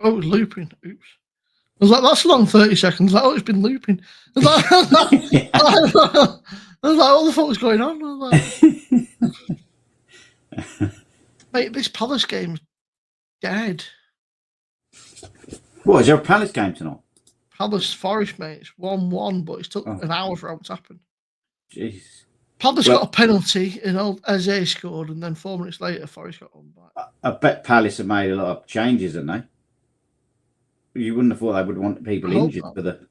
Oh, it was looping. Oops. I was like, that's a long 30 seconds. Like, oh, it's been looping. I was like, what the fuck was going on? I was like, mate, this Palace game's dead. What, is there a Palace game tonight? Palace Forest, mate. It's 1-1, but it took an hour for it to happen. Jeez. Palace got a penalty, and old Eze scored, and then 4 minutes later, Forest got one back. I bet Palace have made a lot of changes, haven't they? You wouldn't have thought they would want people injured for the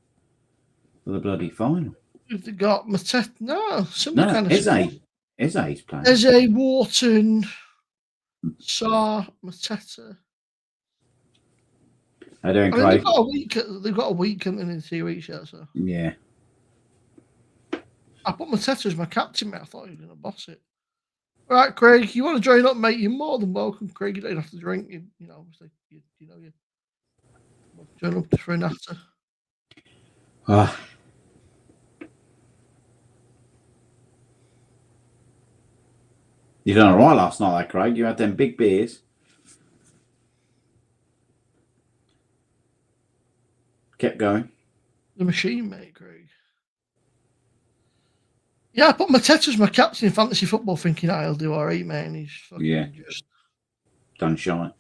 bloody final. They got Mateta. No, similar kind of Eze's playing. Eze, Wharton, Sarr, Mateta. How doing, I mean, Craig? They've got a week and then in 2 weeks yet. So yeah. I put Mateta as my captain, mate. I thought he was going to boss it. All right, Craig, you want to join up, mate? You're more than welcome, Craig. You don't have to drink. You know, obviously, you join up for a natter. You done all right last night, Craig. You had them big beers. Kept going. The machine, mate, Craig. Yeah, I put Mateta as my captain in fantasy football, thinking I'll do all right, man. He's fucking just done shine.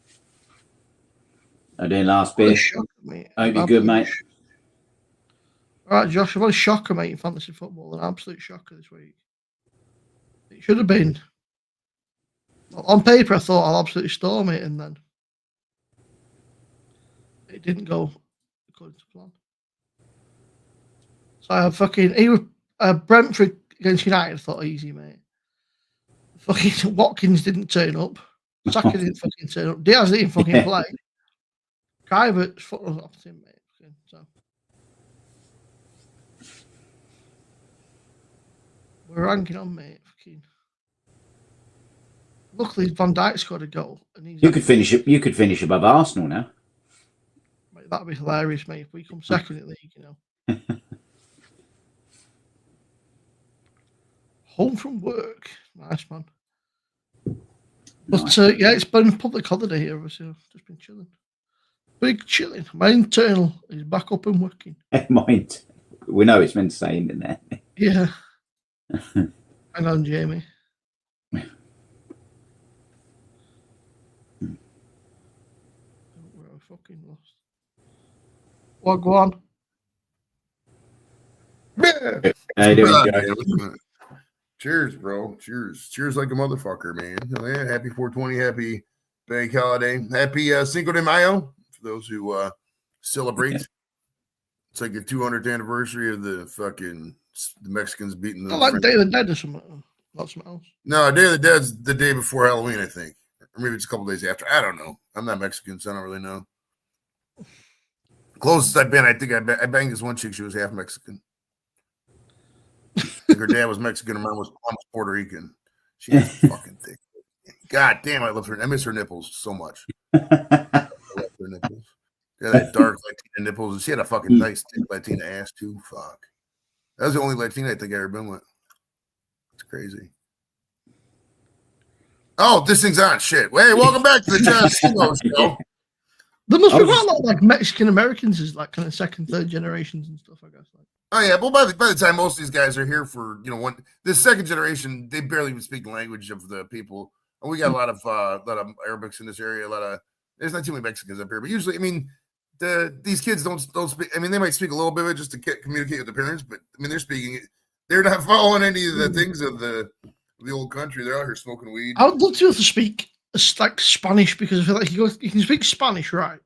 I did last beer. Hope you're good, mate. All right, Josh, I've had a shocker, mate, in fantasy football. An absolute shocker this week. It should have been. Well, on paper, I thought I'll absolutely storm it, and then it didn't go according to plan. So I fucking Brentford against United, I thought easy, mate. Fucking Watkins didn't turn up. Saka didn't fucking turn up. Diaz didn't fucking play. Kluivert's foot was off him, mate. So we're ranking on, mate. Fucking. Luckily, Van Dijk scored a goal, and you could finish above Arsenal now. Mate, that'd be hilarious, mate. If we come second in the league, you know. Home from work, nice man. But yeah, it's been a public holiday here, obviously. I've just been chilling. Big chilling. My internal is back up and working. Mind. We know it's meant to say in there. Yeah. Hang on, Jamie. We're fucking lost. What, go on? How you doing, Joe? Cheers, bro. Cheers like a motherfucker, man. Yeah, happy 420, happy bank holiday. Happy Cinco de Mayo for those who celebrate. It's like the 200th anniversary of the Mexicans beating the like Day of the Dead or something. Not something else. No, Day of the Dead's the day before Halloween, I think. Or maybe it's a couple days after. I don't know. I'm not Mexican, so I don't really know. Closest I've been, I think I banged this one chick. She was half Mexican. Her dad was Mexican, her mom was Puerto Rican. She was fucking thick. God damn, I love her. I miss her nipples so much. I love her nipples. Yeah, that dark Latina nipples. And she had a fucking nice thick Latina ass too. Fuck. That was the only Latina I think I ever been with. It's crazy. Oh, this thing's on. Shit. Hey, welcome back to the John Cena show. There must be quite a lot of like Mexican Americans as like kind of second, third generations and stuff, I guess. Like. Oh yeah, well by the time most of these guys are here for this second generation, they barely even speak the language of the people. And we got a lot of Arabics in this area. There's not too many Mexicans up here, but usually, I mean, these kids don't speak. I mean, they might speak a little bit of it just to communicate with the parents, but I mean, they're speaking. They're not following any of the things of the old country. They're out here smoking weed. I would love to be able to speak like Spanish because I feel like you can speak Spanish, right?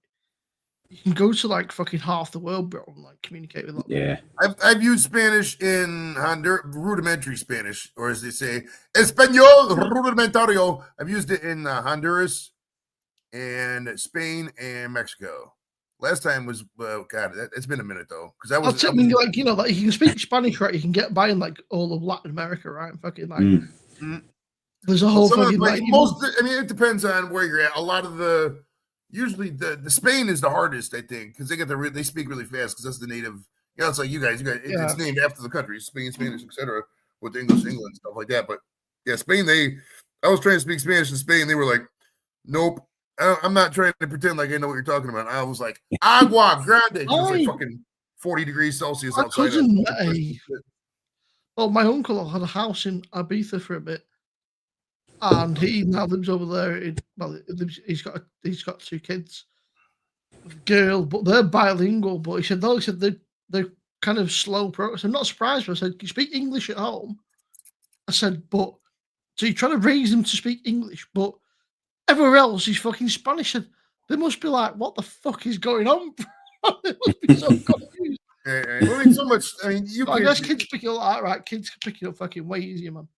You can go to like fucking half the world, bro, and like communicate with them. Yeah. I've used Spanish in Honduras, rudimentary Spanish, or as they say, Español rudimentario. I've used it in Honduras and Spain and Mexico. Last time was God, it's been a minute though, because I was. I mean, like you can speak Spanish, right? You can get by in like all of Latin America, right? And fucking like, there's a whole fucking like I mean, it depends on where you're at. A lot of usually the Spain is the hardest, I think, because they speak really fast because that's the native. It's like you guys. It's named after the country, Spain, Spanish, etc. With English, England, stuff like that. But yeah, Spain. I was trying to speak Spanish in Spain. They were like, nope. I'm not trying to pretend like I know what you're talking about. I was like, agua grande. It was like fucking 40 degrees Celsius My outside. cousin, my uncle had a house in Ibiza for a bit, and he now lives over there. He's got 2 kids, a girl, but they're bilingual. But he said they're kind of slow progress. I'm not surprised. But I said, "You speak English at home?" I said, "But so you're trying to raise them to speak English, but everywhere else is fucking Spanish." And they must be like, "What the fuck is going on?" They must be so confused. I mean, so much. I mean, I guess kids pick it up right. Kids can pick it up fucking way easier, man.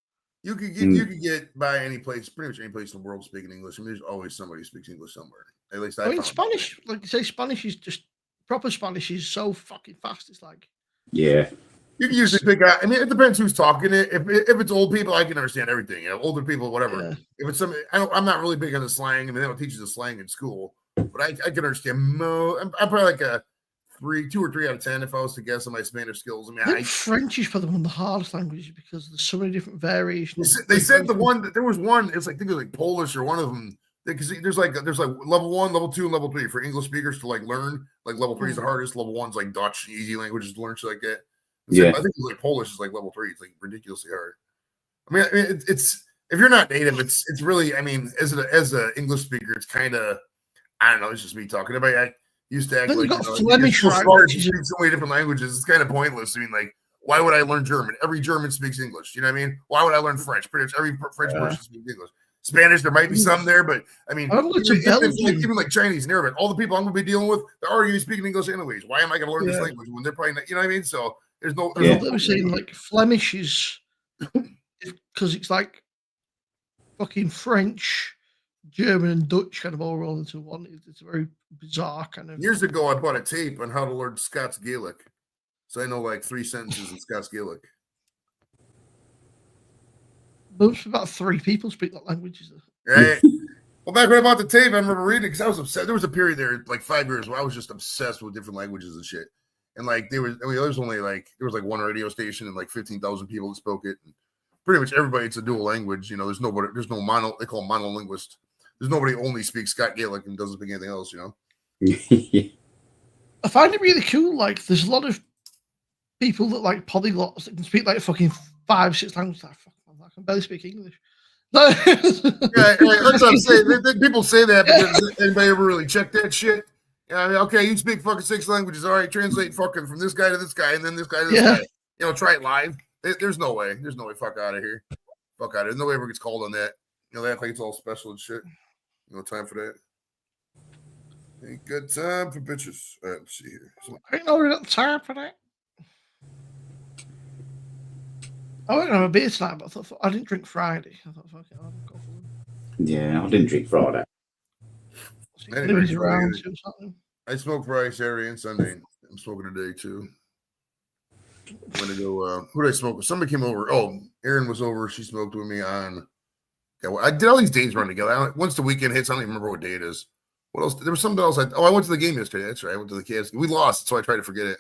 You could get by any place, pretty much any place in the world speaking English. I mean, there's always somebody who speaks English somewhere. At least I mean, Spanish, like you say, Spanish is just proper Spanish is so fucking fast. It's like, yeah, you can usually pick out. I mean, it depends who's talking it. If it's old people, I can understand everything. Older people, whatever. Yeah. If it's some, I'm not really big on the slang. I mean, they don't teach you the slang in school, but I can understand. I'm probably like a 2 or 3 out of 10 if I was to guess on my Spanish skills. I mean, I think French is probably one of the hardest languages because there's so many different variations. They said there was one. It's like I think it was like Polish or one of them. Because there's like level 1, level 2, and level 3 for English speakers to like learn. Like level 3 is the hardest. Level 1's like Dutch, easy languages to learn, shit like that. So I think it's like Polish is like level 3. It's like ridiculously hard. I mean, it's if you're not native, it's really. I mean, as a English speaker, it's kind of I don't know. It's just me talking. I used to act like Flemish, so many different languages. It's kind of pointless. I mean, like, why would I learn German? Every German speaks English. You know what I mean? Why would I learn French? Pretty much every French person speaks English. Spanish, there might be some there, but I mean, even like Chinese and Arabic, all the people I'm going to be dealing with, they're already speaking English anyways. Why am I going to learn this language when they're probably not, you know what I mean? So there's no. They were saying like Flemish is because it's like fucking French, German, and Dutch kind of all rolled into one. It's a very bizarre kind of. Years ago, I bought a tape on how to learn Scots Gaelic, so I know like 3 sentences in Scots Gaelic. Most about 3 people speak that language. Right. Well, back when I bought the tape, I remember reading it because I was obsessed. There was a period there, like 5 years, where I was just obsessed with different languages and shit. And like there was only like there was like one radio station and like 15,000 people that spoke it. And pretty much everybody, it's a dual language. You know, there's no mono. They call them monolinguist. There's nobody who only speaks Scott Gaelic and doesn't speak anything else. You know. I find it really cool. Like, there's a lot of people that like polyglots that can speak like fucking 5, 6 languages. Like, fuck, I can barely speak English. Yeah, that's what I'm saying. People say that, but does anybody ever really check that shit? Yeah, I mean, okay, you speak fucking 6 languages. All right, translate fucking from this guy to this guy, and then this guy to this guy. You know, try it live. There's no way. There's no way. Fuck out of here. Fuck out of here. No way ever gets called on that. You know, they act like it's all special and shit. No time for that. Ain't good time for bitches. All right, let's see here. Ain't no time for that. I went on a beer tonight, but I thought I didn't drink Friday. I thought, fuck it, I'll go for them. Yeah, I didn't drink Friday. I smoked Friday, Saturday, and Sunday. I'm smoking today too. I'm gonna go. Who did I smoke with? Somebody came over. Oh, Erin was over. She smoked with me on. Yeah, I did all these days run together. Once the weekend hits, I don't even remember what day it is. What else? There was something else. I went to the game yesterday. That's right. I went to the Cavs. We lost, so I tried to forget it.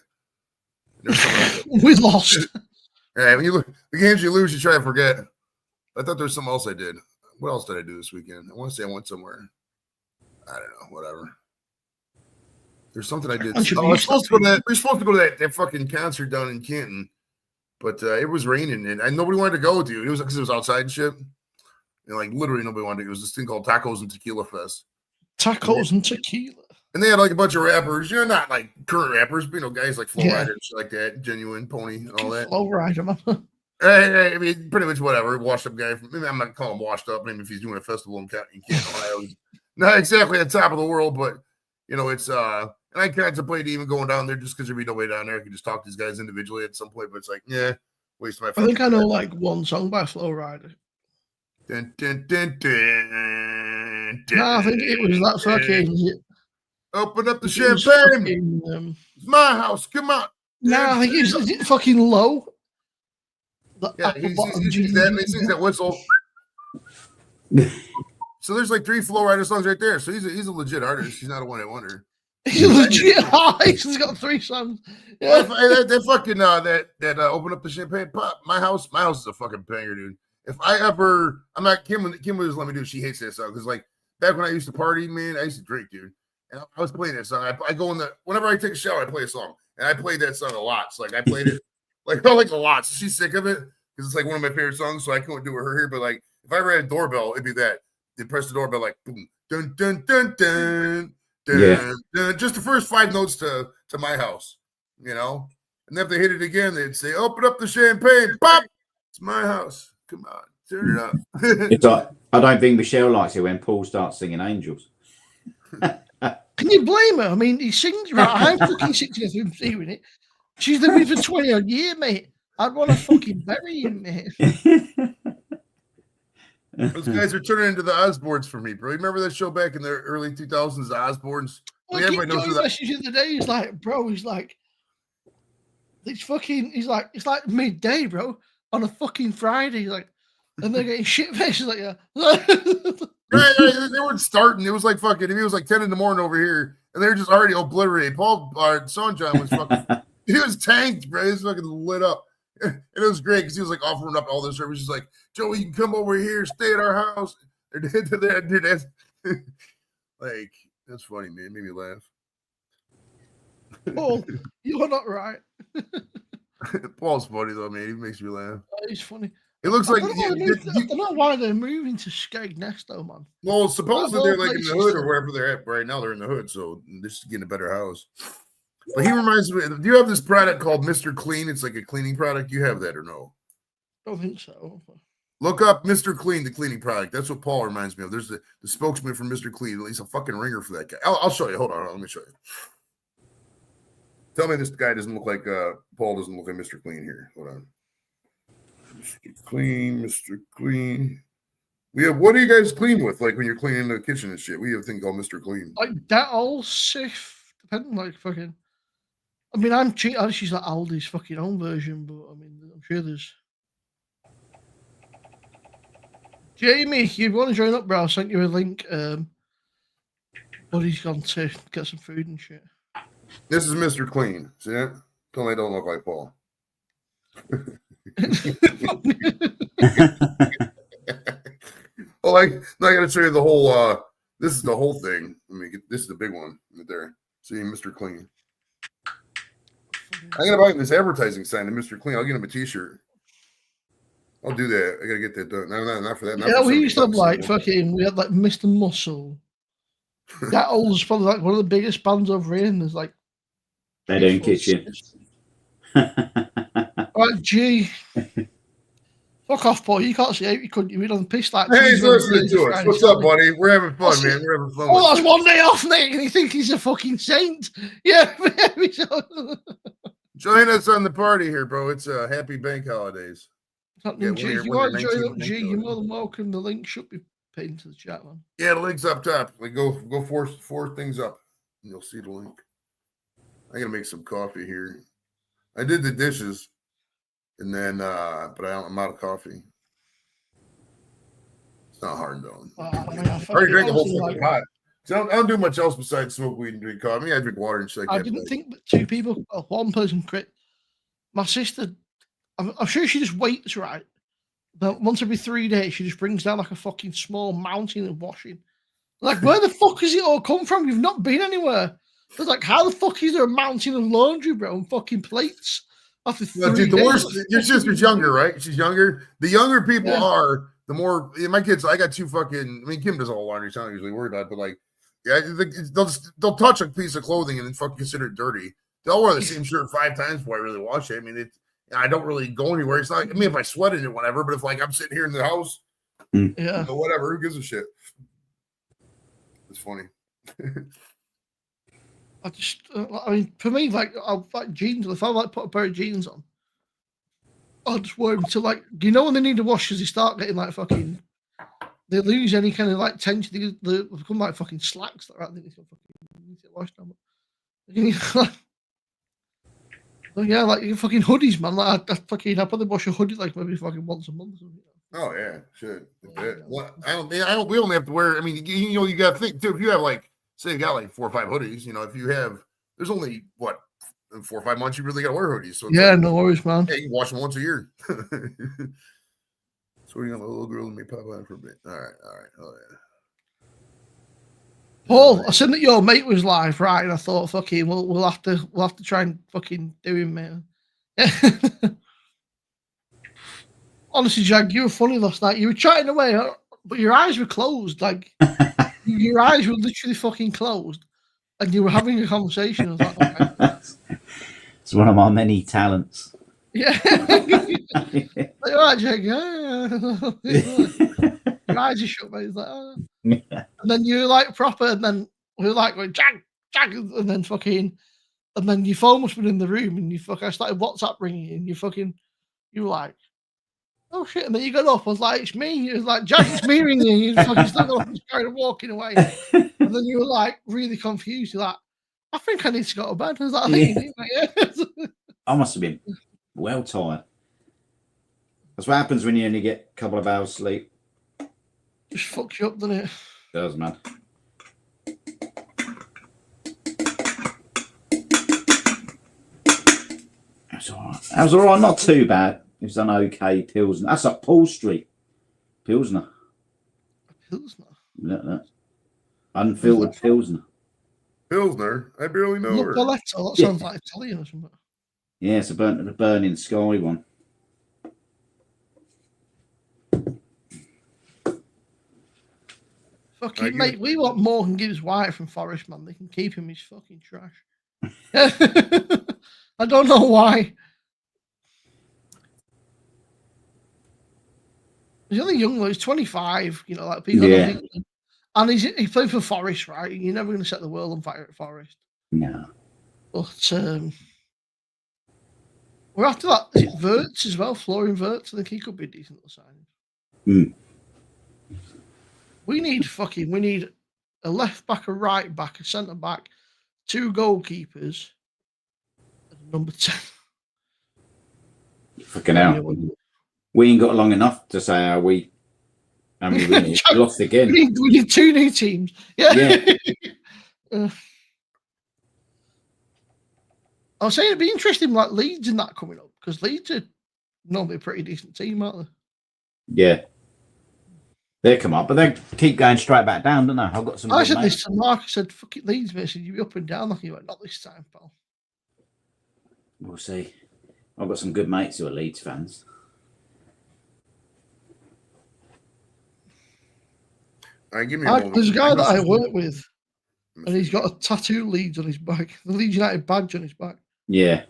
We lost. Yeah, when you look the games you lose, you try to forget. I thought there was something else I did. What else did I do this weekend? I want to say I went somewhere. I don't know. Whatever. There's something I did. We're supposed to go to that fucking concert down in Canton, but it was raining and nobody wanted to go, dude. It was because it was outside and shit. And like literally nobody wanted to. It was this thing called Tacos and Tequila Fest. Tacos and tequila. And they had like a bunch of rappers, not like current rappers, but guys like Flow Rider and shit like that, Genuine, Pony, and all that. Flow Rider, man. I mean, pretty much whatever. Washed up guy. Maybe I'm not calling him washed up. Maybe if he's doing a festival in Canton, Ohio, not exactly at the top of the world, but it's and I contemplated even going down there just because there'd be nobody down there. I could just talk to these guys individually at some point, but it's like, waste my. I think I know like one song by Flow Rider. Dun, dun, dun, dun, dun, no, I think it was that fucking. Open up the champagne. It's my house. Come on. No, I think is it fucking Low? Yeah, he sings that whistle. So there's like 3 Flow Rider songs right there. So he's a legit artist. He's not a one-hit wonder. He's a legit artist. He's got 3 songs. Yeah. That fucking that open up the champagne pop. My house is a fucking banger, dude. If I ever, I'm not Kim was let me do. She hates that song because like back when I used to party, man, I used to drink, dude. And I was playing that song. I go in the whenever I take a shower, I play a song, and I played that song a lot. So like I played it like a lot. So she's sick of it because it's like one of my favorite songs. So I couldn't do it her here, but like if I ever had a doorbell, it'd be that. They press the doorbell like boom, dun dun dun dun dun, dun, just the first 5 notes to my house, you know. And if they hit it again, they'd say, "Open up the champagne, pop! It's my house. Come on, turn it up." It's like, I don't think Michelle likes it when Paul starts singing Angels. Can you blame her? I mean, he sings right. I'm fucking 60 of him hearing it. She's lived with me for 20 odd years, mate. I'd want to fucking bury him, mate. Those guys are turning into the Osbournes for me, bro. You remember that show back in the early 2000s, the Osbournes? Well, everybody knows who that message the other day. He's like, bro, he's like, it's like midday, bro, on a fucking Friday. Like, and they're getting shit faces like, yeah. Right, they weren't starting. It was like fucking, it was like 10 in the morning over here, and they're just already obliterated. Paul, Son John was fucking, he was tanked, bro. He was fucking lit up. And it was great because he was like offering up all this services, like, Joey, you can come over here, stay at our house. Like, that's funny, man. It made me laugh. Paul, you're not right. Paul's funny though, man. He makes me laugh. He's funny. It looks like I don't know why they're moving to Skegness though, man. Well, supposedly they're like in the hood or wherever they're at right now. They're in the hood, so they're just getting a better house. But he reminds me. Do you have this product called Mr. Clean? It's like a cleaning product. You have that or no? I don't think so. Look up Mr. Clean, the cleaning product. That's what Paul reminds me of. There's the spokesman for Mr. Clean. He's a fucking ringer for that guy. I'll show you. Hold on. Let me show you. Tell me this guy doesn't look like Paul doesn't look like Mr. Clean here. Hold on. Mr. Clean, Mr. Clean. We have, what do you guys clean with? Like when you're cleaning the kitchen and shit, we have a thing called Mr. Clean. Like that old Sif, depending like fucking. I mean, I'm cheating. I just use like Aldi's fucking own version, but I mean, I'm sure there's. Jamie, if you want to join up, bro, I sent you a link. Buddy's gone to get some food and shit. This is Mr. Clean. See it? Tell me I don't look like Paul. Well, I got to show you the whole. This is the whole thing. This is the big one right there. See, Mr. Clean. I'm gonna buy him this advertising sign to Mr. Clean. I'll get him a T-shirt. I'll do that. I gotta get that done. No, not for that. Yeah, we used to have like fucking. We had like Mr. Muscle. That old was probably like one of the biggest bands over here. And there's like Bed and kitchen. Right, gee. Fuck off, Paul. You can't see out. You couldn't. You'd have pissed like. Hey, he's listening to us. What's up, buddy? We're having fun, man. We're having fun. Oh, that's one day off, mate. And you think he's a fucking saint? Yeah. Join us on the party here, bro. It's happy bank holidays. Yeah, G, if you want to join up, G, you're more than welcome. The link should be pinned to the chat, man. Yeah, the link's up top. Like go four things up. And you'll see the link. I gotta make some coffee here. I did the dishes, and then but I'm out of coffee. It's not hard though. I already drank a whole fucking pot. So I don't do much else besides smoke weed and drink coffee. I mean, I drink water and shit like that. I didn't think that two people, one person quit. My sister, I'm sure she just waits, right? But once every 3 days, she just brings down like a fucking small mountain of washing. Like, where the fuck has it all come from? You've not been anywhere. It's like, how the fuck is there a mountain of laundry, bro, and fucking plates after 3 days? The worst, your sister's younger, right? She's younger. The younger people are, the more, my kids, I got two fucking, I mean, Kim does all laundry. So I'm not usually worried about it, but like, yeah, they'll touch a piece of clothing and then fucking consider it dirty. They'll wear the same shirt 5 times before I really wash it. I mean, I don't really go anywhere. It's not, I mean, if I sweat in it, whatever, but if like I'm sitting here in the house, whatever, who gives a shit? It's funny. I mean, for me, like, I like jeans. If I like put a pair of jeans on, I'll just wear them to like, do you know when they need to wash? Because they start getting like fucking, they lose any kind of like tension. They become like fucking slacks. That right? They need to get washed down. Oh yeah, like your fucking hoodies, man. Like I probably wash a hoodie like maybe fucking once a month or something. Oh yeah, shit. Well, we only have to wear. I mean, you got to think too. If you have like, say, you got like 4 or 5 hoodies. You know, if you have, there's only what 4 or 5 months you really got to wear hoodies. So yeah, like, no worries, man. Yeah, you can wash them once a year. So we're gonna let a little girl let me pop out for a bit. All right. Oh yeah. Paul, I seen that your mate was live, right? And I thought, fucking, we'll have to try and fucking do him, mate. Honestly, Jag, you were funny last night. You were chatting away, but your eyes were closed. Like your eyes were literally fucking closed, and you were having a conversation. I was like, okay. It's one of my many talents. Yeah. Like, all right, Jag. Your eyes are shut, mate. It's like, oh. And then you were like proper, and then we were like going, Jag, and then fucking, and then your phone must have been in the room, and I started WhatsApp ringing, and you were like, oh shit, and then you got up, I was like, it's me. It was like, Jack, it's me ringing. You fucking still started walking away. And then you were like really confused. You're like, I think I need to go to bed. I was like, I think you need, mate. I must have been well tired. That's what happens when you only get a couple of hours sleep. Just fucks you up, doesn't it? It does, man. That was all right. Not too bad. It was an okay Pilsner. That's up Paul Street. Pilsner. Pilsner? Look. Unfiltered Pilsner. Pilsner? I barely know her. That sounds like Italian or something. Yeah, it's a burning sky one. Fucking mate, we want Morgan Gibbs White from Forest, man. They can keep him. He's fucking trash. I don't know why. He's only young, he's 25, you know, like people. Yeah. And he played for Forest, right? You're never going to set the world on fire at Forest. No. But we're after that. Is it Verts as well? Florian Verts? I think he could be a decent little signing. We need a left back, a right back, a centre back, 2 goalkeepers, and number 10. Fucking hell. We ain't got long enough to say how we lost again. We need 2 new teams. Yeah. I was saying it'd be interesting, like Leeds and that coming up, because Leeds are normally a pretty decent team, aren't they? Yeah. They come up, but they keep going straight back down, don't they? I've got some. I said this to Mark. I said, "Fuck it, Leeds, mate. I said, you be up and down." Like he went, "Not this time, pal." We'll see. I've got some good mates who are Leeds fans. There's a guy that I work with, and he's got a tattoo Leeds on his back, the Leeds United badge on his back. Yeah,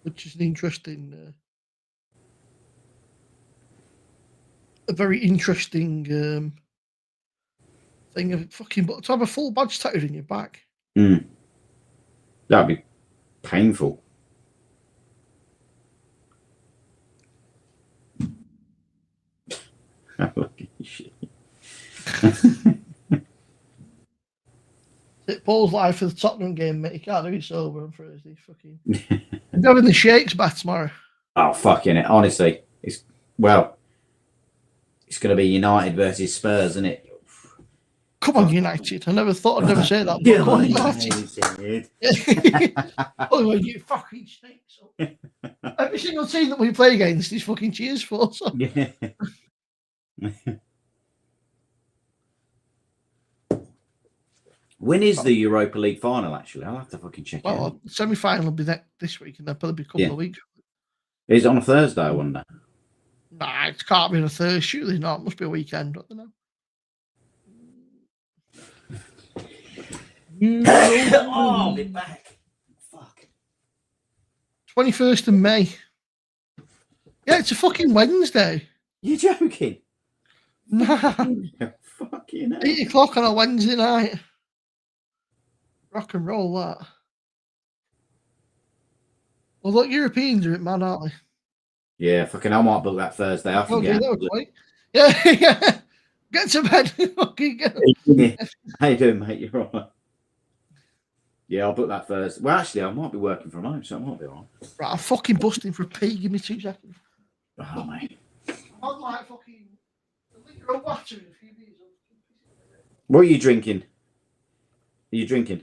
which is an interesting, a very interesting thing of fucking. But to have a full badge tattooed in your back, that'd be painful. Paul's live for the Tottenham game, mate. He can't do it sober on Thursday. Fucking. I'm having the Shakes back tomorrow. Oh, fucking it. Honestly, it's going to be United versus Spurs, isn't it? Come on, United. I never thought I'd never say that. But come on, United. Oh, you fucking snakes. Every single team that we play against is fucking cheers for. So. Yeah. When is the Europa League final, actually? I'll have to fucking check it out. The semi-final will be this week, and there'll probably be a couple of weeks. Is it on a Thursday, I wonder? Nah, it can't be on a Thursday. Surely not. It must be a weekend. I don't know. I'll be back. Fuck. 21st of May. Yeah, it's a fucking Wednesday. You're joking? Nah. Fucking hell. 8 o'clock on a Wednesday night. Rock and roll, that. Well, look, Europeans are mad, aren't they? Yeah, fucking I might book that Thursday. I forget. Yeah. Get to bed. Yeah. How you doing, mate? You're all right. Yeah, I'll book that Thursday. Well, actually, I might be working from home, so I might be all right. Right, I'm fucking busting for a pee. Give me 2 seconds. Oh, mate. I'm like fucking a litre of water in a few beers. What are you drinking? Are you drinking?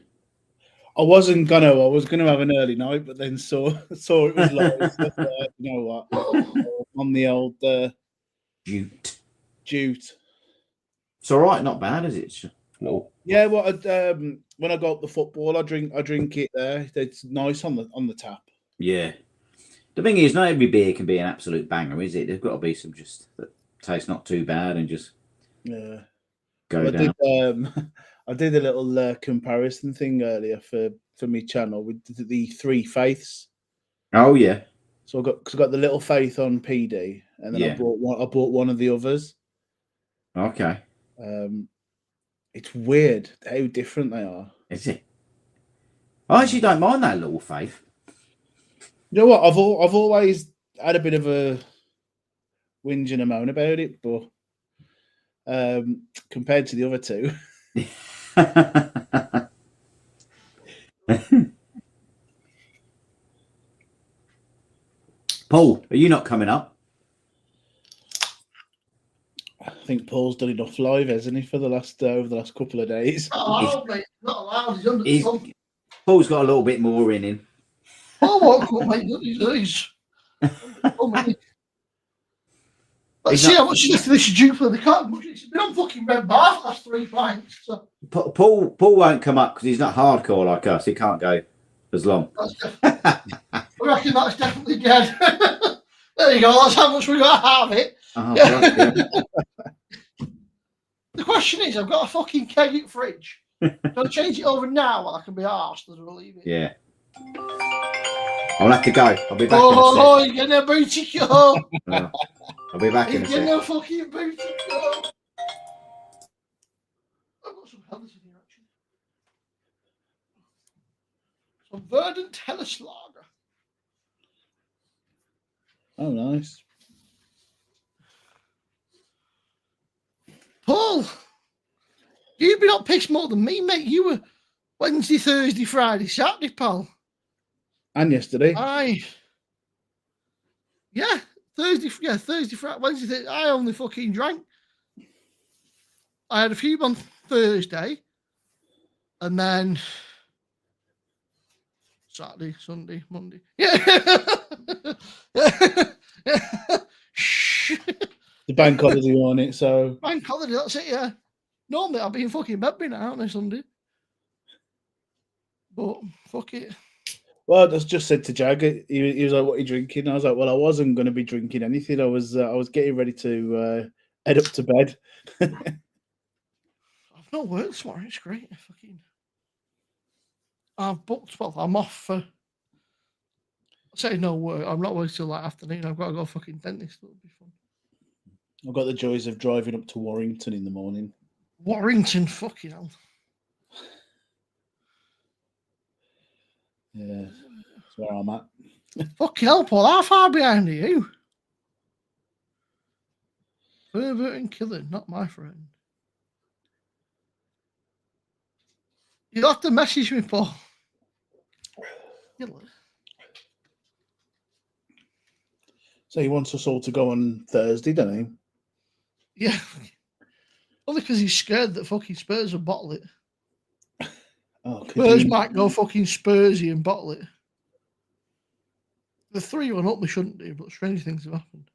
I was gonna have an early night, but then saw it was live. You know what? On the old Jute. Jute. It's all right, not bad, is it? Yeah, well, when I go up the football, I drink it there. It's nice on the tap. Yeah. The thing is, not every beer can be an absolute banger, is it? There's got to be some just that taste not too bad and just go down. I did a little comparison thing earlier for my channel with the three faiths. Oh yeah. So I got the little faith on PD, and then I bought one of the others. Okay. It's weird how different they are. Is it? I actually don't mind that little faith. You know what? I've always had a bit of a whinge and a moan about it, but compared to the other two, Paul, are you not coming up? I think Paul's done enough live, hasn't he, for the last over the last couple of days? Not allowed, mate. Not allowed. He's under the thumb. Paul's got a little bit more in him. Paul won't come, mate. He's Let's see how much is this Jupiter. They can't. It's been on fucking red bar for the last 3 pints. So. Paul won't come up because he's not hardcore like us. He can't go as long. I reckon that's definitely dead. There you go. That's how much we got to have it. Right, yeah. The question is, I've got a fucking keg in fridge. Do I change it over now while I can be arsed or do I leave it? Yeah. I'll have to go. I'll be back Oh, you're getting a booty call. I'll be back in a You're getting sec. a fucking booty call. I've got some Helles in here, actually. Some Verdant Helles Lager. Oh, nice. Paul, you've been up pissed more than me, mate. You were Wednesday, Thursday, Friday, Saturday, pal. And yesterday. Thursday, Friday, Wednesday, Thursday. I only fucking drank. I had a few on Thursday, and then Saturday, Sunday, Monday. Yeah. The bank holiday on it, so Bank holiday, that's it, yeah. Normally I'll be in fucking bed by now, aren't I, Sunday? But fuck it. well, I just said to Jag, he was like, "What are you drinking?" I was like, "Well, I wasn't going to be drinking anything. I was getting ready to head up to bed." I've not worked tomorrow. It's great. I've booked. Well, I'm off for. I say no work. I'm not working till like afternoon. I've got to go fucking dentist. It'll be fun. I've got the joys of driving up to Warrington in the morning. Warrington, fucking hell. Yeah, that's where I'm at. Fucking hell, Paul. How far behind are you? Pervert and killer, not my friend. You'll have to message me, Paul. Killer. So he wants us all to go on Thursday, doesn't he? Yeah. Only because he's scared that fucking Spurs will bottle it. Oh, Spurs might go fucking Spursy and bottle it. The 3-1 up, they shouldn't do, but strange things have happened.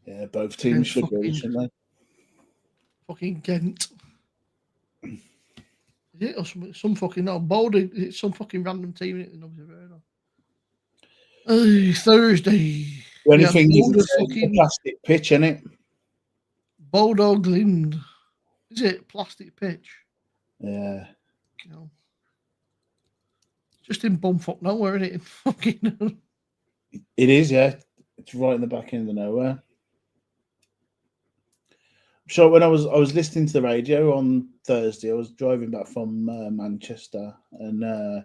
Yeah, both teams should go, shouldn't they? Fucking Ghent. Is it? Or some fucking, no, Boulder, it's some fucking random team that nobody's ever heard of. Thursday. The only thing is it's a plastic pitch, isn't it? Bodo Glind. Is it plastic pitch? Yeah. You know, just in bumfuck nowhere, isn't it? Fucking. It is, yeah. It's right in the back end of nowhere. So when I was listening to the radio on Thursday, I was driving back from Manchester, and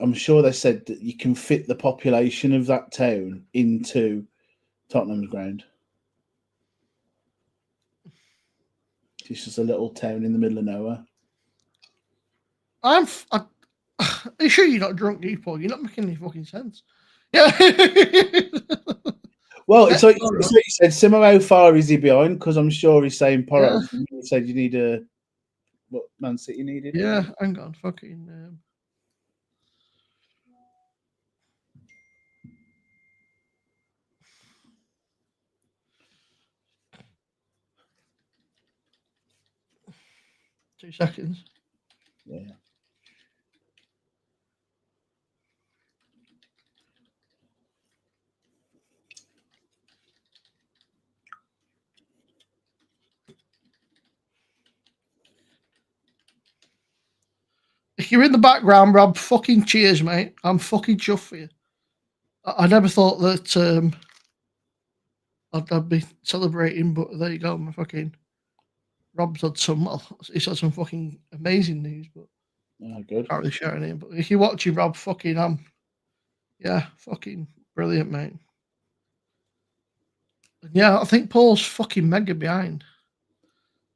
I'm sure they said that you can fit the population of that town into Tottenham's ground. It's just a little town in the middle of nowhere. Are you sure you're not drunk, Paul? You're not making any fucking sense. Yeah. Well, it's like you said, Simo, how far is he behind? Because I'm sure he's saying Porro. Yeah. He said you need what Man City needed. Yeah, hang on, fucking. 2 seconds. Yeah. If you're in the background, Rob, fucking cheers, mate. I'm fucking chuffed for you. I never thought that I'd be celebrating, but there you go. My fucking Rob's had some. Well, he's had some fucking amazing news, but Good. can't really share any. But if you're watching, Rob, fucking yeah, fucking brilliant, mate. And yeah, I think Paul's fucking mega behind.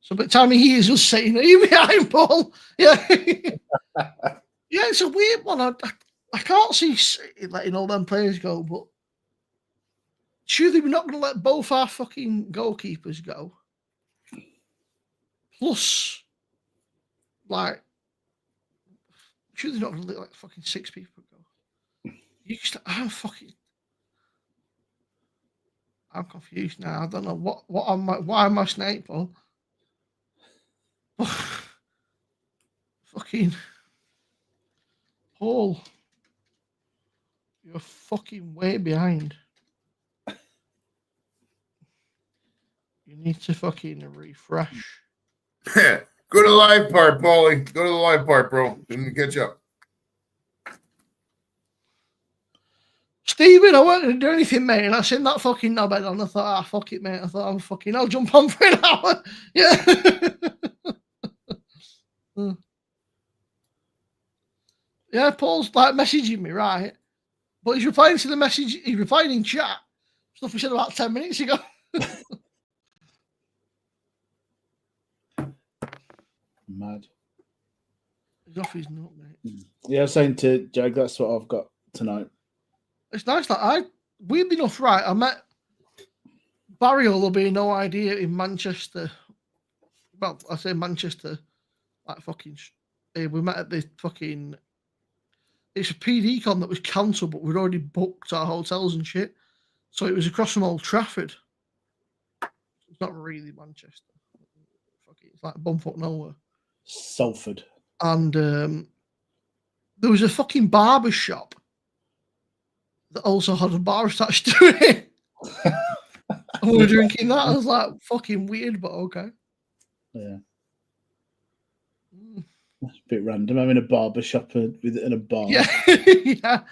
So by the time he hears us saying, "Are you behind, Paul?" Yeah, yeah, it's a weird one. I can't see City letting all them players go, but surely we're not going to let both our fucking goalkeepers go. Plus, like, surely they're not going to let like fucking 6 people go. I'm confused now. I don't know why am I snake, Paul? Fucking Paul, you're fucking way behind. You need to fucking refresh. Go to the live part, Paulie. Go to the live part, bro. Let me catch up. Stephen, I wasn't going to do anything, mate. And I seen that fucking knobhead on. I thought, fuck it, mate. I thought, I'll jump on for an hour. Yeah. Yeah, Paul's like messaging me, right? But he's replying to the message. He's replying in chat. Stuff we said about 10 minutes ago. Mad. He's off his nut, mate. Yeah, I was saying to Jag, that's what I've got tonight. It's nice that weirdly enough, right? I met Barry will be no idea in Manchester. Well, I say Manchester, like fucking. We met at the fucking. It's a PD con that was cancelled, but we'd already booked our hotels and shit. So it was across from Old Trafford. It's not really Manchester. It's like bumfuck nowhere. Salford. And there was a fucking barber shop that also had a bar attached to it. And we were drinking that. I was like, fucking weird, but okay. Yeah. That's a bit random having a barber shop in a bar. Yeah. Yeah.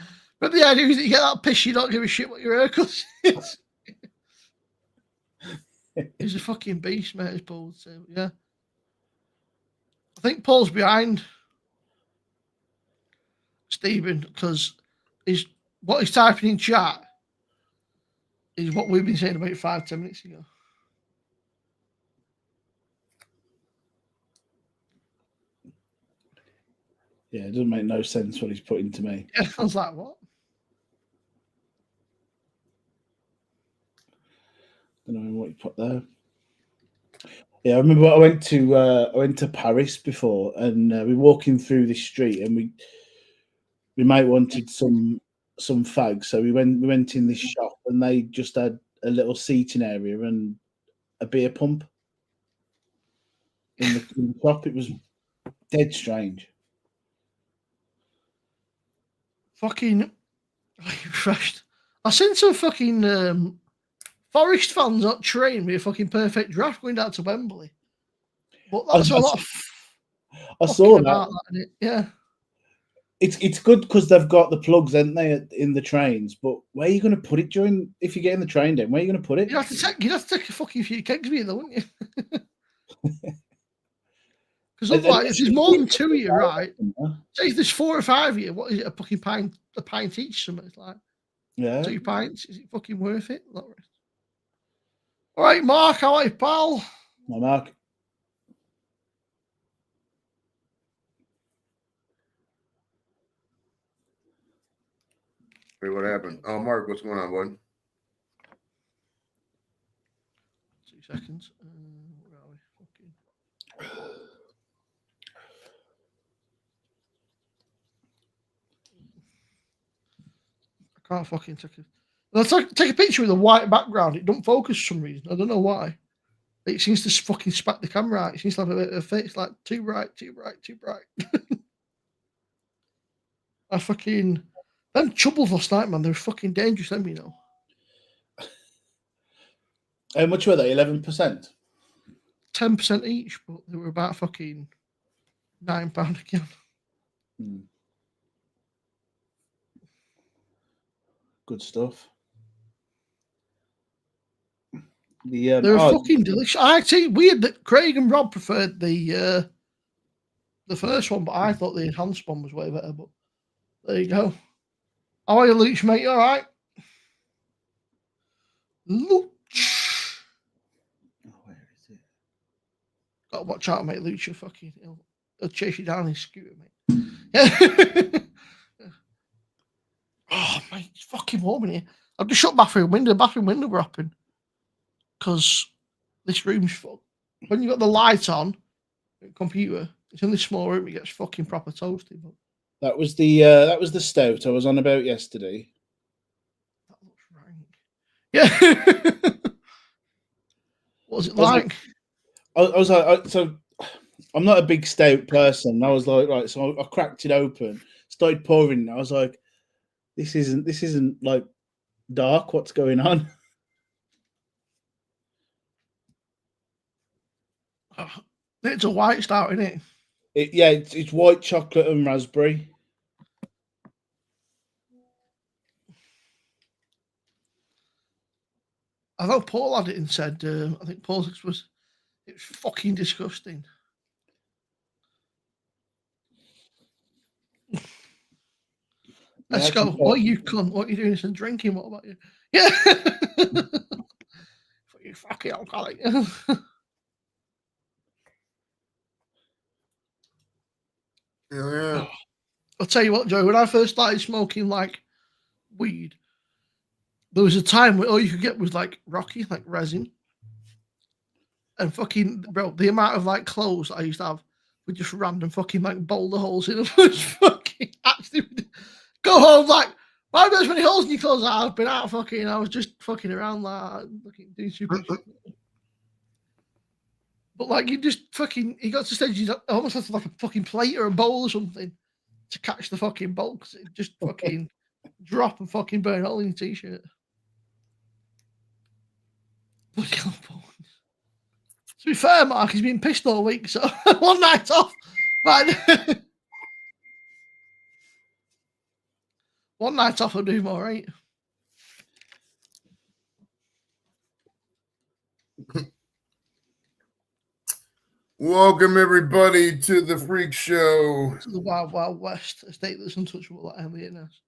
But the idea is that you get that piss, you don't give a shit what your haircut is. He's a fucking beast, mate, as Paul would say. Yeah. I think Paul's behind Stephen because what he's typing in chat is what we've been saying about 5-10 minutes ago. Yeah, it doesn't make no sense what he's putting to me. Yeah, I was like, what? I don't know what you put there. Yeah, I remember I went to Paris before, and we were walking through the street, and we might wanted some fags, so we went in this shop, and they just had a little seating area and a beer pump in the shop. It was dead strange. Fucking refreshed. I seen some fucking Forest fans on train with a fucking perfect draft going down to Wembley. But that's a lot of I saw that, isn't it? Yeah. It's good because they've got the plugs, haven't they, in the trains? But where are you going to put it if you get in the train? Then where are you going to put it? You'd have to take a fucking few kegs with you, though, wouldn't you? Because otherwise, if there's more than 2 of you, right? Say if there's 4 or 5 of you, what is it? A fucking pint, each? Something it's like. Yeah. 2 pints. Is it fucking worth it? All right, Mark. How are you, pal? No, Mark. Wait, what happened? Oh, Mark, what's going on, bud? 2 seconds. Where are we? Fucking. I can't fucking take a. Let's take a picture with a white background. It don't focus for some reason. I don't know why. It seems to fucking spat the camera out. It seems to have a bit of a face like too bright, too bright, too bright. I fucking them troubles last night, man. They were fucking dangerous, them, you know. How much were they? 11%? 10% each, but they were about fucking £9 again. Good stuff. They were fucking delicious. I actually weird that Craig and Rob preferred the first one, but I thought the enhanced one was way better. But there you go. How are you, Luch, mate? You all right? Luch. Oh, where is it? Got to watch out, mate. Luch, fucking he'll chase you down his scooter, mate. Yeah. Oh, mate, it's fucking warm in here. I've just shut bathroom window. Bathroom window were open because this room's full. When you got the light on, the computer, it's in this small room. It gets fucking proper toasty. But that was the stout I was on about yesterday. that looks rank. Yeah. What was it like? I was like, so I'm not a big stout person. I was like, right, so I cracked it open, started pouring. I was like, this isn't like dark. What's going on? It's a white stout, isn't it? It's white chocolate and raspberry. I know Paul had it and said, I think Paul's it was fucking disgusting. Let's go. What you cunt? What are you doing? Some drinking? What about you? Yeah. You fucking alcoholic. Yeah. I'll tell you what, Joe, when I first started smoking like weed, there was a time where all you could get was like Rocky, like resin. And fucking, bro, the amount of like clothes I used to have with just random fucking like boulder holes in them was fucking actually go home like, why have as many holes in your clothes? I've been out fucking, I was just fucking around like fucking doing super shit. But like you just fucking, you got to stage you almost have to like a fucking plate or a bowl or something to catch the fucking bolt because it just fucking drop and fucking burn a hole in your t-shirt. Look how bold. To be fair, Mark, he's been pissed all week, so one night off. Right. One night off will do him all right. Welcome everybody to the Freak Show. To the Wild Wild West, a state that's untouchable like Elliot Ness.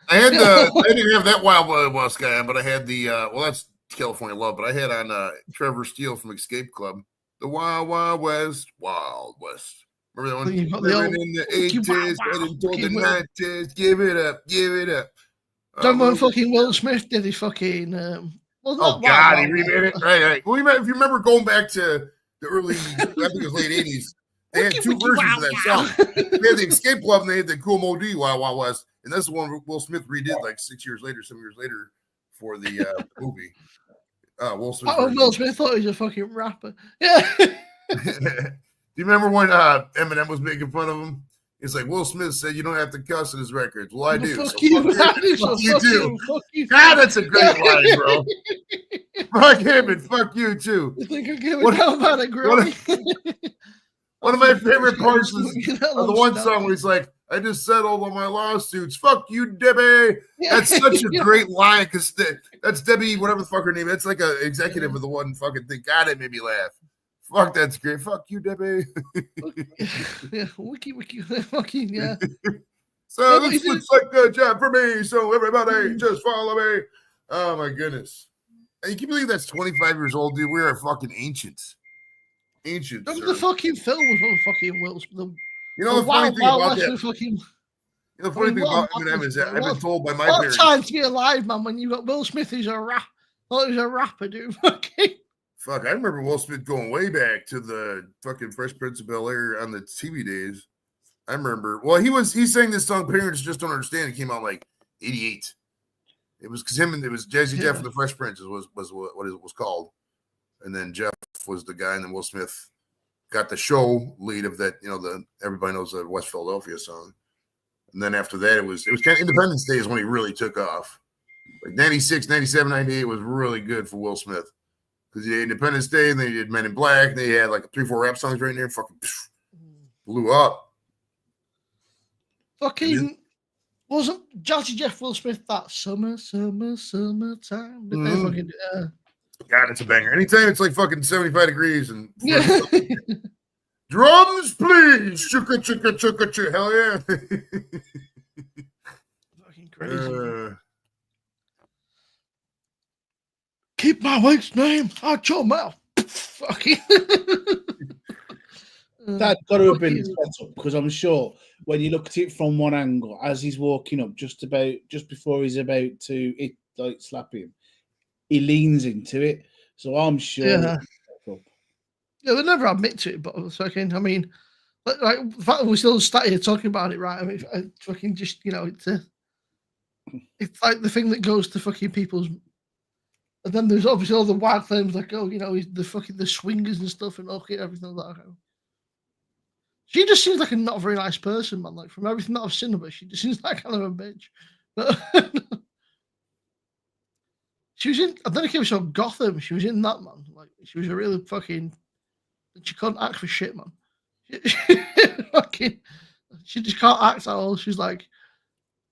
I didn't have that Wild Wild West guy on, but I had the well, that's California Love, but I had on Trevor Steele from Escape Club. The Wild Wild West, Wild West. Remember that one? Living in the 80s, heading toward the 90s. Give it up, give it up. When fucking Will Smith did his fucking oh God, he remade it. Right. Well, if you remember going back to the early, I think it was late 80s, they had two versions of that song. They had the Escape Club and they had the Cool Modi Wild Wild West. And that's the one Will Smith redid like 7 years later for the movie. Will Smith. Will Smith thought he was a fucking rapper. Yeah. Do you remember when Eminem was making fun of him? It's like Will Smith said you don't have to cuss in his records. Well, I do. Fuck you do. God, that's a great line, bro. Fuck him and fuck you too. You think I'm giving down about it, Grammy? One of my favorite parts is the one song where he's like, I just settled all my lawsuits. Fuck you, Debbie. Yeah. That's such a great line because that's Debbie, whatever the fuck her name is. That's like an executive of the one fucking thing. God, it made me laugh. Fuck, that's great. Fuck you, Debbie. Yeah, wiki, fucking, yeah. So this looks like a job for me. So everybody just follow me. Oh, my goodness. And you can believe that's 25 years old, dude. We are fucking ancients. Ancients. Remember the fucking film with fucking Will Smith? You know the funny thing about that? The funny thing about Eminem is that I've been told by my parents. What time to be alive, man, when you got Will Smith who's a rapper, dude. Fucking. Fuck, I remember Will Smith going way back to the fucking Fresh Prince of Bel-Air on the TV days. I remember. Well, he sang this song, Parents Just Don't Understand. It came out like 88. It was because it was Jazzy Jeff and the Fresh Prince was what it was called. and then Jeff was the guy, and then Will Smith got the show lead of that. Everybody knows the West Philadelphia song. And then after that, it was kind of Independence Day is when he really took off. Like 96, 97, 98 was really good for Will Smith. Because he had Independence Day, and then he did Men in Black, and he had like 3-4 rap songs right in there, fucking blew up. Fucking wasn't Jazzy Jeff Will Smith that summertime? Fucking, God, it's a banger. Anytime it's like fucking 75 degrees and yeah. drums, please. Chugga, chugga, chugga, chugga. Hell yeah. Fucking crazy. Keep my wife's name out your mouth. Fucking. That got to have been set up, because I'm sure when you look at it from one angle, as he's walking up, just before he's about to slap him, he leans into it. So I'm sure. Yeah. Yeah, they never admit to it, but fucking, I mean, like the fact that we still sat here talking about it, right? I mean, fucking just, it's like the thing that goes to fucking people's. And then there's obviously all the wild claims like, oh, he's the swingers and stuff and okay, everything like that. She just seems like a not very nice person, man. Like from everything that I've seen of her, she just seems like kind of a bitch. But she was in. I don't know if you saw Gotham. She was in that, man. Like she was a really fucking. She couldn't act for shit, man. She just can't act at all. She's like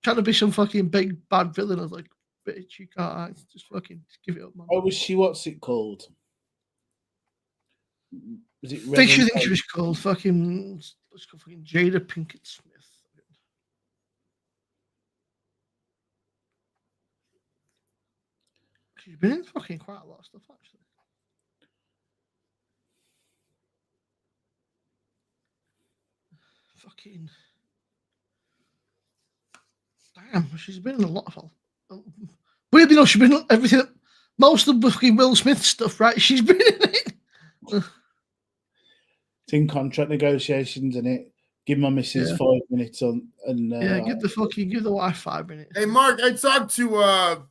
trying to be some fucking big bad villain. I was like, bitch, you can't act. Just give it up, man. Oh, was she? What's it called? Was it? I think she was called fucking Jada Pinkett Smith. She's been in fucking quite a lot of stuff, actually. Fucking damn, she's been in a lot of. Weirdly enough, she's been in everything. Most of the fucking Will Smith stuff, right? She's been in it. It's in contract negotiations, and it. Give my missus 5 minutes on, and give the wife 5 minutes. Hey, Mark, I talked to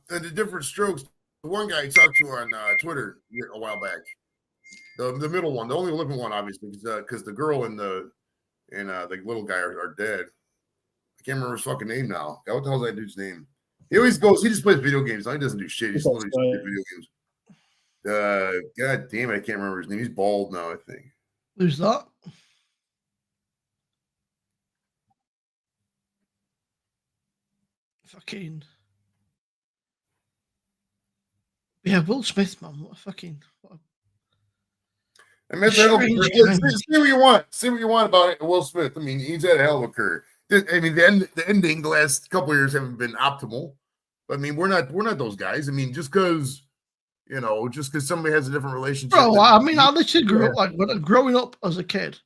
the Different Strokes. The one guy I talked to on Twitter a while back. The middle one, the only living one, obviously, because the girl and the little guy are dead. I can't remember his fucking name now. God, what the hell is that dude's name? He always goes. He just plays video games. He doesn't do shit. He's only video games. God damn it, I can't remember his name. He's bald now, I think. Who's that? Fucking. Yeah, Will Smith, man. What a fucking. I mean, say what you want. Say what you want about it, Will Smith. I mean, he's had a hell of a career. I mean, the ending the last couple of years haven't been optimal. But I mean, we're not those guys. I mean, just because somebody has a different relationship. Bro, I mean, I literally grew up like growing up as a kid.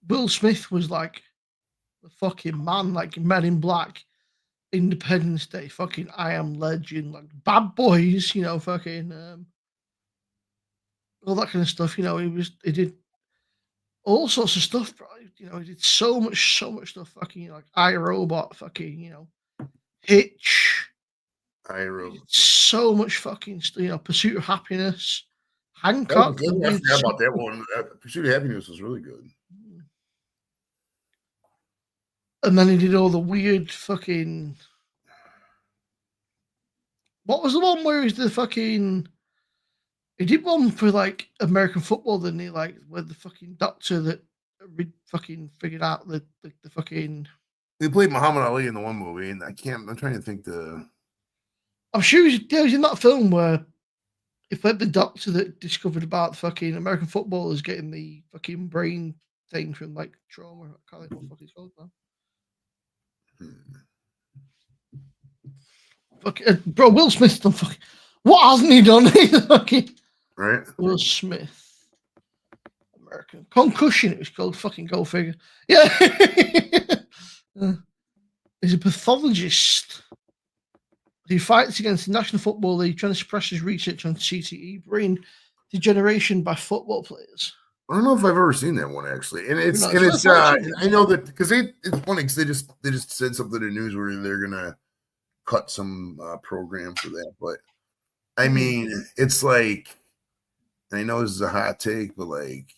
Will Smith was like the fucking man, like Men in Black, Independence Day, fucking I Am Legend, like Bad Boys, fucking all that kind of stuff. He did all sorts of stuff, bro. He did so much stuff. Fucking like iRobot, fucking Hitch. iRobot. So much fucking Pursuit of Happiness, Hancock. I forgot about that one. Pursuit of Happiness was really good. And then he did all the weird fucking. What was the one where he's the fucking? He did one for like American football, didn't he? Like where the fucking doctor that fucking figured out the fucking. He played Muhammad Ali in the one movie, and I'm trying to think I'm sure he was in that film where he played the doctor that discovered about fucking American footballers getting the fucking brain thing from like trauma. I can't think what the fuck it's called now. Bro, Will Smith's done fucking. What hasn't he done? Fucking right. Will Smith, American Concussion. It was called. Fucking go figure. Yeah. He's a pathologist. He fights against the National Football League, trying to suppress his research on CTE, brain degeneration by football players. I don't know if I've ever seen that one actually, and it's I know that because it's funny because they just said something in the news where they're gonna cut some program for that, but I mean it's like and I know this is a hot take, but like,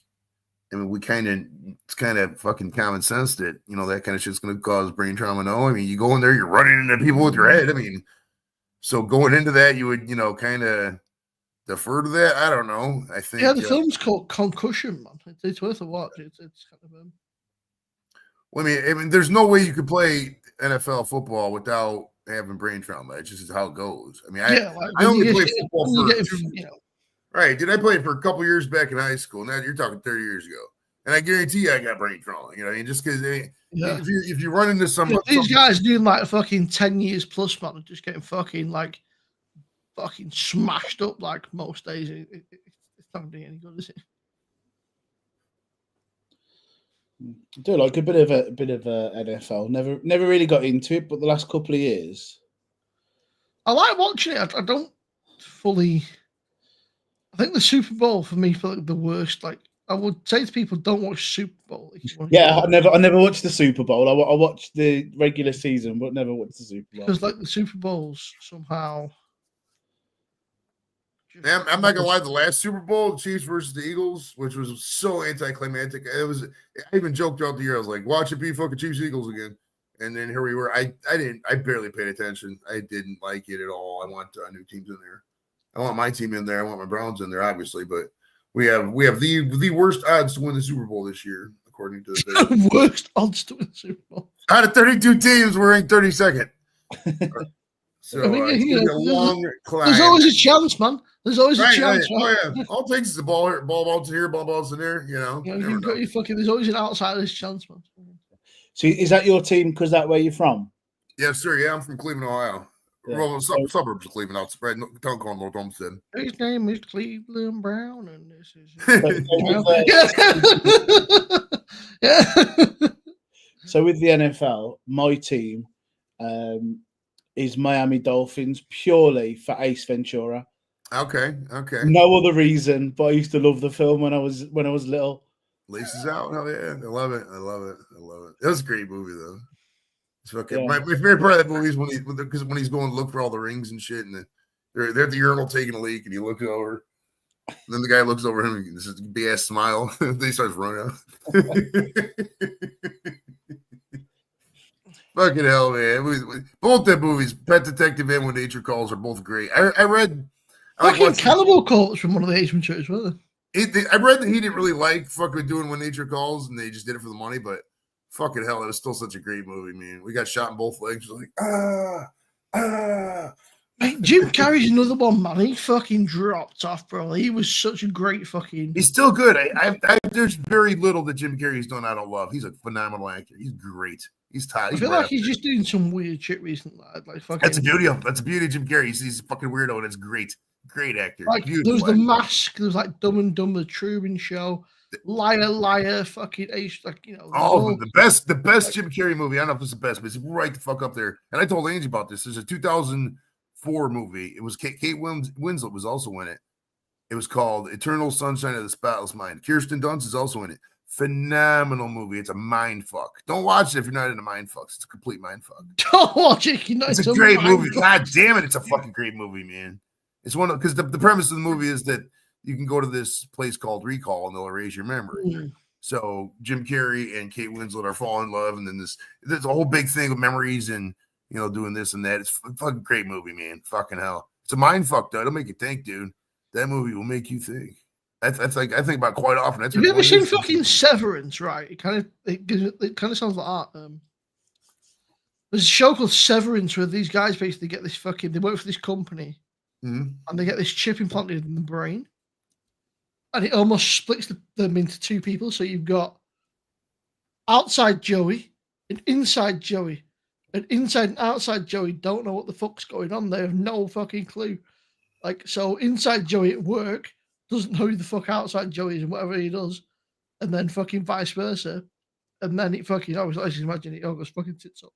I mean, it's kind of fucking common sense that, you know, that kind of shit's going to cause brain trauma. No, I mean, you go in there, you're running into people with your head. I mean, so going into that, you would, you know, kind of defer to that. I don't know. I think. Yeah, the film's called Concussion, man. It's worth a watch. It's kind of. Well, I mean, there's no way you could play NFL football without having brain trauma. It's just how it goes. I mean, I only played football right. Did I play for a couple years back in high school? Now you're talking 30 years ago, and I guarantee you I got brain trauma. You know, just because if you run into these guys doing like fucking 10 years plus, man, just getting fucking smashed up like most days. It's not doing any good, is it? I do like a bit of NFL. Never really got into it, but the last couple of years, I like watching it. I don't fully. I think the Super Bowl for me felt like the worst. Like I would say to people, don't watch Super Bowl. Yeah, I never watched the Super Bowl. I watched the regular season, but never watched the Super Bowl because like the Super Bowls somehow. Man, I'm not gonna lie. The last Super Bowl, the Chiefs versus the Eagles, which was so anticlimactic. I even joked throughout the year. I was like, "Watch it be fucking Chiefs Eagles again." And then here we were. I barely paid attention. I didn't like it at all. I want new teams in there. I want my team in there. I want my Browns in there, obviously. But we have the worst odds to win the Super Bowl this year, according to the worst odds to win the Super Bowl. Out of 32 teams, we're ranked 32nd. So I mean, it's a long climb. There's always a chance, man. There's always a chance. Right? Oh yeah. All it takes is the ball bounce here, ball bounce in there. You know. There's always an outsider's chance, man. So is that your team? Because that's where you're from? Yes, sir. Yeah, I'm from Cleveland, Yeah. Well, suburbs of Cleveland, outside town called North Homestead. His name is Cleveland Brown, and this is. Yeah. So with the NFL, my team is Miami Dolphins purely for Ace Ventura. Okay. No other reason, but I used to love the film when I was little. Laces out, hell yeah! I love it. It was a great movie though. It's fucking my favorite part of that movie is when he's going to look for all the rings and shit, and they're at the urinal taking a leak, and he looks over. And then the guy looks over him and this big ass smile. Then he starts running out. Fucking hell, man! Both their movies, Pet Detective and When Nature Calls, are both great. I read. Fucking Cannibal Corpse from one of the Asian churches, wasn't it? I read that he didn't really like fucking doing When Nature Calls, and they just did it for the money. But fucking hell, it was still such a great movie, man. We got shot in both legs, like Mate, Jim Carrey's another one, man. He fucking dropped off, bro. He was such a great fucking. He's still good. There's very little that Jim Carrey's done I don't love. He's a phenomenal actor. He's great. He's tight. I feel like he's just doing some weird shit recently. Like fucking. That's the beauty of Jim Carrey. He's a fucking weirdo, and it's great. Great actor. Like there was The Mask. There was like Dumb and Dumber, Truman Show, Liar, fucking Ace. Like the best Jim Carrey movie. I don't know if it's the best, but it's right the fuck up there. And I told Angie about this. There's a 2004 movie. It was Kate Winslet was also in it. It was called Eternal Sunshine of the Spotless Mind. Kirsten Dunst is also in it. Phenomenal movie. It's a mind fuck. Don't watch it if you're not into mind fucks. It's a complete mind fuck. Don't watch it. It's a great movie. God damn it! It's a fucking great movie, man. It's because the premise of the movie is that you can go to this place called Recall and they'll erase your memory. Mm. So Jim Carrey and Kate Winslet are falling in love, and then there's a whole big thing of memories and doing this and that. It's a fucking great movie, man. Fucking hell, it's a mind fuck, though. It'll make you think, dude. That movie will make you think. That's like I think about quite often. Have you ever seen fucking Severance? Right, it kind of sounds like that. There's a show called Severance where these guys basically get this they work for this company. Mm-hmm. And they get this chip implanted in the brain, and it almost splits them into two people. So you've got outside Joey and inside Joey, and inside and outside Joey don't know what the fuck's going on. They have no fucking clue. Like, so inside Joey at work doesn't know who the fuck outside Joey is and whatever he does, and then fucking vice versa, and then it fucking I just imagine it all goes fucking tits up.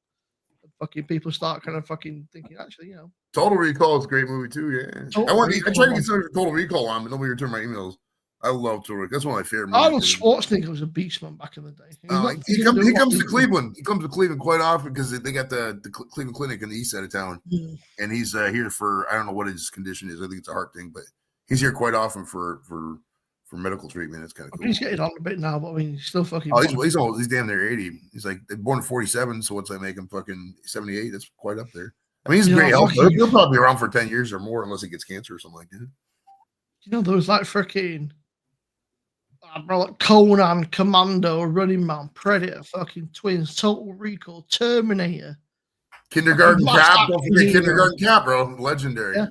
Fucking people start kind of fucking thinking, actually, Total Recall is a great movie too. Yeah, I tried to get some Total Recall on, but nobody returned my emails. I love Total Recall. That's one of my favorite movies. Arnold Schwarzenegger was a beast man back in the day. He comes to Cleveland. He comes to Cleveland quite often because they got the Cleveland Clinic in the east side of town, and he's here for I don't know what his condition is. I think it's a heart thing, but He's here quite often for medical treatment. It's kind of cool. He's getting on a bit now, but I mean, he's still fucking. Oh, he's old. He's damn near 80. He's like born in 47, so what's that make him fucking 78? That's quite up there. I mean, he's great health. He'll probably be around for 10 years or more unless he gets cancer or something like that. You know, there was like freaking like Conan, Commando, Running Man, Predator, fucking Twins, Total Recall, Terminator. Kindergarten Cop. Don't forget Kindergarten Cop, bro. Legendary. Yeah.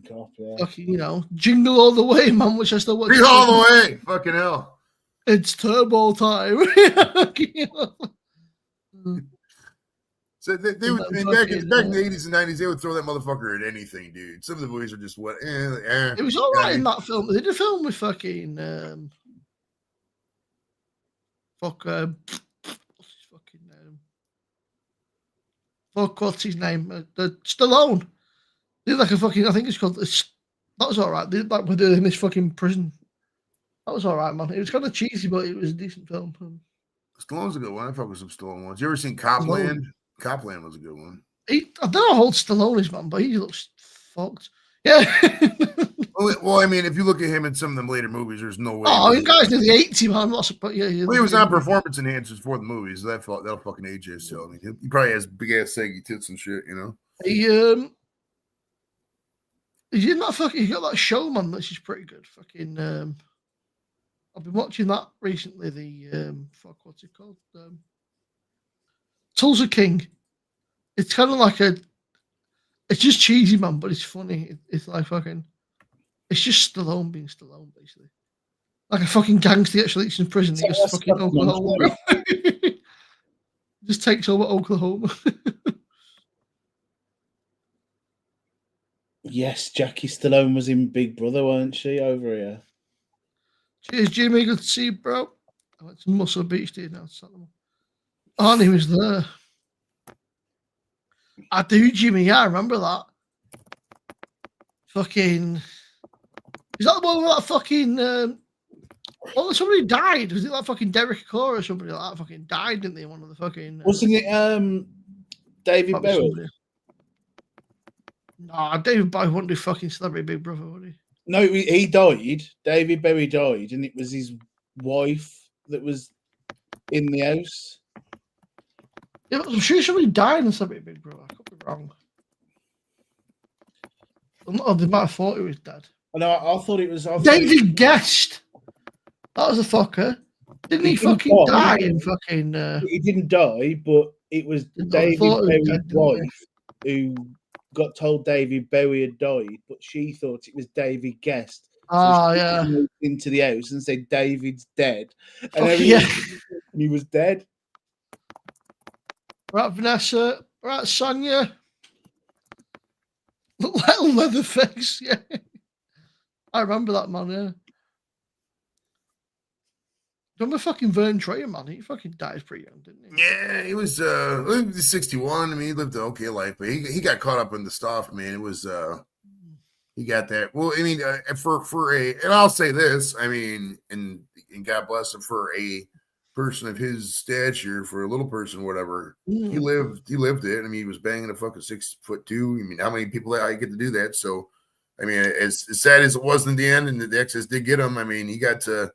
Cop, yeah. Fucking, you know, Jingle All the Way, man, which I still watch. Jingle All the Way. Fucking hell. It's turbo time. So they would back in the 80s and 90s, they would throw that motherfucker at anything, dude. Some of the movies are just what. It was all right in that film. They did a film with fucking what's his fucking name? What's his name? The Stallone. They did like a fucking. I think it's called. That was all right. They did like with in this fucking prison. That was all right, man. It was kind of cheesy, but it was a decent film. Stallone's a good one. I fuck with some Stallone ones. You ever seen Copland? Copland was a good one. I don't know how old Stallone is, man, but he looks fucked. Yeah. Well, I mean, if you look at him in some of them later movies, there's no way. Oh, you guys in the 80s, man. But yeah, well, he was on performance enhancers for the movies. So that'll fucking age you. So I mean, he probably has big ass saggy tits and shit, you know. He's in that fucking. He got that show, man. Which is pretty good. Fucking. I've been watching that recently. The what's it called? Tulsa King. It's kind of like it's just cheesy, man, but it's funny. It's like fucking. It's just Stallone being Stallone, basically. Like a fucking gangster actually in prison. He goes to fucking Oklahoma. Just takes over Oklahoma. Yes, Jackie Stallone was in Big Brother, weren't she, over here? Cheers, Jimmy. Good to see you, bro. I went to Muscle Beach, dude. Now, Arnie was there. I do, Jimmy. Yeah, I remember that. Fucking. Is that the one where that fucking. Oh, somebody died. Was it like fucking Derek Core or somebody like that? Fucking died, didn't they? One of the fucking. Wasn't it David Bowie? No, David Bowie wouldn't do fucking Celebrity Big Brother, would he? No, he died. David Bowie died, and it was his wife that was in the house. Yeah, I'm sure somebody died in Celebrity Big Brother. I could be wrong. Oh, they might have thought he was dead. No, I thought it was. David Guest. That was a fucker. Didn't he fucking die in fucking. He didn't die, but it was David Bowie's wife who got told David Bowie had died, but she thought it was David Guest. Oh, yeah. Moved into the house and said David's dead. And he was dead. Right, Vanessa. Right, Sonia. Little Leatherface, yeah. I remember that, man, yeah. Remember fucking Vern Troyer, man? He fucking died pretty young, didn't he? Yeah, he was 61. I mean, he lived an okay life, but he got caught up in the stuff, man. It was he got that. Well, I mean, for a, and I'll say this, I mean, and God bless him, for a person of his stature, for a little person, whatever, he lived it. I mean, he was banging a fucking 6'2". I mean, how many people I get to do that? So, I mean, as sad as it was in the end, and the excess did get him, I mean, he got to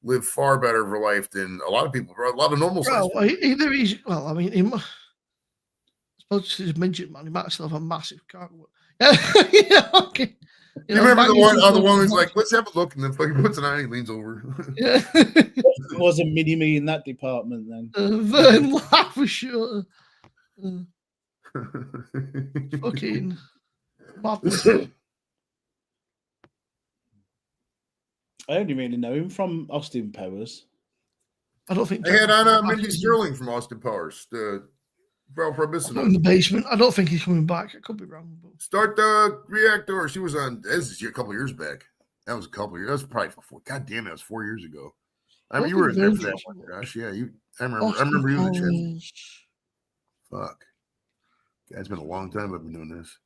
live far better of a life than a lot of people, a lot of normal people. Either he's, well, I mean, I suppose he's a midget, man. He might still have a massive car. Yeah, okay. You remember the one who's like, let's have a look, and then fucking puts it on and he leans over. Yeah. It was a mini-me in that department then. Vern laugh for sure. Fucking madness. I only really know him from Austin Powers. I don't think I had on Mindy Sterling from Austin Powers. In the basement. I don't think he's coming back. I could be wrong. But... Start the reactor. She was on. This is a couple years back. That was a couple years. That was probably before. God damn, that was 4 years ago. I mean, you were in there for that one, Josh. Yeah, you. I remember you in the chat. Fuck. God, it's been a long time I've been doing this.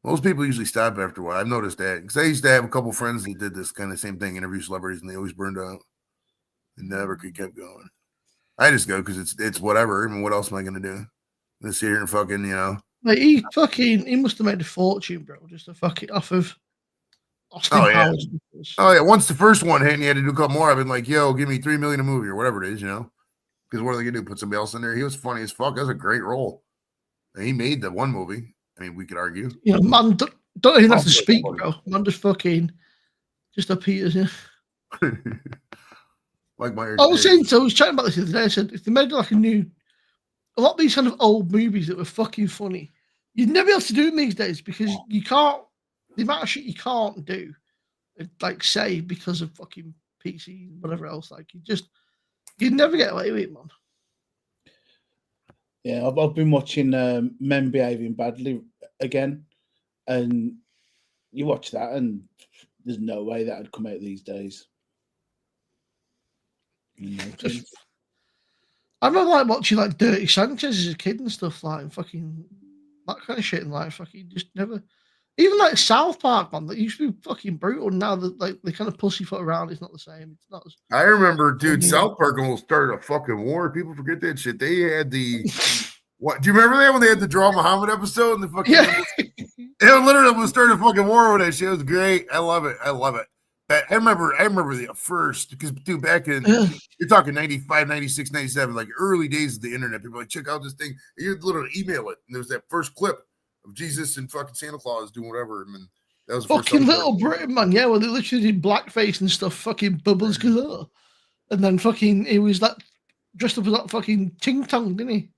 Most people usually stop after a while. I've noticed that because I used to have a couple friends that did this kind of same thing, interview celebrities, and they always burned out and never could keep going. I just go because it's whatever. I mean, what else am I going to do? Let's sit here and fucking, you know. Like he must have made a fortune, bro, just to fuck it off of Austin Oh, yeah. Powers. Oh yeah, once the first one hit and you had to do a couple more, I've been like, yo, give me $3 million a movie or whatever it is, you know? Because what are they gonna do? Put somebody else in there? He was funny as fuck. That was a great role. And he made the one movie. I mean, we could argue. You know, man, don't even have to Also speak, funny. bro. Man just fucking just appears, yeah. Like my I was saying, so I was chatting about this the other day. I said, if they made like a lot of these kind of old movies that were fucking funny, you'd never be able to do them these days because you can't, the amount of shit you can't do, like say, because of fucking PC and whatever else. Like, you'd never get away with it, man. Yeah, I've been watching Men Behaving Badly again, and you watch that, and there's no way that would come out these days. I remember like watching like Dirty Sanchez as a kid and stuff, like fucking that kind of shit, and like fucking just never. Even like South Park, man, that used to be fucking brutal. Now that like they kind of pussyfoot around, it's not the same. It's not. I remember, dude, South Park almost started a fucking war. People forget that shit. They had the what? Do you remember that when they had the Draw Muhammad episode and the fucking? Yeah. It literally almost started a fucking war with that shit. It was great. I love it. I love it. But I remember the first because dude, back in you're talking 95, 96, 97, like early days of the internet. People were like, check out this thing. And you'd literally email it, and there was that first clip of Jesus and fucking Santa Claus doing whatever. And that was the fucking Little Britain, man. Yeah, well, they literally did blackface and stuff. Fucking bubbles galore, and then fucking he was that dressed up as that fucking ting tong, didn't he?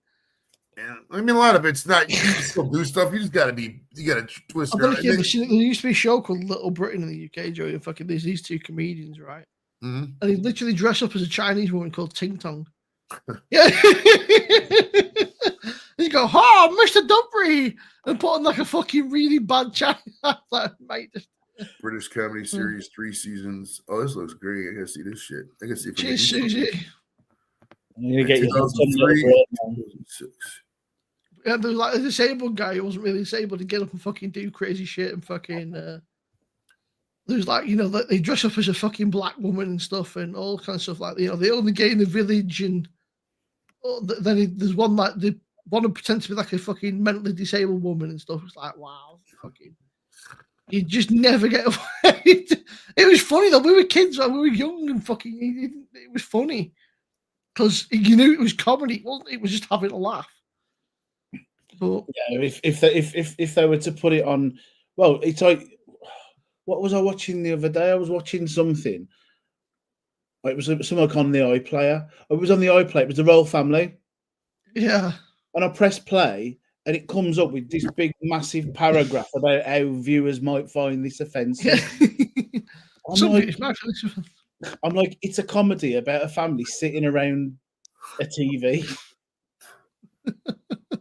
Yeah, I mean, a lot of it's not. You can still do stuff. You just got to twist. I don't know if you ever seen it. There used to be a show called Little Britain in the UK, Joey. And fucking there's these two comedians, right? Mm-hmm. And he literally dressed up as a Chinese woman called Ting Tong. Yeah. And you go, oh, Mr. Dumfries, and put on like a fucking really bad Chinese. Like, mate, British comedy series, 3 seasons. Oh, this looks great. I gotta see this shit. I gotta see if cheers, Susie. I'm gonna get 2003, 2006. Yeah, there was like a disabled guy who wasn't really disabled to get up and fucking do crazy shit and fucking. There's like, you know, they dress up as a fucking black woman and stuff and all kinds of stuff like, you know, they only get in the village and then there's one like they want to pretend to be like a fucking mentally disabled woman and stuff. It's like, wow, fucking. You just never get away. It was funny though. We were kids, we were young and fucking. It was funny because you knew it was comedy. It wasn't. It was just having a laugh. But yeah, if they were to put it on, well, it's like, what was I watching the other day? I was watching something. It was something on the iPlayer. It was on the iPlayer. It was the Royal Family. Yeah. And I press play, and it comes up with this big, massive paragraph about how viewers might find this offensive. Yeah. I'm like, it's a comedy about a family sitting around a TV.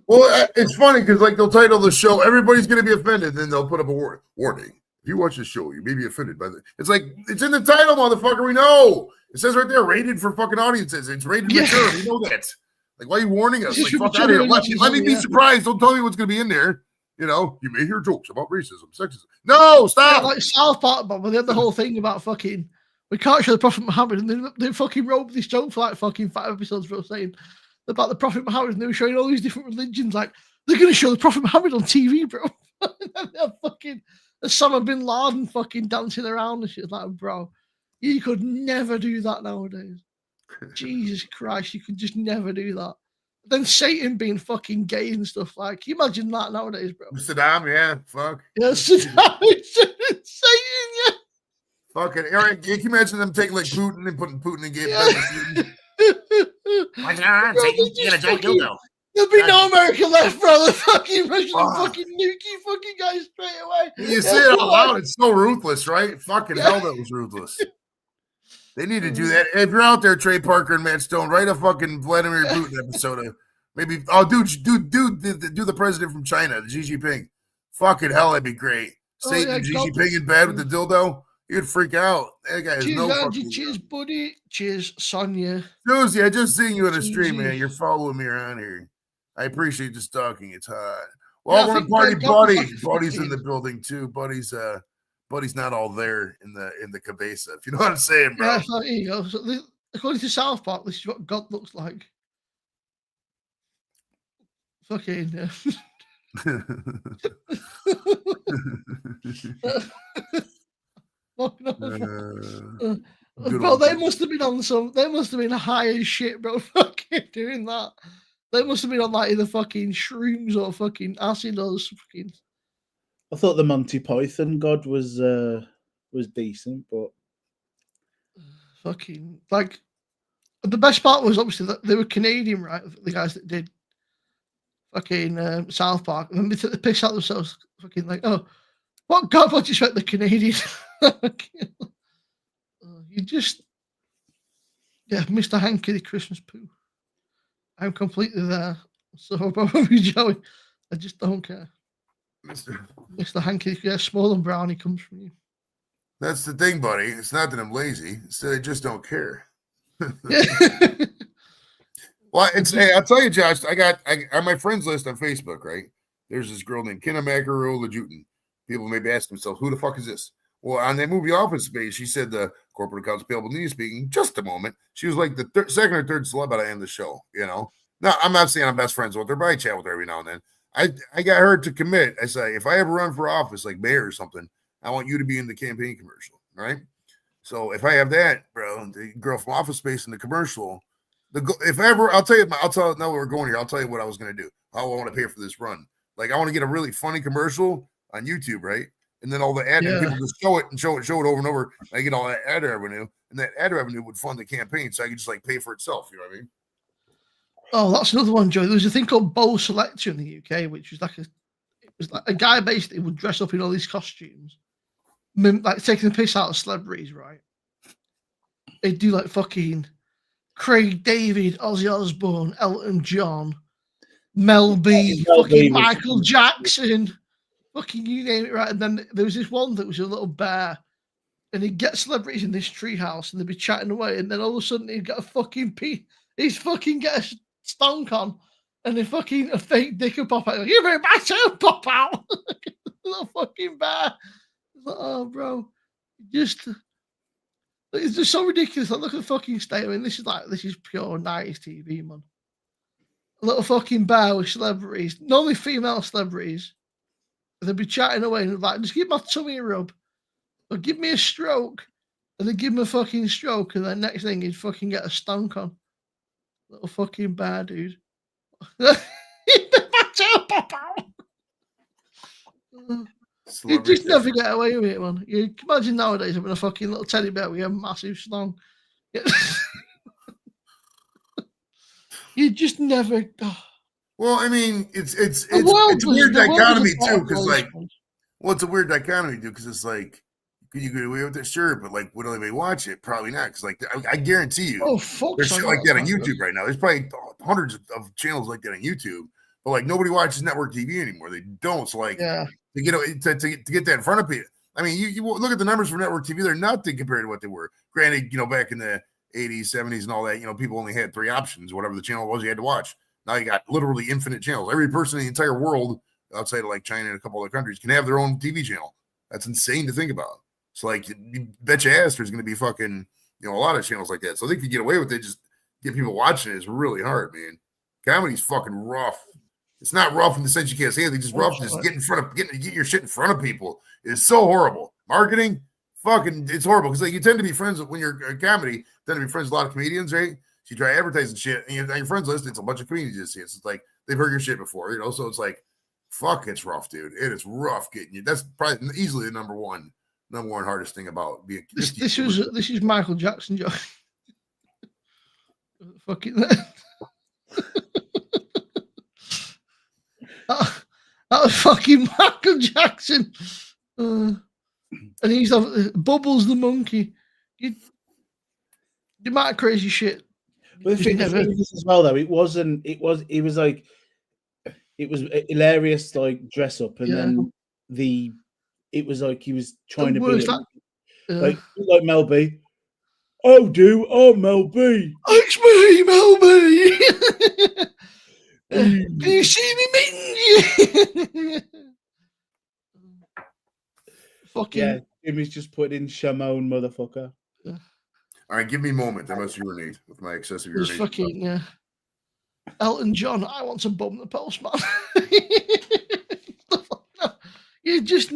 Well, it's funny because like they'll title the show, everybody's going to be offended, then they'll put up a warning. If you watch the show, you may be offended by the. It's like it's in the title, motherfucker. We know it says right there, rated for fucking audiences. It's rated mature. We know that. Like, why are you warning us? Like, fuck out of here. Let me be surprised. Don't tell me what's going to be in there. You know, you may hear jokes about racism, sexism. No, stop. Yeah, like South Park, but they had the whole thing about fucking. We can't show the Prophet Muhammad, and they fucking wrote this joke for like fucking 5 episodes for saying about the Prophet Muhammad, and they were showing all these different religions. Like, they're going to show the Prophet Muhammad on TV, bro. And they're fucking Osama bin Laden fucking dancing around and shit. Like, bro, you could never do that nowadays. Jesus Christ, you could just never do that. Then Satan being fucking gay and stuff. Like, can you imagine that nowadays, bro? Saddam, yeah, fuck. Yeah, Saddam, Satan, yeah. Fucking Eric, can you imagine them taking like Putin and putting Putin in gay? There'll be no America left, bro. The fucking Russian fucking nuke fucking guys straight away. You say it out loud, it's so ruthless, right? Fucking hell, that was ruthless. They need to do that. If you're out there, Trey Parker and Matt Stone, write a fucking Vladimir Putin episode of maybe. Oh, do the president from China, Xi Jinping. Fucking hell, that'd be great. Satan, Xi Jinping in bed with the dildo. You'd freak out. That guy is cheers, no Andy. fucking. Cheers, buddy. Cheers, Sonia. Susie, I just seen you on the stream, man. You're following me around here. I appreciate the stalking. It's hot. Well, we're party, Buddy. Buddy's in the building too. Buddy's not all there in the cabeza. If you know what I'm saying, bro. Yeah, there you go. So according to South Park, this is what God looks like. Fucking. Fucking Good bro, old they days. must have been on some. They must have been high as shit, bro. Fucking doing that. They must have been on like either fucking shrooms or fucking acid or fucking. I thought the Monty Python God was decent, but Fucking like the best part was obviously that they were Canadian, right? The guys that did fucking South Park, and then they took the piss out of themselves. Fucking like, oh, what God? What do you expect the Canadian? You just, yeah, Mr. Hanky the Christmas poo. I'm completely there. So probably Joey. I just don't care. Mr. Hanky, yeah, small and brownie comes from you. That's the thing, buddy. It's not that I'm lazy. It's that I just don't care. Yeah. Well, hey, I'll tell you, Josh. I on my friends list on Facebook, right? There's this girl named Kenna Macarola Jutin. People may be asking themselves, who the fuck is this? Well, on that movie Office Space, she said the corporate accounts payable news speaking. Just a moment. She was like the second or third celeb at the end of the show, you know? Now, I'm not saying I'm best friends with her, but I chat with her every now and then. I got her to commit. I say, if I ever run for office, like mayor or something, I want you to be in the campaign commercial, right? So if I have that, bro, the girl from Office Space in the commercial, if ever, I'll tell you now we're going here. I'll tell you what I was going to do. How I want to pay for this run. Like I want to get a really funny commercial on YouTube, right? And then all the ad people just show it over and over. I get all that ad revenue, and that ad revenue would fund the campaign, so I could just like pay for itself. You know what I mean? Oh, that's another one, Joe. There was a thing called Bowl Selector in the UK, which was like a guy basically would dress up in all these costumes, like taking the piss out of celebrities, right? They'd do like fucking Craig David, Ozzy Osbourne, Elton John, Mel B, fucking Michael Jackson, fucking you name it, right? And then there was this one that was a little bear, and he'd get celebrities in this treehouse, and they'd be chatting away, and then all of a sudden he'd get a fucking he'd fucking get a stonk on, and then fucking a fake dick would pop out. Like, you bring my tail pop out, little fucking bear. Like, oh, bro, just. It's just so ridiculous. Like, look at the fucking state. I mean, this is pure 90s TV, man. A little fucking bear with celebrities, normally female celebrities. They'd be chatting away and like, just give my tummy a rub, or give me a stroke, and then give him a fucking stroke, and then next thing he'd fucking get a stunk on. Little fucking bear, dude. You just never get away with it, man. You can imagine nowadays having a fucking little teddy bear with a massive slong. You just never. Well, I mean, it's a weird dichotomy too, because like, well, it's a weird dichotomy too, because it's like, could you get away with it? Sure, but like, would anybody watch it? Probably not, because like, I guarantee you, there's shit like that on YouTube right now. There's probably hundreds of channels like that on YouTube, but like nobody watches network TV anymore. They don't. So like, to get that in front of people. I mean, you look at the numbers for network TV; they're nothing compared to what they were. Granted, back in the 80s, 70s, and all that, people only had 3 options, whatever the channel was you had to watch. Now you got literally infinite channels. Every person in the entire world, outside of like China and a couple other countries, can have their own TV channel. That's insane to think about. So like, you bet your ass there's going to be fucking, a lot of channels like that. So they could get away with it. Just get people watching it is really hard, man. Comedy's fucking rough. It's not rough in the sense you can't say anything. Just rough. Just get your shit in front of people. It's so horrible. Marketing, fucking, it's horrible because like you tend to be friends when you're a comedy. Tend to be friends with a lot of comedians, right? So you try advertising shit, and on your friends list, it's a bunch of comedians you see. It's like they've heard your shit before, So it's like, fuck, it's rough, dude. It is rough getting you. That's probably easily the number one hardest thing about being. This is Michael Jackson, Joe. Fucking that was fucking Michael Jackson, and he's Bubbles the monkey. You might crazy shit. But the thing is as well, though, it was hilarious, like dress up, and then it was like he was trying to be like Mel B. Oh, Mel B. It's me, Mel B. Can you see me, fucking Jimmy's just put in Shimon, motherfucker. All right, give me a moment. I must urinate with my excessive urination. Fucking Elton John. I want to bum the postman. You just.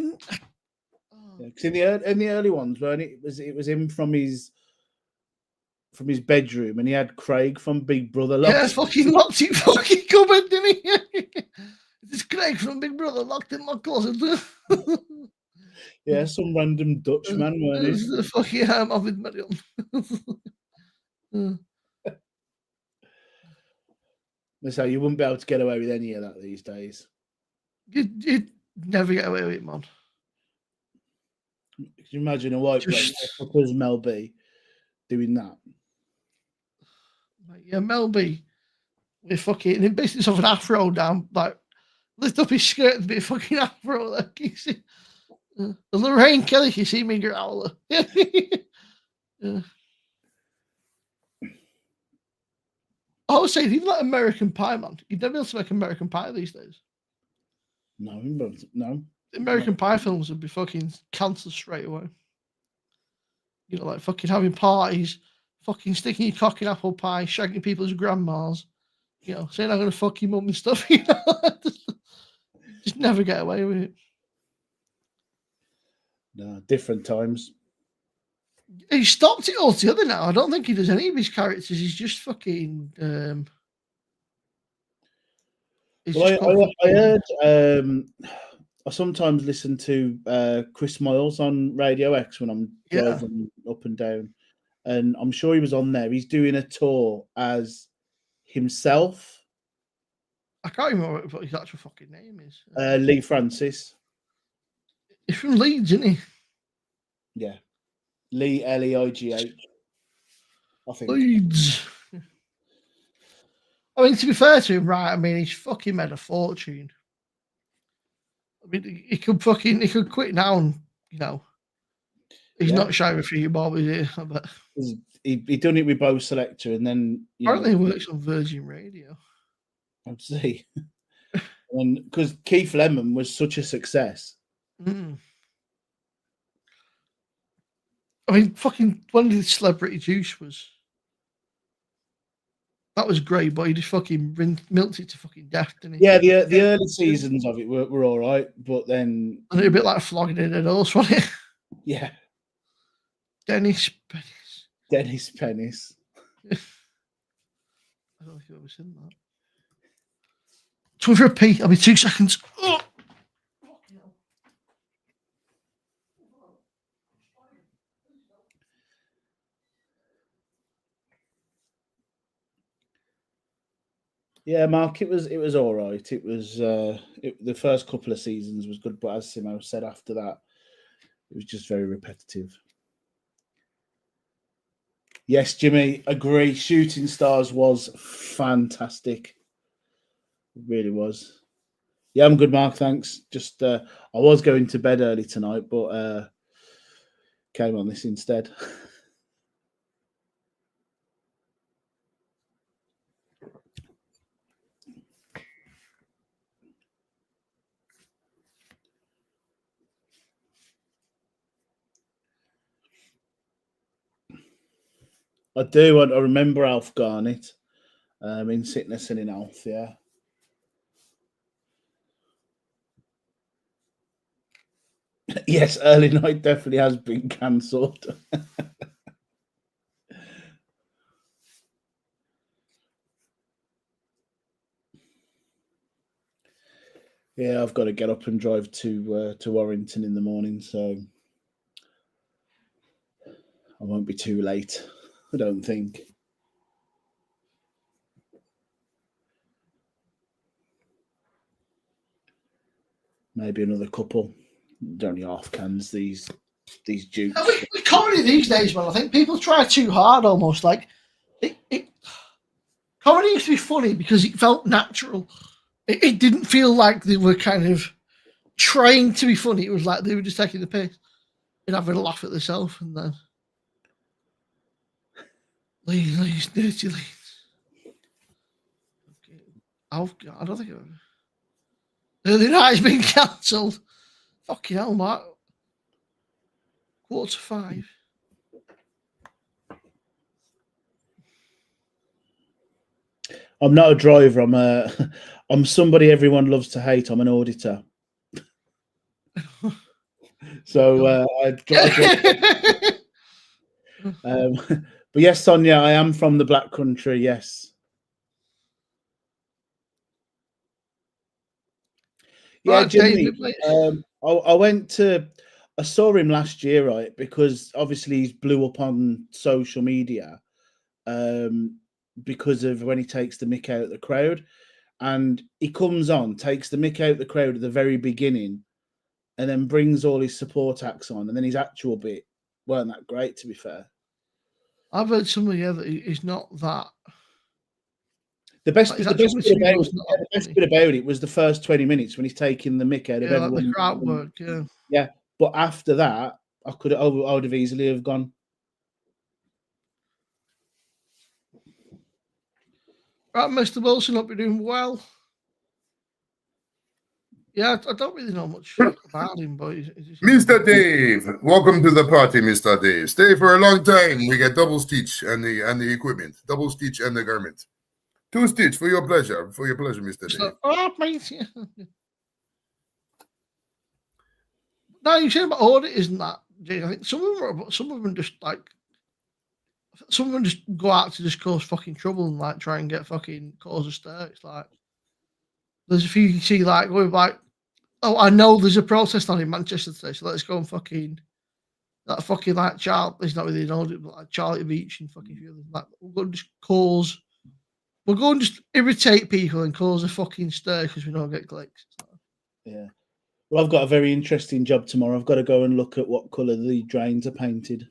Because in the early ones, when it was him from his bedroom, and he had Craig from Big Brother locked. Yeah, fucking locked in fucking cupboard, didn't he? This Craig from Big Brother locked in my closet. Yeah, some random Dutchman, weren't It's he? the fucking Ovid Marion. So you wouldn't be able to get away with any of that these days. You'd never get away with it, man. Can you imagine a white bloke up as Mel B doing that? Yeah, Mel B with fucking in business of an afro down, like lift up his skirt and be a fucking afro. Like you see, the Lorraine Kelly, you see me, growler. Yeah. I was saying, even like American Pie, man, you'd never be able to make American Pie these days. No. The American Pie films would be fucking cancelled straight away. You know, like fucking having parties, fucking sticking your cock in apple pie, shagging people's grandmas, you know, saying I'm gonna fuck your mum and stuff, you know. Just never get away with it. No, different times. He stopped it altogether now. I don't think he does any of his characters. He's just fucking. I heard. I sometimes listen to Chris Miles on Radio X when I'm driving up and down, and I'm sure he was on there. He's doing a tour as himself. I can't remember what his actual fucking name is. Lee Francis. He's from Leeds, isn't he? Yeah. Lee Leigh. I think. Leeds. I mean, to be fair to him, right? I mean, he's fucking made a fortune. I mean, he could quit now, and you know, he's not shy of a few bob, is he? But he done it with Bo Selector, and then apparently he works on Virgin Radio. I'd say, and because Keith Lemon was such a success. Mm. I mean, fucking when the Celebrity Juice was. That was great, but he just fucking milked it to fucking death, didn't he? Yeah, the early seasons of it were all right, but then... And it was a bit like flogging in a horse, wasn't it? Yeah. Dennis Pennis. I don't know if you've ever seen that. Time for a pee. I'll be 2 seconds. Oh. Yeah, Mark, it was all right. It was the first couple of seasons was good, but as Simo said, after that, it was just very repetitive. Yes, Jimmy, agree. Shooting Stars was fantastic. It really was. Yeah, I'm good, Mark. Thanks. Just I was going to bed early tonight, but came on this instead. I do. I remember Alf Garnett in Sickness and in Health, yeah. Yes, Early Night definitely has been cancelled. Yeah, I've got to get up and drive to Warrington in the morning, so I won't be too late, I don't think. Maybe another couple. They're only half cans, these dukes. I mean, comedy these days, man, I think people try too hard almost. Like, comedy used to be funny because it felt natural. It didn't feel like they were kind of trying to be funny. It was like they were just taking the piss and having a laugh at themselves, and then Leeds, dirty Leeds. Okay. I don't think Early Night's been cancelled. Fucking hell, Mark. 4:45. I'm not a driver. I'm somebody everyone loves to hate. I'm an auditor. So but yes, Sonia, I am from the Black Country. Yes. Yeah, Right, Jimmy. David, I saw him last year, right? Because obviously he's blew up on social media because of when he takes the mick out of the crowd. And he comes on, takes the mick out of the crowd at the very beginning, and then brings all his support acts on. And then his actual bit weren't that great, to be fair. I've heard somebody that he's not that. The best bit about it was the first 20 minutes when he's taking the mick out of everyone. Like the crowd work, yeah. But after that, I would have easily have gone. Right, Mr. Wilson, hope you're doing well. Yeah, I don't really know much about him, but Mr. Dave, welcome to the party, Mr. Dave. Stay for a long time. We get double stitch and the equipment, double stitch and the garment. 2 stitch for your pleasure, Mr. Dave. No, you said about auditors and that, Jay. I think some of them just like, some of them just go out to just cause fucking trouble and like try and get fucking cause a stir. It's like there's a few you see like going like, oh, I know there's a protest on in Manchester today, so let's go and fucking that fucking like Charlie. It's not really an audit, but like Charlie Beach and fucking few others. Like we're going to just cause. We're going to just irritate people and cause a fucking stir because we don't get clicks. So. Yeah. Well, I've got a very interesting job tomorrow. I've got to go and look at what colour the drains are painted.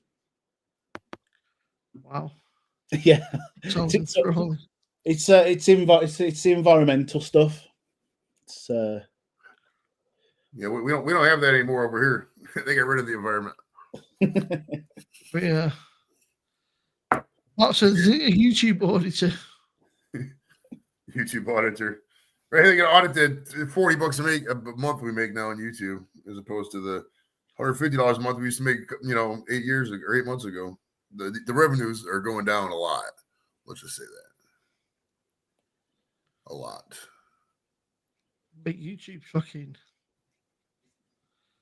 Wow. Yeah. It's environmental stuff. It's yeah, we don't have that anymore over here. They got rid of the environment. But yeah. That's a YouTube auditor. YouTube auditor. Right, they get audited $40 a month we make now on YouTube, as opposed to the $150 a month we used to make, 8 years ago or 8 months ago. The revenues are going down a lot. Let's just say that. A lot. Big YouTube fucking.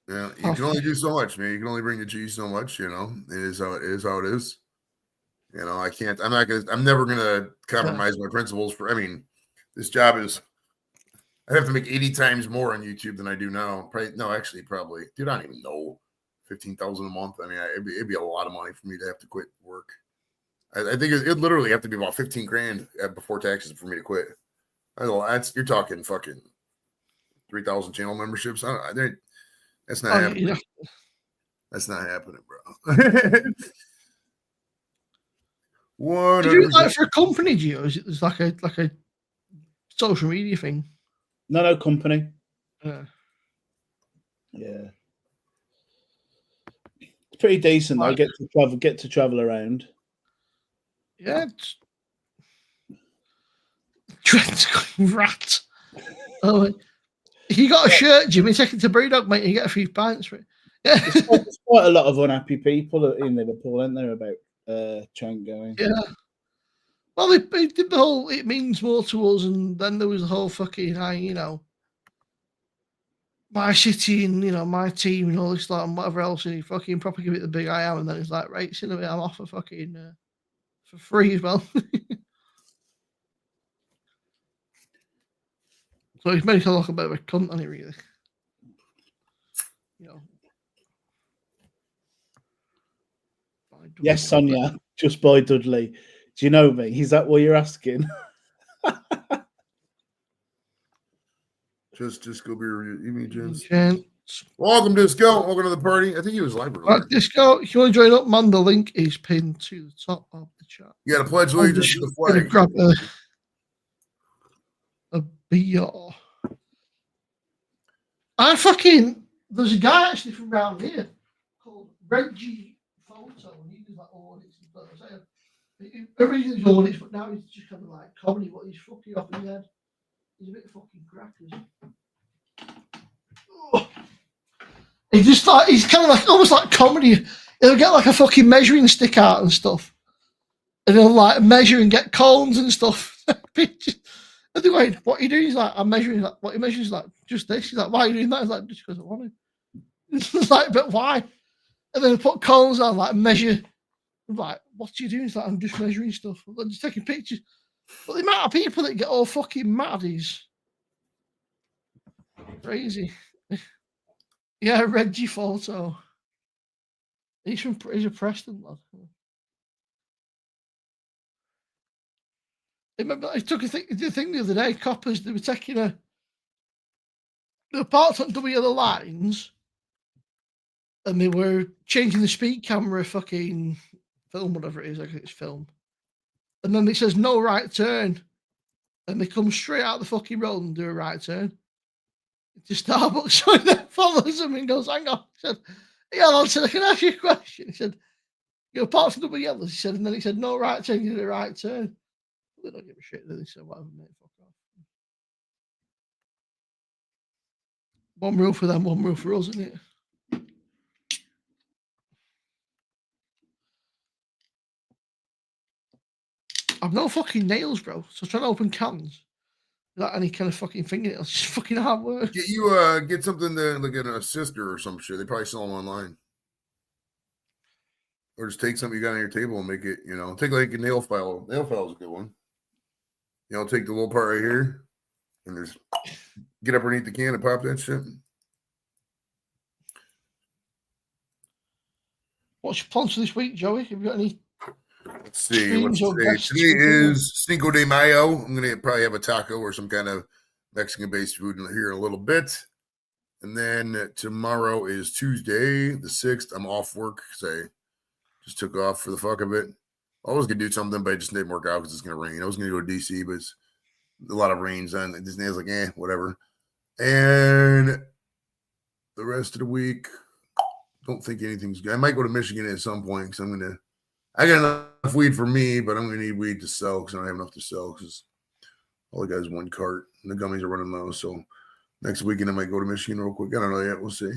Yeah, you can only do so much, man. You can only bring the cheese so much, It is how it is. I'm never gonna compromise my principles this job is, I have to make 80 times more on YouTube than I do now. Probably. Dude, I don't even know. 15,000 a month. It'd be a lot of money for me to have to quit work. I think it'd literally have to be about 15 grand before taxes for me to quit. You're talking fucking 3,000 channel memberships. That's not happening. Yeah. That's not happening, bro. What? Did you like for a company, Gio? Is it like a social media thing? No, company. Yeah. It's pretty decent. I get to travel around. Yeah. Trent's going rat. Oh, if you got a shirt, Jimmy, take it to Brewdog, mate. You get a few pints for it. Yeah. There's quite a lot of unhappy people in Liverpool, aren't there, about Trent going? Yeah. Well, they did the whole "it means more to us," and then there was the whole fucking, my city and my team and all this stuff and whatever else, and he fucking proper give it the big I am, and then it's like, right, it's in a bit, I'm off for fucking for free as well. So he's making a look a bit of a cunt, hasn't he, really? Yes, Sonia, just by Dudley. Do you know me? Is that what you're asking? Just go be evening, gents. Welcome, Disco. Welcome to the party. I think he was live. Right, Disco, if you want to join up, man, the link is pinned to the top of the chat. You got to pledge allegiance to the flag. Grab a beer. There's a guy actually from around here called Reggie Photo, and he does like audits and stuff. Originally he was audits, but now he's just kind of like comedy. What he's fucking off his head. He's a bit fucking crackers. He's kind of like almost like comedy. He'll get like a fucking measuring stick out and stuff, and he'll like measure and get cones and stuff. And they're going, "What are you doing?" He's like, "I'm measuring." Like, what he measures like just this. He's like, "Why are you doing that?" He's like, "Just because I want to." Like, but why? And then I put cones on, like, measure. I'm like, what are you doing? It's like, I'm just measuring stuff. I'm just taking pictures. But the amount of people that get all fucking mad is crazy. Yeah, Reggie Photo. He's a Preston lad. I took a thing the other day. Coppers, they were taking they were parked on double yellow lines, and they were changing the speed camera, fucking film, whatever it is. I think it's film. And then it says no right turn, and they come straight out the fucking road and do a right turn to Starbucks. So he then follows them and goes, "Hang on," he said. Yeah, I said, "Can I ask you a question?" He said, "You're parked on double yellows." He said, and then he said, "No right turn, you did a right turn." They don't give a shit, do they? So whatever, mate, fuck off. One rule for them, one rule for us, isn't it? I've no fucking nails, bro. So trying to open cans without any kind of fucking fingernails, just fucking hard work. Get you get something to look at a sister or some shit. They probably sell them online. Or just take something you got on your table and make it, take like a nail file. Nail file is a good one. Take the little part right here and just get up underneath the can and pop that shit. What's your plans for this week, Joey? Have you got any? Let's see. What's today? Today is Cinco de Mayo. I'm going to probably have a taco or some kind of Mexican-based food here in a little bit. And then tomorrow is Tuesday, the 6th. I'm off work because I just took off for the fuck of it. I was going to do something, but it just didn't work out because it's going to rain. I was going to go to D.C., but it's a lot of rains on it. Disney's like, whatever. And the rest of the week, don't think anything's good. I might go to Michigan at some point because I got enough weed for me, but I'm going to need weed to sell because I don't have enough to sell because all I got is one cart and the gummies are running low. So next weekend I might go to Michigan real quick. I don't know yet. We'll see.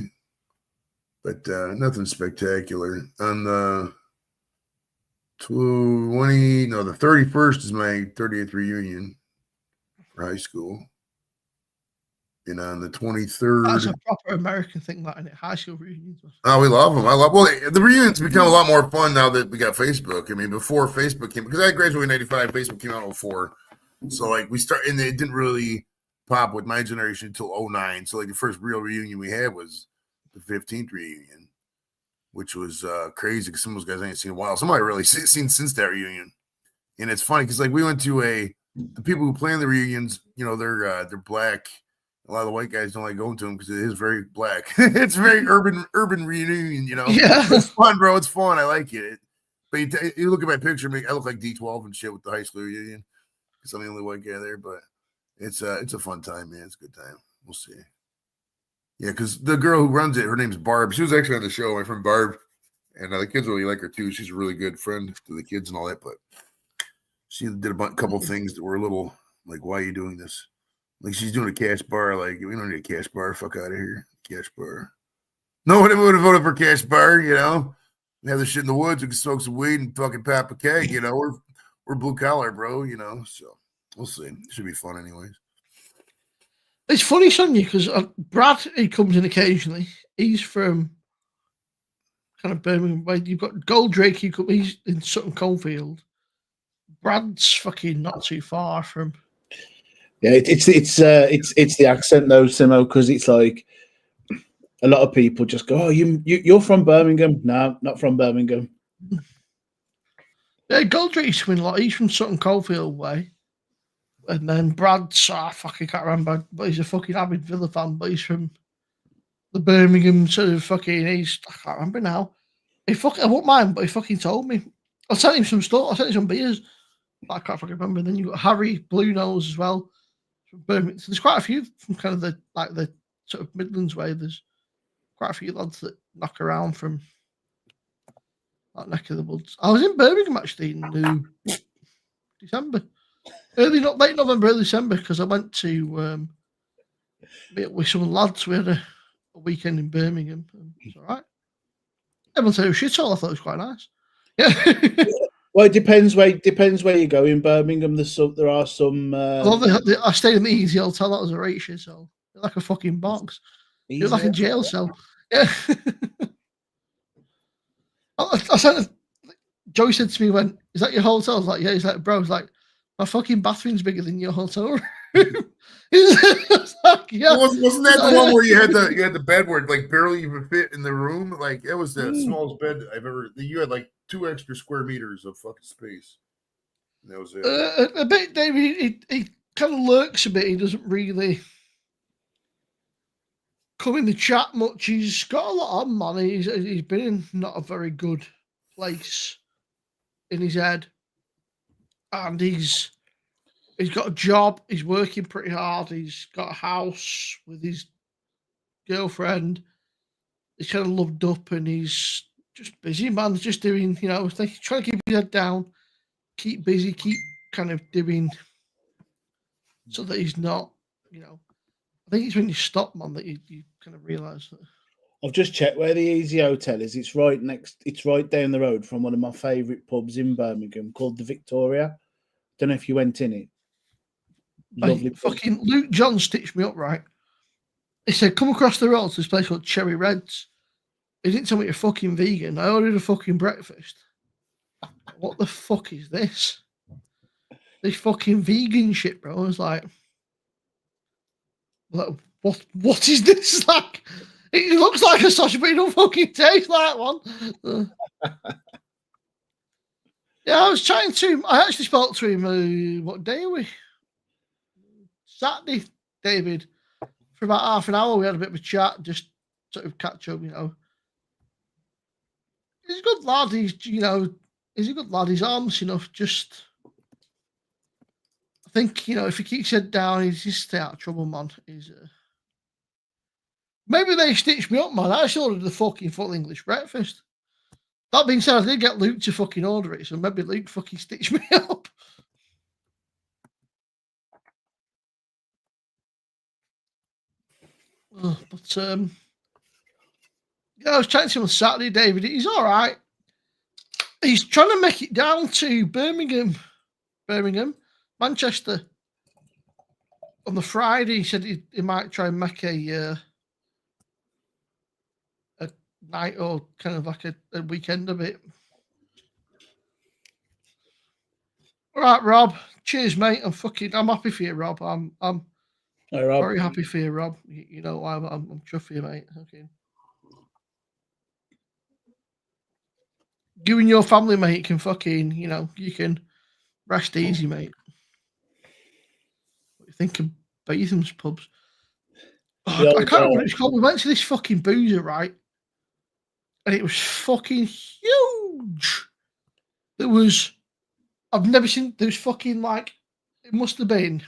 But nothing spectacular. On the 31st is my 30th reunion for high school. And on the 23rd. That's a proper American thing, that, isn't it? High school reunions. Oh, we love them. The reunions become a lot more fun now that we got Facebook. I mean, before Facebook came, because I graduated in 95, Facebook came out in 04. So, like, and it didn't really pop with my generation until 09. So, like, the first real reunion we had was the 15th reunion, which was crazy because some of those guys I ain't seen in a while. Somebody really seen since that reunion. And it's funny because, like, we went to the people who plan the reunions, they're black. A lot of the white guys don't like going to them because it is very black. It's very urban reunion, Yeah. It's fun, bro. It's fun. I like it. But you look at my picture, I look like D12 and shit with the high school reunion because I'm the only white guy there. But it's a fun time, man. It's a good time. We'll see. Yeah, because the girl who runs it, her name's Barb. She was actually on the show, my friend Barb. And the kids really like her, too. She's a really good friend to the kids and all that. But she did a couple things that were a little like, why are you doing this? Like she's doing a cash bar. Like, we don't need a cash bar. Fuck out of here. Cash bar. Nobody would have voted for cash bar, We have the shit in the woods. We can smoke some weed and fucking pop a keg, We're blue collar, bro, So we'll see. It should be fun anyways. It's funny, Sonia, because Brad, he comes in occasionally. He's from kind of Birmingham. Where you've got Goldrake, he's in Sutton Coldfield. Brad's fucking not too far from. Yeah, it's the accent though, Simo, because it's like a lot of people just go, "Oh, you're from Birmingham." No, not from Birmingham. Yeah, Goldrake's from a lot. He's from Sutton Coldfield way, and then Brad's I fucking can't remember, but he's a fucking avid Villa fan. But he's from the Birmingham sort of fucking. I can't remember now. I won't mind, but he fucking told me. I sent him some stuff. I sent him some beers. I can't fucking remember. And then you got Harry Blue Nose as well. Birmingham. So there's quite a few from kind of the sort of Midlands way. There's quite a few lads that knock around from that neck of the woods. I was in Birmingham actually in December, late November, early December, because I went to meet with some lads. We had a weekend in Birmingham. It was all right. Everyone said it was shithole. I thought it was quite nice. Yeah. Well, it depends where you go in Birmingham. There are some. I stayed in the Easy Hotel. That was a rate shithole. Like a fucking box. It was like a jail cell. Yeah. I said, Joey said to me, "When is that your hotel?" I was like, "Yeah." He's like, "Bro," he's like, "My fucking bathroom's bigger than your hotel room." It's like, yeah. Wasn't that the one where you had the bed where it like barely even fit in the room? Like it was the smallest bed I've ever. You had like 2 extra square meters of fucking space. And that was it. A bit, David. He kind of lurks a bit. He doesn't really come in the chat much. He's got a lot on, man. He's been in not a very good place in his head, and he's got a job. He's working pretty hard. He's got a house with his girlfriend. He's kind of loved up, and he's just busy, man. He's just doing, trying to keep his head down, keep busy, keep kind of doing so that he's not, I think it's when you stop, man, that you kind of realise that. I've just checked where the Easy Hotel is. It's right down the road from one of my favourite pubs in Birmingham called the Victoria. Don't know if you went in it. Lovely. Fucking Luke John stitched me up, right? He said, "Come across the road to this place called Cherry Reds." He didn't tell me you're fucking vegan. I ordered a fucking breakfast. What the fuck is this? This fucking vegan shit, bro. I was like, what is this? Like, it looks like a sausage, but it don't fucking taste like one. Yeah, I was chatting to him. I actually spoke to him, what day are we? Saturday, David. For about half an hour, we had a bit of a chat, just sort of catch up, He's a good lad. He's a good lad. He's honest enough. Just, I think, if he keeps his head down, he's just stay out of trouble, man. Maybe they stitched me up, man. I actually ordered the fucking full English breakfast. That being said, I did get Luke to fucking order it, so maybe Luke fucking stitched me up. But yeah, I was chatting to him on Saturday, David. He's all right. He's trying to make it down to Birmingham, Manchester. On the Friday, he said he might try and make a night or kind of like a weekend of it. All right, Rob. Cheers, mate. I'm happy for you, Rob. I'm Hey, Rob. very happy for you, Rob. You know why I'm chuffed for you, mate. Okay. You and your family, mate, can fucking, you can rest easy, mate. What do you think of Batham's pubs? Oh, I can't remember what it's called. We went to this fucking boozer, right? And it was fucking huge. I've never seen, there's fucking it must have been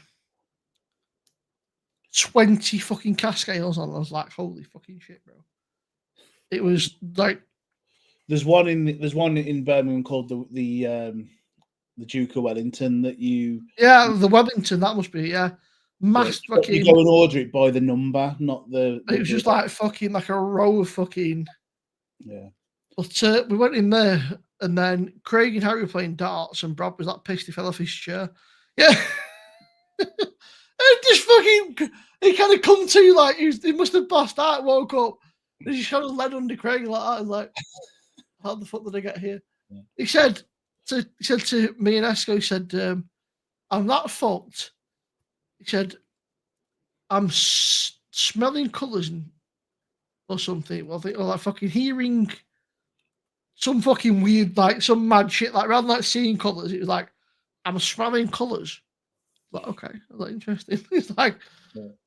20 fucking cascades on. I was like, holy fucking shit, bro. It was like, there's one in Birmingham called the Duke of Wellington that you. Yeah, the Wellington, that must be, yeah. Mass fucking. You go and order it by the number, not the. It was just like fucking like a row of fucking. Yeah. But we went in there, and then Craig and Harry were playing darts, and Rob was like pissed he fell off his chair. Yeah. And just fucking, he kind of come to like he must have passed out, woke up, and he just kind of led under Craig like that, and like, how the fuck did I get here? Yeah. He said to me and Esco, he said, "I'm that fucked." He said, "I'm smelling colours or something." Well, or like fucking hearing some fucking weird, like some mad shit, like rather than like seeing colours, it was like, "I'm smelling colours." Like, okay, that's interesting. It's like,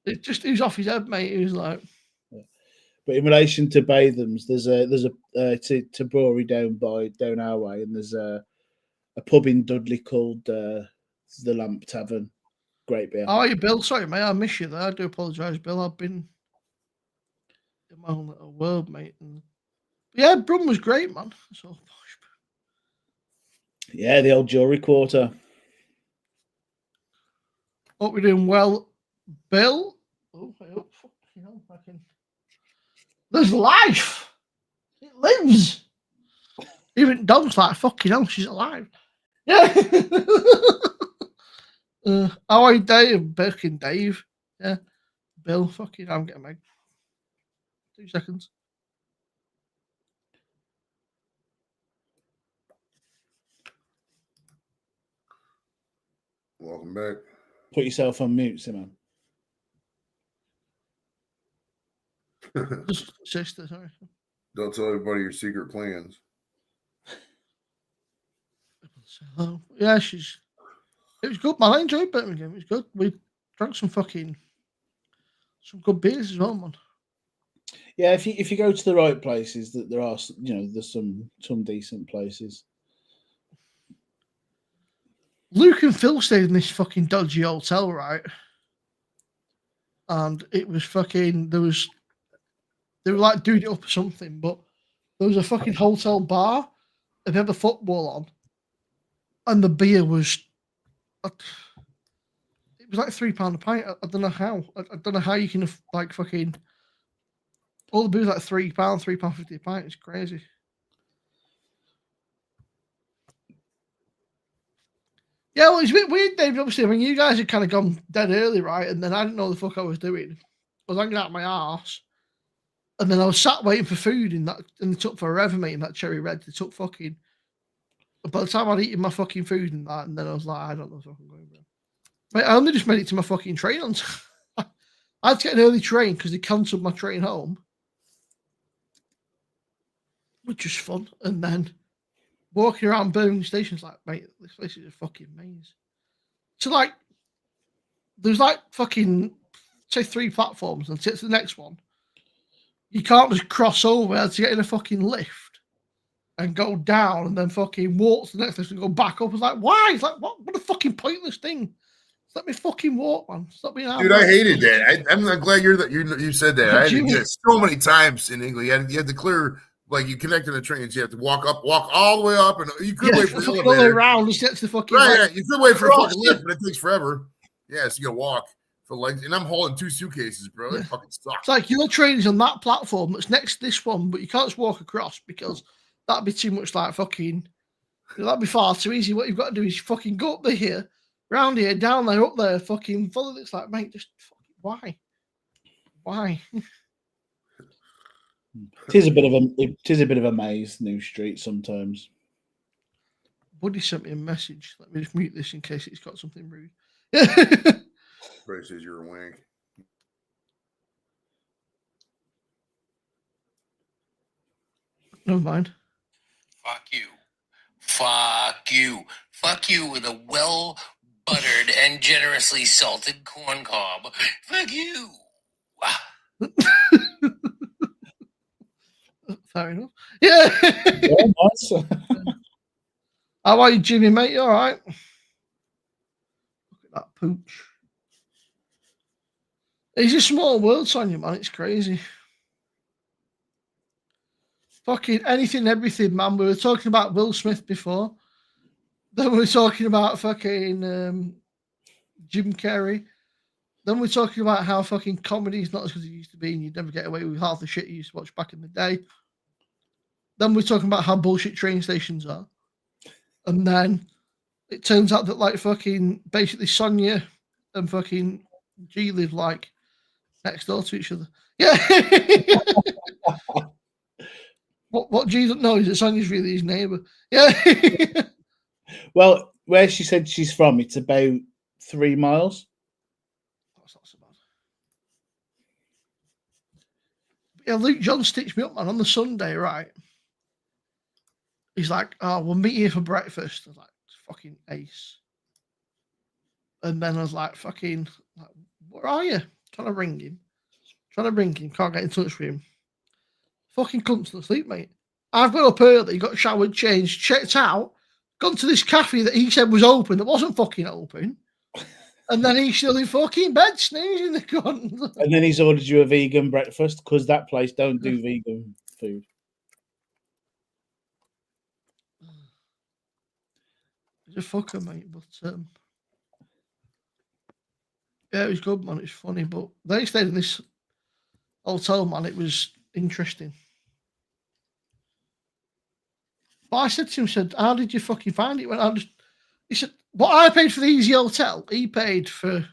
it was off his head, mate. He was like, But in relation to Batham's, there's a brewery down our way, and there's a pub in Dudley called the Lamp Tavern. Great beer. Oh, you, Bill. Sorry, mate. I miss you there. I do apologise, Bill. I've been in my own little world, mate. And yeah, Brum was great, man. So, yeah, the old Jewelry Quarter. Hope we're doing well, Bill. Oh, I hope I can. There's life. It lives. Even dog's like, fucking hell, she's alive. Yeah. How are you, Dave? Dave. Yeah. Bill, fucking, I'm getting my 2 seconds. Welcome back. Put yourself on mute, Simon. Sister, sorry. Don't tell everybody your secret plans. So, yeah, it was good, man. I enjoyed Birmingham. It was good. We drank some good beers as well, man. Yeah, if you go to the right places, that there are, there's some decent places. Luke and Phil stayed in this fucking dodgy hotel, right? And it was fucking, they were like doing it up or something, but there was a fucking hotel bar and they had the football on, and the beer was, it was like £3 a pint. I don't know how. I don't know how you can like fucking, all the beer was like £3, £3.50 a pint. It's crazy. Yeah, well, it's a bit weird, David. Obviously, I mean, you guys had kind of gone dead early, right? And then I didn't know the fuck I was doing. I was hanging out my arse. And then I was sat waiting for food in that, and it took forever, mate, in that Cherry Red. It took fucking, by the time I'd eaten my fucking food and that, and then I was like, I don't know if I'm going, bro. Mate, I only just made it to my fucking train on time. I had to get an early train because they cancelled my train home, which was fun. And then walking around Birmingham station's like, mate, this place is a fucking maze. So, like, there's like fucking, say, 3 platforms, and to the next one, you can't just cross over. I had to get in a fucking lift and go down and then fucking walk to the next lift and go back up. I was like, why? It's like, what a fucking pointless thing. Let me fucking walk, man. Stop being Dude, I hated that. I'm glad you said that. I had to do it so many times in England. You had to clear, like, you connected the trains. You have to walk all the way up, and you could wait for the elevator. All the way around just get to the fucking right. You could wait for a fucking lift, but it takes forever. Yeah, so you gotta walk for like, and I'm holding 2 suitcases, bro. It fucking sucks. It's like your train is on that platform that's next to this one, but you can't just walk across because that'd be too much like fucking. That'd be far too easy. What you've got to do is fucking go up here, round here, down there, up there, fucking follow. It's like, mate, just fucking why? It is a bit of a maze, New Street, sometimes. Buddy sent me a message. Let me just mute this in case it's got something rude. Bray says you're a wank. Never mind. Fuck you. Fuck you. Fuck you with a well-buttered and generously salted corn cob. Fuck you. Fair enough. Yeah. Yeah, nice. How are you, Jimmy, mate? You all right? Look at that pooch. It's a small world, Sonia, man. It's crazy. Fucking anything, everything, man. We were talking about Will Smith before. Then we were talking about fucking Jim Carrey. Then we're talking about how fucking comedy is not as good as it used to be, and you'd never get away with half the shit you used to watch back in the day. Then we're talking about how bullshit train stations are. And then it turns out that, like, fucking basically Sonia and fucking G live like next door to each other. Yeah. What G doesn't know is that Sonia's really his neighbour. Yeah. Well, where she said she's from, it's about 3 miles. That's not so bad. Yeah, Luke John stitched me up, man, on the Sunday, right? He's like, oh, we'll meet here for breakfast. I was like, fucking ace. And then I was like, fucking, like, where are you? Trying to ring him. Can't get in touch with him. Fucking comes to sleep, mate. I've got up early, got showered, changed, checked out, gone to this cafe that he said was open that wasn't fucking open. And then he's still in fucking bed, snoozing the gun. And then he's ordered you a vegan breakfast because that place don't do vegan food. He's a fucker, mate. But yeah, it was good, man. It's funny, but they stayed in this hotel, man. It was interesting. But I said to him, how did you fucking find it? He said, what I paid for the Easy Hotel, he paid for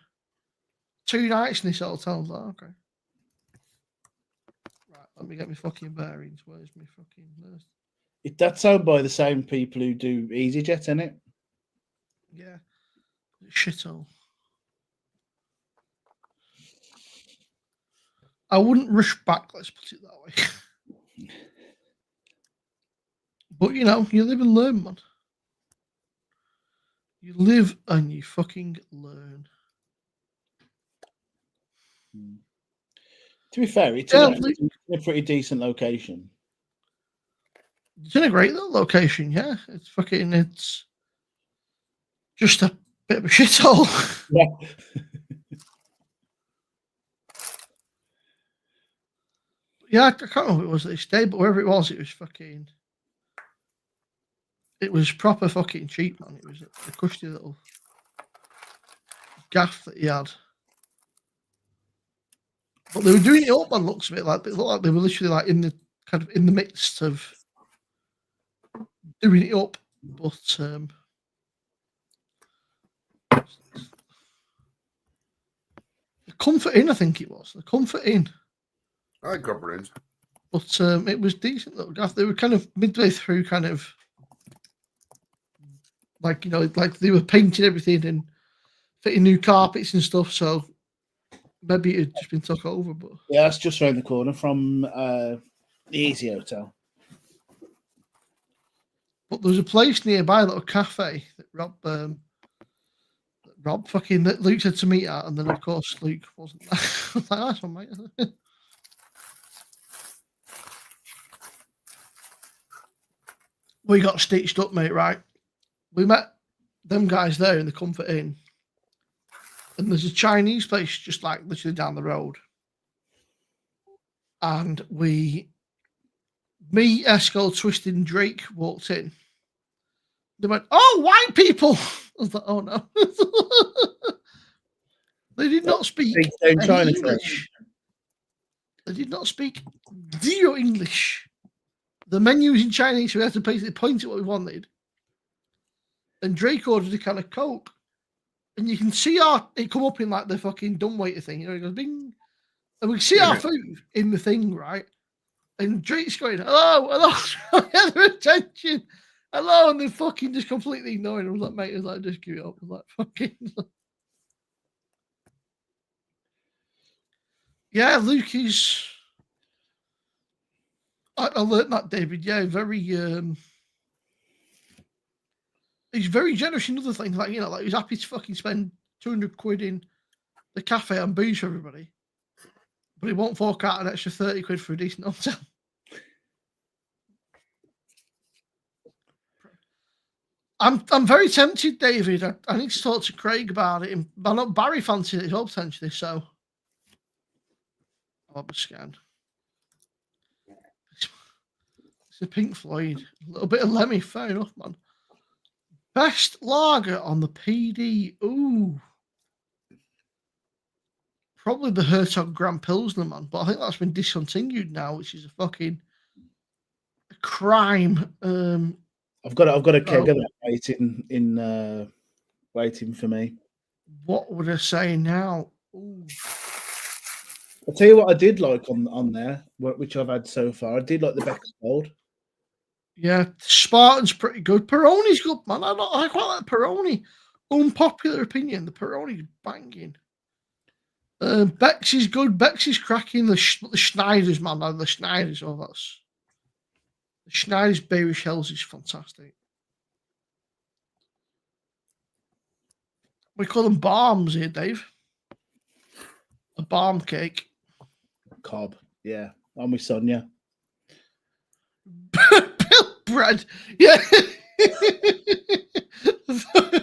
2 nights in this hotel. I was like, okay. Right, let me get my fucking bearings. Where's my fucking nurse? That's owned by the same people who do EasyJet, isn't it? Yeah. Shithole. I wouldn't rush back, let's put it that way. But you know, you live and learn, man. You live and you fucking learn. To be fair, it's in a pretty decent location. It's in a great little location, yeah. It's just a bit of a shithole. Yeah. Yeah, I can't remember what it was this day, but wherever it was it was proper fucking cheap, man. It was a cushy little gaff that he had. But they were doing it up, man. Looks a bit like it looked like they were literally like in the midst of doing it up. But the Comfort Inn, I think it was the Comfort Inn. I like Comfort Inns. But it was decent little gaff. They were kind of midway through, kind of like, you know, like they were painting everything and fitting new carpets and stuff. So maybe it had just been took over. But yeah, that's just around the corner from the Easy Hotel. But there was a place nearby, a little cafe that Rob fucking Luke said to meet at, and then of course Luke wasn't there. I was like, that's one, mate. We got stitched up, mate, right? We met them guys there in the Comfort Inn. And there's a Chinese place just like literally down the road. And me, Esco, Twisted, and Drake walked in. They went, "Oh, white people!" I was like, "Oh no." They did not speak any English. They did not speak zero English. The menu was in Chinese, so we had to basically point at what we wanted. And Drake ordered a can of Coke. And you can see it come up in like the fucking dumbwaiter thing. You know, it goes bing. And we can see our food in the thing, right? And Drake's going, hello, get their attention. Hello, and they're fucking just completely ignoring him. I was like, mate, I was like, just give it up. I was like, fucking. Yeah, Luke is. I learned that, David. Yeah, very. He's very generous in other things. Like, you know, like he's happy to fucking spend 200 quid in the cafe and booze for everybody. But he won't fork out an extra 30 quid for a decent hotel. I'm very tempted, David. I need to talk to Craig about it. I know Barry fancies it as well, potentially, so I'll have a scan. It's a Pink Floyd. A little bit of Lemmy, fair enough, man. Best lager on the PD. Ooh. Probably the Hertog Grand Pilsner, man. But I think that's been discontinued now, which is a fucking crime. I've got a keg of that waiting for me. What would I say now? Ooh. I'll tell you what I did like on there, which I've had so far. I did like the Beck's Gold. Yeah, Spartan's pretty good. Peroni's good, man. I quite like Peroni. Unpopular opinion, the Peroni's banging. Beck's is good. Beck's is cracking. The Schneiders, man. The Schneiders, that's... The Schneider's Berry Shells is fantastic. We call them barms here, Dave. A barm cake. Cobb, yeah. I'm with Sonia. Bill bread, yeah.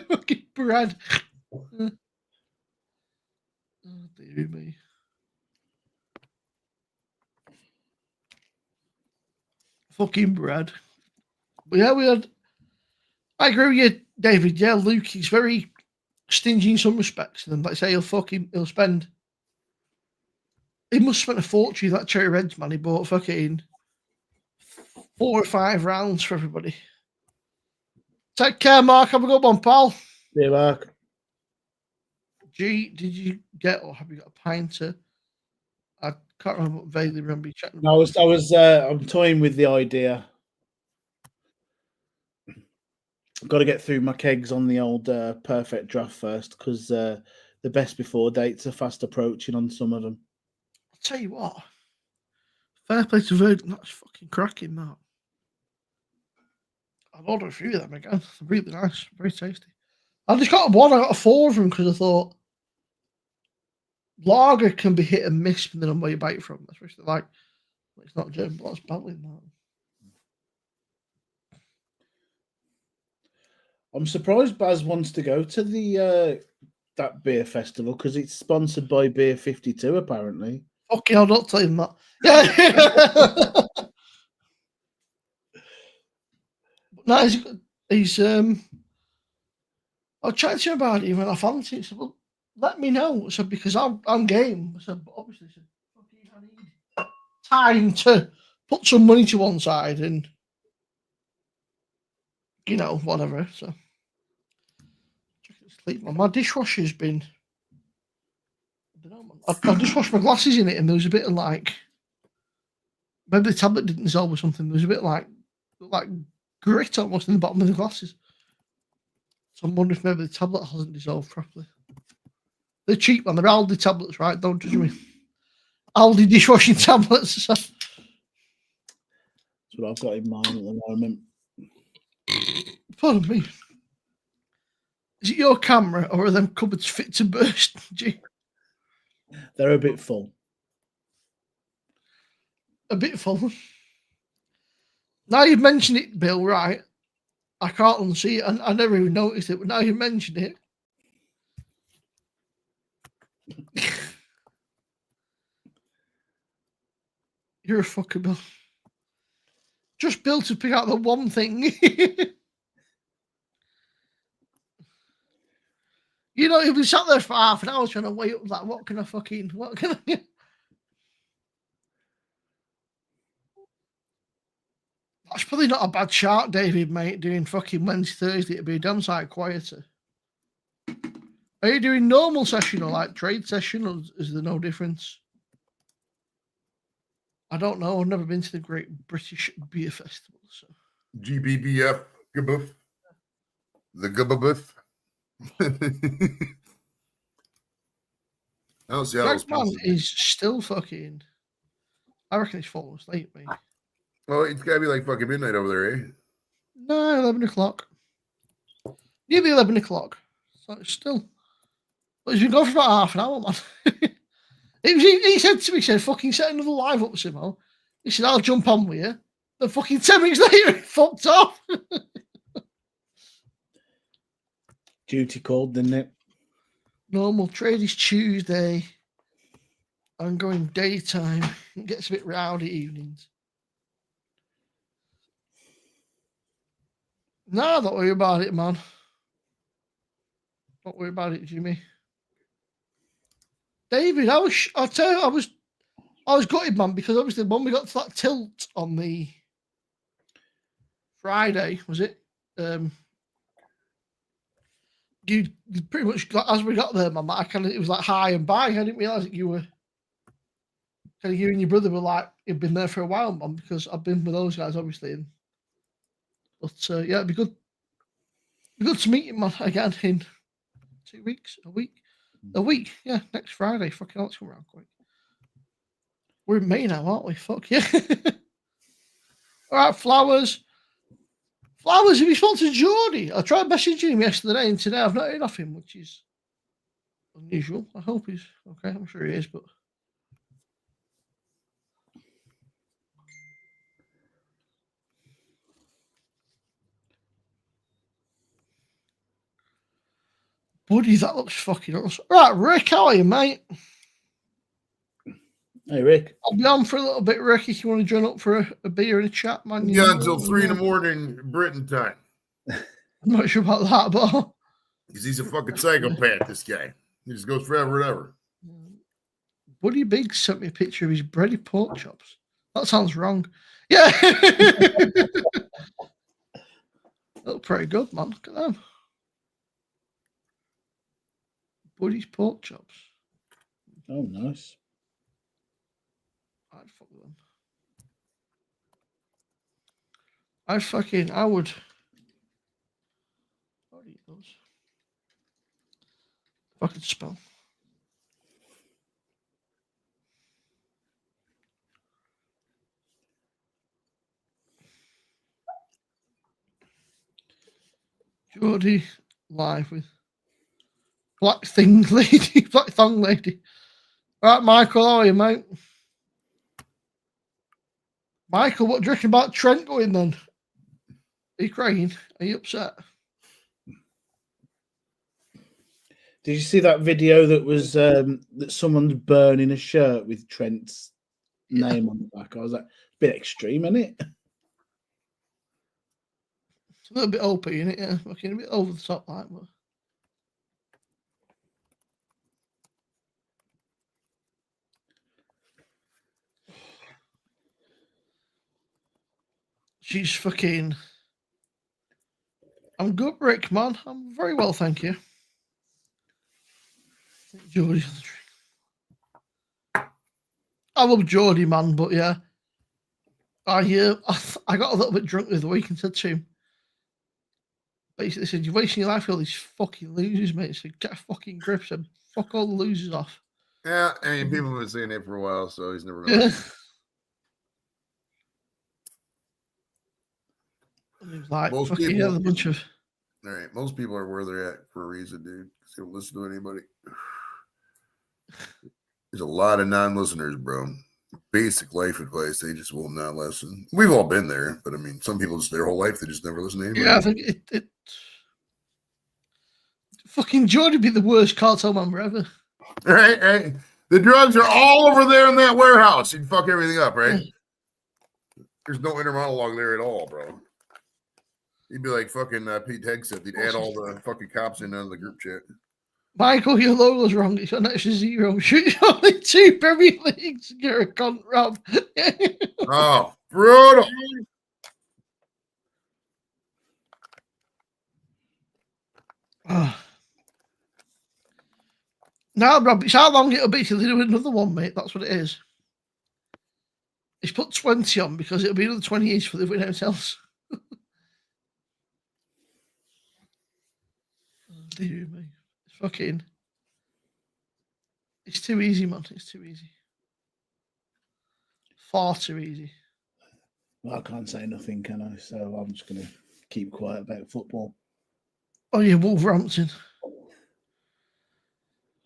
Fucking bread. Oh, dear me. Fucking bread. But yeah, we had. I agree with you, David. Yeah, Luke, he's very stingy in some respects. And like I say, he'll spend. He must spend a fortune that Cherry Reds, man. He bought fucking 4 or 5 rounds for everybody. Take care, Mark. Have a good one, pal. Yeah, Mark. G, did you get or have you got a pint? I can't remember. Vaguely remember you chatting. No, I'm toying with the idea got to get through my kegs on the old perfect draft first because the best before dates are fast approaching on some of them. I'll tell you what. Fair play to Virgin. That's fucking cracking, that. I'll order a few of them again. They're really nice. Very tasty. I just got one. I got 4 of them because I thought lager can be hit and miss depending on where you buy it from. Especially like, it's not German, but it's battling that. I'm surprised Baz wants to go to the that beer festival because it's sponsored by Beer 52, apparently. Okay, I'll not tell him that. Yeah. No, he's I'll chat to you about it when I fancy it. He said, well, let me know. I said, because I'm game. I said, but obviously, I need time to put some money to one side and, you know, whatever. So, sleep. My dishwasher's been, I don't know, man. I just washed my glasses in it and there was a bit of like, maybe the tablet didn't dissolve or something. There was a bit like grit almost in the bottom of the glasses. So I'm wondering if maybe the tablet hasn't dissolved properly. They're cheap, man. They're Aldi tablets, right? Don't judge me. Aldi dishwashing tablets. That's what I've got in mind at the moment. Pardon me. Is it your camera or are them cupboards fit to burst? Gee. They're a bit full. A bit full. Now you've mentioned it, Bill, right? I can't unsee it. I never even noticed it, but now you've mentioned it. You're a fucker, Bill. Just Bill to pick out the one thing. You know, you've been sat there for half an hour trying to weigh up, like, what can I? That's probably not a bad chart, David, mate, doing fucking Wednesday, Thursday. It'd be a damn sight quieter. Are you doing normal session or like trade session, or is there no difference? I don't know. I've never been to the Great British Beer Festival. So. GBBF, Gaboof. The Gaboof. I don't see how those Jackman pieces. is still fucking. I reckon he's falling asleep, mate. Well, it's got to be like fucking midnight over there, eh? No, 11 o'clock. Nearly 11 o'clock. So it's still. But he's been going for about half an hour, man. He said to me, he said, fucking set another live up, Simo. He said, I'll jump on with you. Then fucking 10 minutes later, he fucked off. Duty called, didn't it? Normal trade is Tuesday. I'm going daytime. It gets a bit rowdy evenings. No, don't worry about it, man. Don't worry about it, Jimmy. David, I'll tell you, I was gutted, man, because obviously when we got to that tilt on the Friday, was it? You pretty much got, as we got there, man. It was like hi and bye. I didn't realize that you were kind of, you and your brother were like, you've been there for a while, man, because I've been with those guys, obviously. But yeah, it'd be good. Good to meet you, man, again in 2 weeks, a week. Yeah, next Friday. Fucking hell, it's come around quick. We're in May now, aren't we? Fuck yeah. All right, Flowers. Flowers, have you spoken to Geordie? I tried messaging him yesterday and today I've not heard of him, which is unusual. I hope he's okay. I'm sure he is, but. Buddy, that looks fucking awesome. Right, Rick, how are you, mate? Hey, Rick. I'll be on for a little bit, Rick, if you want to join up for a beer and a chat, man. Yeah, until 3 in the morning, Britain time. I'm not sure about that, but. Because he's a fucking psychopath, this guy. He just goes forever and ever. Buddy Biggs sent me a picture of his breaded pork chops. That sounds wrong. Yeah. Look pretty good, man. Look at them. Buddy's pork chops. Oh, nice. I'd fuck with them. I would. I'll eat those. If I could spell. Geordie live with Black Thing Lady, Black Thong Lady. Right, Michael, how are you, mate? Michael, what do you reckon about Trent going then? Are you crying? Are you upset? Did you see that video that was that someone's burning a shirt with Trent's name on the back? I was like, a bit extreme, isn't it? It's a little bit OP, isn't it? Yeah, fucking a bit over the top, like. But... She's fucking. I'm good, Rick, man. I'm very well, thank you. Geordie. I love Geordie, man, but yeah. I got a little bit drunk the other week and said to him, basically said, you're wasting your life with all these fucking losers, mate. So get a fucking grip and fuck all the losers off. Yeah, I mean, people have been saying that for a while, so he's never going to. He was like, Most fucking people, a bunch of. All right, most people are where they're at for a reason, dude. Because they don't listen to anybody. There's a lot of non-listeners, bro. Basic life advice, they just will not listen. We've all been there, but I mean, some people just their whole life they just never listen to anybody. Yeah, I think it fucking Geordie be the worst cartel member ever. Right. The drugs are all over there in that warehouse. You'd fuck everything up, right? There's no inner monologue there at all, bro. He'd be like fucking Pete Hegseth. He'd add all the fucking cops in on the group chat. Michael, your logo's wrong. It's an extra zero. Shoot only 2 Premier Leagues. You're a cunt, Rob. Oh, brutal. Now, Rob, it's how long it'll be till they do another one, mate. That's what it is. He's put 20 on because it'll be another 20 years for the win else. Dear me. It's fucking. It's too easy, man. It's too easy. Far too easy. Well, I can't say nothing, can I? So I'm just going to keep quiet about football. Oh, yeah, Wolverhampton.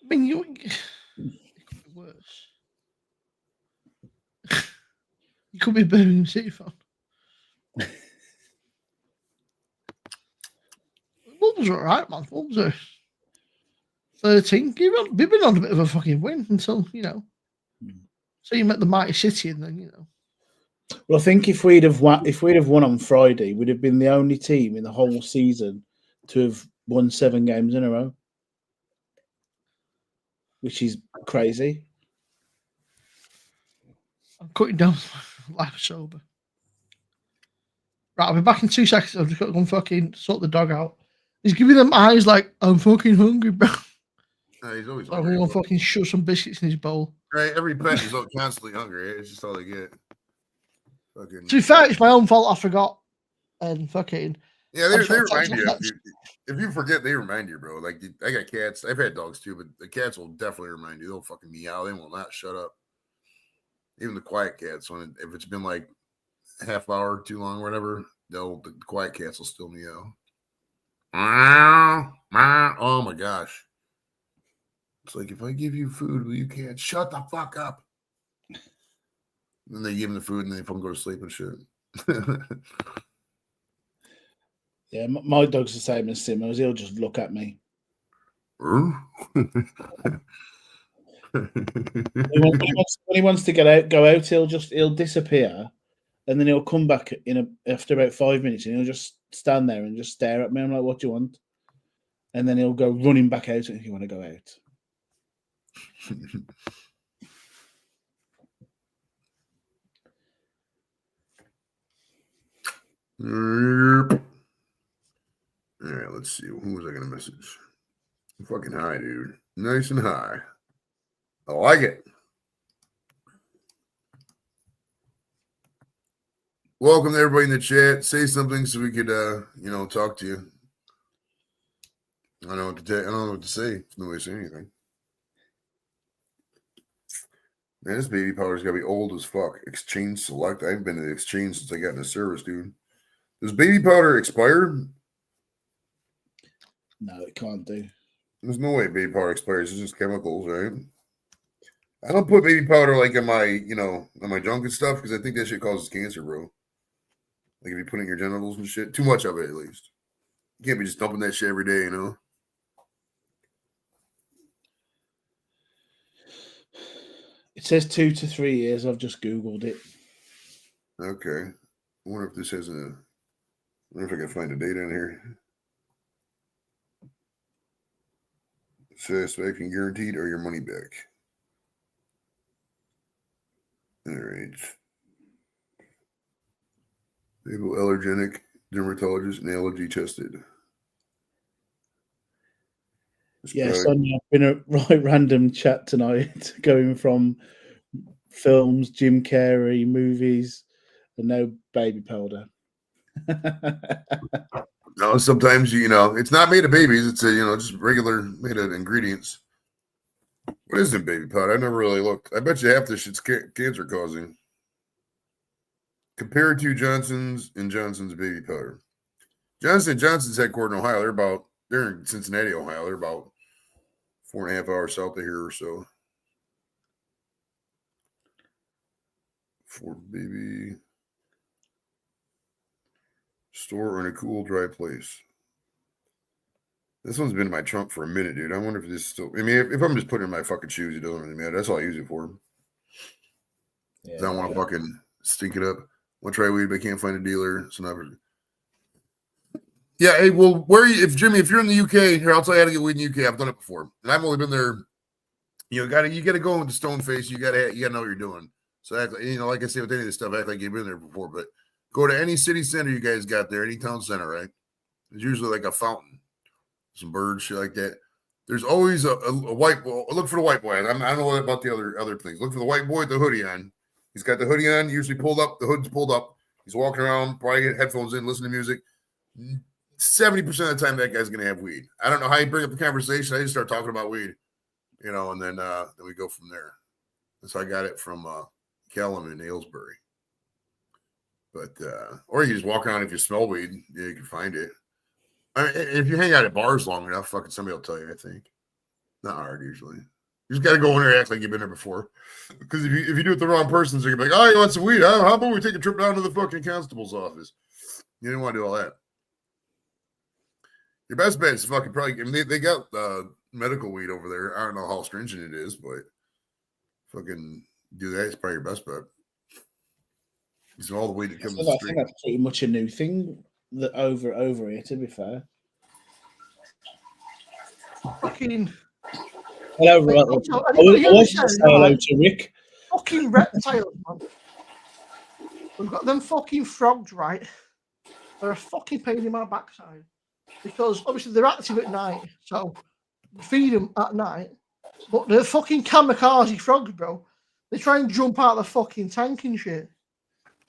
I mean, it could be worse. You could be a Birmingham City fan. Wolves are alright, man. Wolves are 13. They've been on a bit of a fucking win until, So you met the mighty City and then, Well, I think if we'd have won on Friday, we'd have been the only team in the whole season to have won 7 games in a row, which is crazy. I'm cutting down life sober. Right, I'll be back in 2 seconds. I've just got to go and fucking sort the dog out. He's giving them eyes like, I'm fucking hungry, bro. He's always So hungry. I'm going to fucking shove some biscuits in his bowl. Right, every pet is constantly hungry. It's just all they get. Fucking. To be fair, it's my own fault. I forgot. And fucking. Yeah, they remind you. If you forget, they remind you, bro. Like, I got cats. I've had dogs too, but the cats will definitely remind you. They'll fucking meow. They will not shut up. Even the quiet cats, if it's been like a half hour too long or whatever, the quiet cats will still meow. Oh my gosh. It's like, if I give you food, will you can't shut the fuck up. Then they give him the food and they fucking go to sleep and shit. Yeah, my dog's the same as Simos. He'll just look at me. When he wants to go out, he'll disappear, and then he'll come back after about 5 minutes, and he'll just stand there and just stare at me. I'm like, "What do you want?" And then he'll go running back out if you want to go out. All right, let's see. Who was I going to message? Fucking high, dude. Nice and high. I like it. Welcome to everybody in the chat. Say something so we could, talk to you. I don't know what to I don't know what to say. There's no way to say anything. Man, this baby powder's gotta be old as fuck. Exchange select. I haven't been to the exchange since I got into service, dude. Does baby powder expire? No, it can't do. There's no way baby powder expires. It's just chemicals, right? I don't put baby powder like in my, in my junk and stuff because I think that shit causes cancer, bro. Like if you put it in your genitals and shit, too much of it at least. You can't be just dumping that shit every day, you know. It says 2 to 3 years. I've just Googled it. Okay. I wonder if this has I wonder if I can find a date on here. Satisfaction guaranteed or your money back. All right. Hypoallergenic, dermatologist, and allergy tested. Yeah, so I've been a right random chat tonight, going from films, Jim Carrey, movies, and no baby powder. No, sometimes it's not made of babies. It's just regular made of ingredients. What is in baby powder? I never really looked. I bet you half this shit's cancer causing. Compared to Johnson's and Johnson's baby powder. Johnson & Johnson's headquartered in Ohio. They're in Cincinnati, Ohio. They're about 4.5 hours south of here or so. For baby store in a cool, dry place. This one's been in my trunk for a minute, dude. I wonder if this is still. I mean, if I'm just putting it in my fucking shoes, it doesn't really matter. That's all I use it for. Yeah, I don't want to fucking stink it up. I'll try weed, but I can't find a dealer. So never. Yeah, hey, well, if you're in the UK, here, I'll tell you how to get weed in the UK. I've done it before, and I've only been there. You gotta go into stone face. You gotta know what you're doing. So act like, like I say with any of this stuff, act like you've been there before. But go to any city center you guys got there, any town center, right? There's usually like a fountain, some birds, shit like that. There's always a white boy. Look for the white boy. I don't know about the other things. Look for the white boy with the hoodie on. He's got the hoodie on, usually pulled up. The hood's pulled up. He's walking around, probably get headphones in, listen to music. 70% of the time, that guy's gonna have weed. I don't know how you bring up the conversation. I just start talking about weed, and then we go from there. So I got it from Callum in Aylesbury. But or you just walk around. If you smell weed, you can find it. I mean, if you hang out at bars long enough, fucking somebody will tell you. I think not hard usually. You just got to go in there and act like you've been there before. Because if you do it the wrong person, they're gonna be like, "Oh, you want some weed? How about we take a trip down to the fucking constable's office?" You didn't want to do all that. Your best bet is fucking probably. I mean, they got medical weed over there. I don't know how stringent it is, but fucking do that. It's probably your best bet. It's all the weed that comes. I think that's pretty much a new thing that over here. To be fair. Fucking. Hello, Rick. I want to say hello to Rick. Fucking reptiles, man. We've got them fucking frogs, right? They're a fucking pain in my backside. Because obviously they're active at night, so feed them at night. But they're fucking kamikaze frogs, bro. They try and jump out of the fucking tank and shit.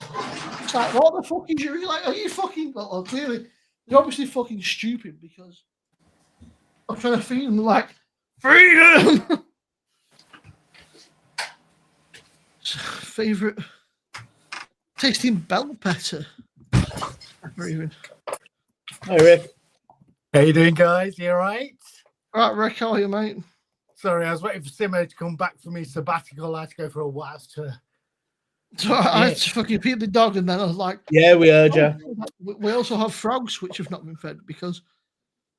It's like, what the fuck is you like? Are you fucking? Well, clearly, they're obviously fucking stupid because I'm trying to feed them. Like, freedom. Favorite tasting bell pepper. Even. Hi, Rick. How you doing, guys? You all right? All right, Rick, how are you, mate? Sorry, I was waiting for Simo to come back from his sabbatical. I had to go for a while to. So I had to fucking feed the dog, and then I was like, "Yeah, we heard you." We also have frogs which have not been fed because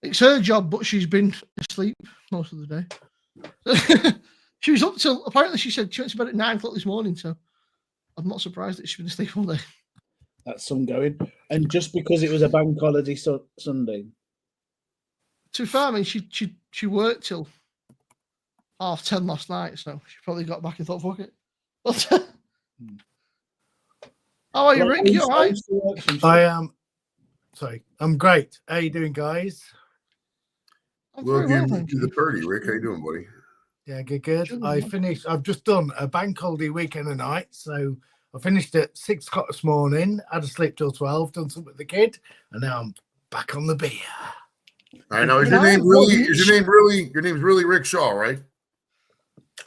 it's her job, but she's been asleep most of the day. She was up till apparently she said she went to bed at 9 o'clock this morning, so I'm not surprised that she's been asleep all day. That's some going, and just because it was a bank holiday Sunday. To be fair, I mean, she worked till 10:30 last night, so she probably got back and thought, "Fuck it." How are you, Rick? You all right? I am. Sorry, I'm great. How you doing, guys? Welcome to the party, Rick. How you doing, buddy? Yeah, good. I've just done a bank holiday weekend and night, so I finished at 6 o'clock this morning. Had to sleep till 12. Done something with the kid, and now I'm back on the beer. I know. Is your name really? Your name's really Rick Shaw, right?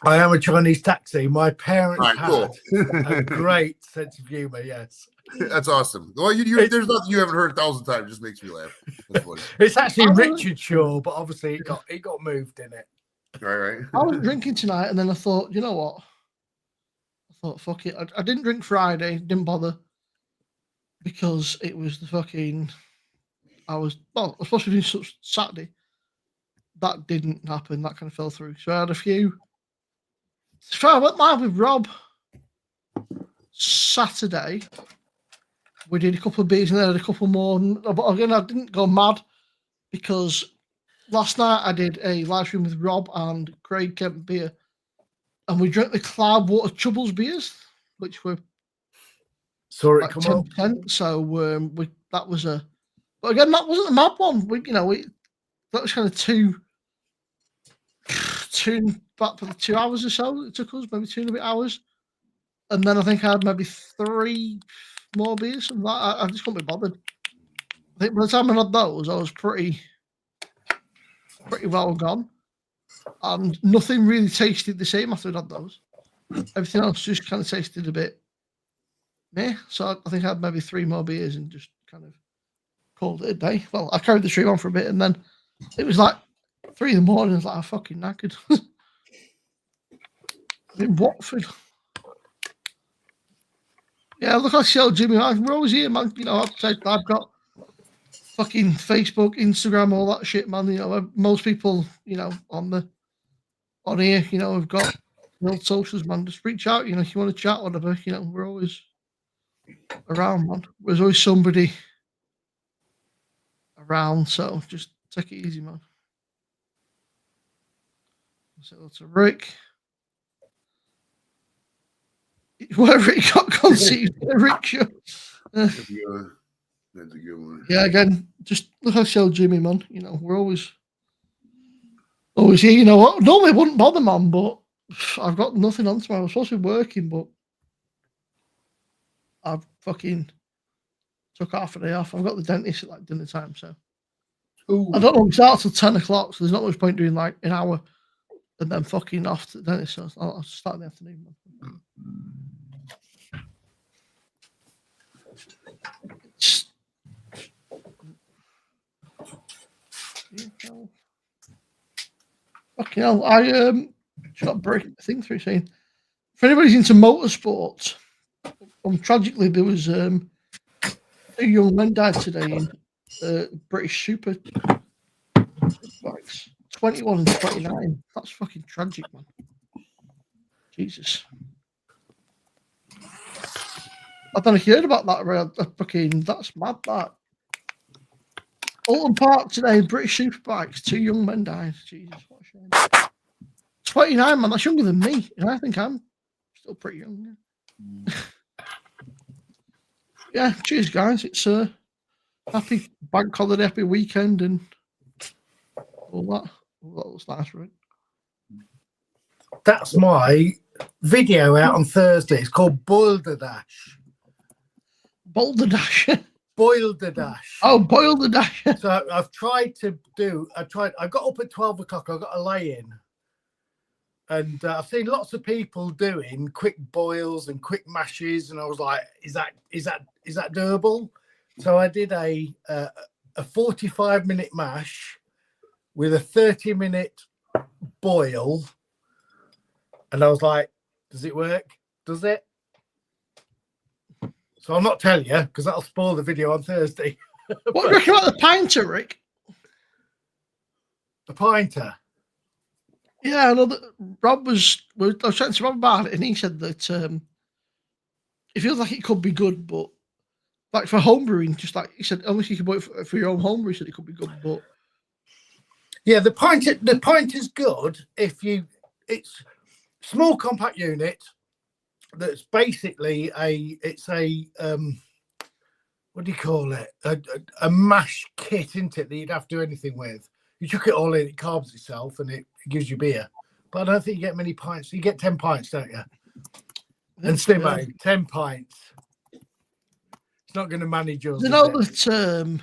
I am a Chinese taxi. My parents All right, cool. had a great sense of humor. Yes, That's awesome. Well, there's nothing you haven't heard 1,000 times. It just makes me laugh. That's funny. it's actually Richard Shaw, but obviously it got moved in it. Right. I was drinking tonight, and then I thought, you know what? I thought, fuck it. I didn't drink Friday. Didn't bother because it was the fucking. I was supposed to be doing Saturday. That didn't happen. That kind of fell through. So I had a few. So I went live with Rob Saturday. We did a couple of beers and then I had a couple more. But again, I didn't go mad because last night I did a live stream with Rob and Craig Kemp beer, and we drank the Cloudwater Troubles beers, which were Sorry, like come 10%. on. So that was a. But again, that wasn't a mad one. That was kind of two back for the 2 hours or so it took us, maybe 2 and a bit hours. And then I think I had maybe 3 more beers. And I just couldn't be bothered. I think by the time I had those, I was pretty well gone. And nothing really tasted the same after I'd had those. Everything else just kind of tasted a bit meh. So I think I had maybe 3 more beers and just kind of called it a day. Well, I carried the stream on for a bit and then it was like 3 in the morning. I was like, I'm fucking knackered. In Watford. Yeah, look, I tell Jimmy, we're always here, man. I've got fucking Facebook, Instagram, all that shit, man. Most people, on here, we've got socials, man. Just reach out, if you want to chat, whatever. We're always around, man. There's always somebody around, so just take it easy, man. Say hello to Rick. Wherever it got conceived, Rick show. That's a good one. Yeah, again, just look how show Jimmy, man. We're always here. Normally it wouldn't bother, man, but I've got nothing on tomorrow. I was supposed to be working, but I've fucking took half a day off. I've got the dentist at like dinner time, so I don't know. It starts till 10 o'clock, so there's not much point doing like an hour and then fucking off to the dentist. So I'll start in the afternoon, man. Fucking hell, I just got a break thing through saying if anybody's into motorsports, tragically there was 2 young men died today in British super bikes, 21 and 29. That's fucking tragic, man. Jesus. I don't know if you heard about that. That's mad, that. Alton Park today, British Superbikes, 2 young men died. Jesus, what a shame. 29, man, that's younger than me. And I think I'm still pretty young. Yeah, cheers, guys. It's a happy bank holiday, happy weekend, and all that. That was nice, right? That's my video out on Thursday. It's called Boulder Dash. Boulder Dash. Boulder Dash. Oh, Boulder Dash. So I got up at 12 o'clock. I got a lay-in. And I've seen lots of people doing quick boils and quick mashes. And I was like, is that doable? So I did a 45-minute mash with a 30-minute boil. And I was like, does it work? Does it? So I'll not tell you because that'll spoil the video on Thursday. What do you reckon about the pinter, Rick? The pinter? Yeah, I know that Rob I was chatting to Rob about it, and he said that it feels like it could be good, but like for homebrewing, just like he said, unless you can buy it for your own homebrew, he said it could be good, but yeah, the pinter's good if it's small compact unit. That's basically what do you call it? A mash kit, isn't it? That you'd have to do anything with. You chuck it all in, it carbs itself, and it gives you beer. But I don't think you get many pints. You get 10 pints, don't you? And Stimo, 10 pints. It's not going to manage yours. You know that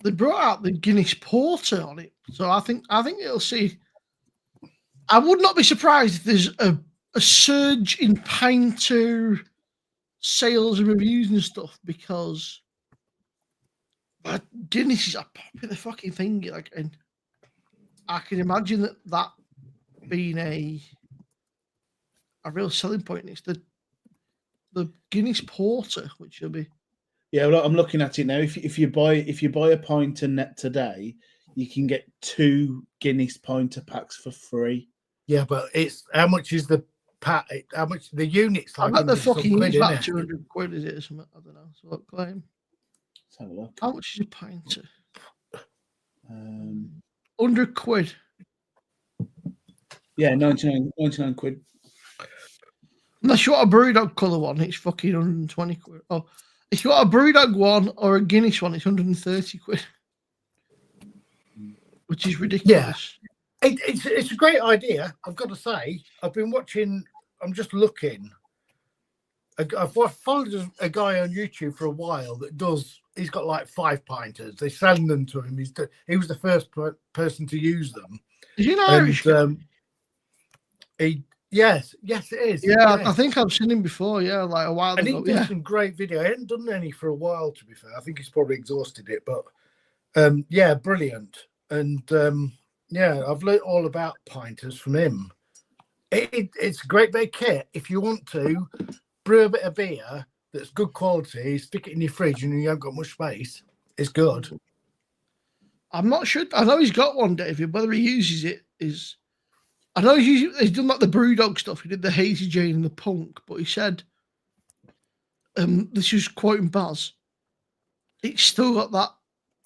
they brought out the Guinness Porter on it, so I think it'll see. I would not be surprised if there's a surge in Pinter sales and reviews and stuff, because Guinness is a popular fucking thing. Like, and I can imagine that being a real selling point. It's the Guinness Porter, which will be. Yeah, well, I'm looking at it now. If you buy a pint and net today, you can get 2 Guinness Pinter packs for free. Yeah, but it's how much is the pack? How much the units? I Like bet the fucking quid, unit's about innit? 200 quid, is it, or something? I don't know. So what claim? Let's have a look. How much is a Pinter? 100 quid. Yeah, 99 quid. Unless you want a Brewdog colour one, it's fucking 120 quid. Oh, if you want a Brewdog one or a Guinness one, it's 130 quid. Which is ridiculous. It's a great idea. I've got to say, I've been watching. I'm just looking. I've followed a guy on YouTube for a while that does. He's got like 5 pinters. They're selling them to him. He was the first person to use them. Is he an Irish guy? Yes, it is. Yeah, I think I've seen him before. Yeah, like a while and ago. he does some great video. I hadn't done any for a while, to be fair. I think he's probably exhausted it, but yeah, brilliant. And yeah, I've learned all about pinters from him. It's a great big kit. If you want to brew a bit of beer that's good quality, stick it in your fridge and you haven't got much space, it's good. I'm not sure. I know he's got one, David. Whether he uses it is. I know he's done like the Brewdog stuff. He did the Hazy Jane and the Punk, but he said, this is quoting Baz, it's still got that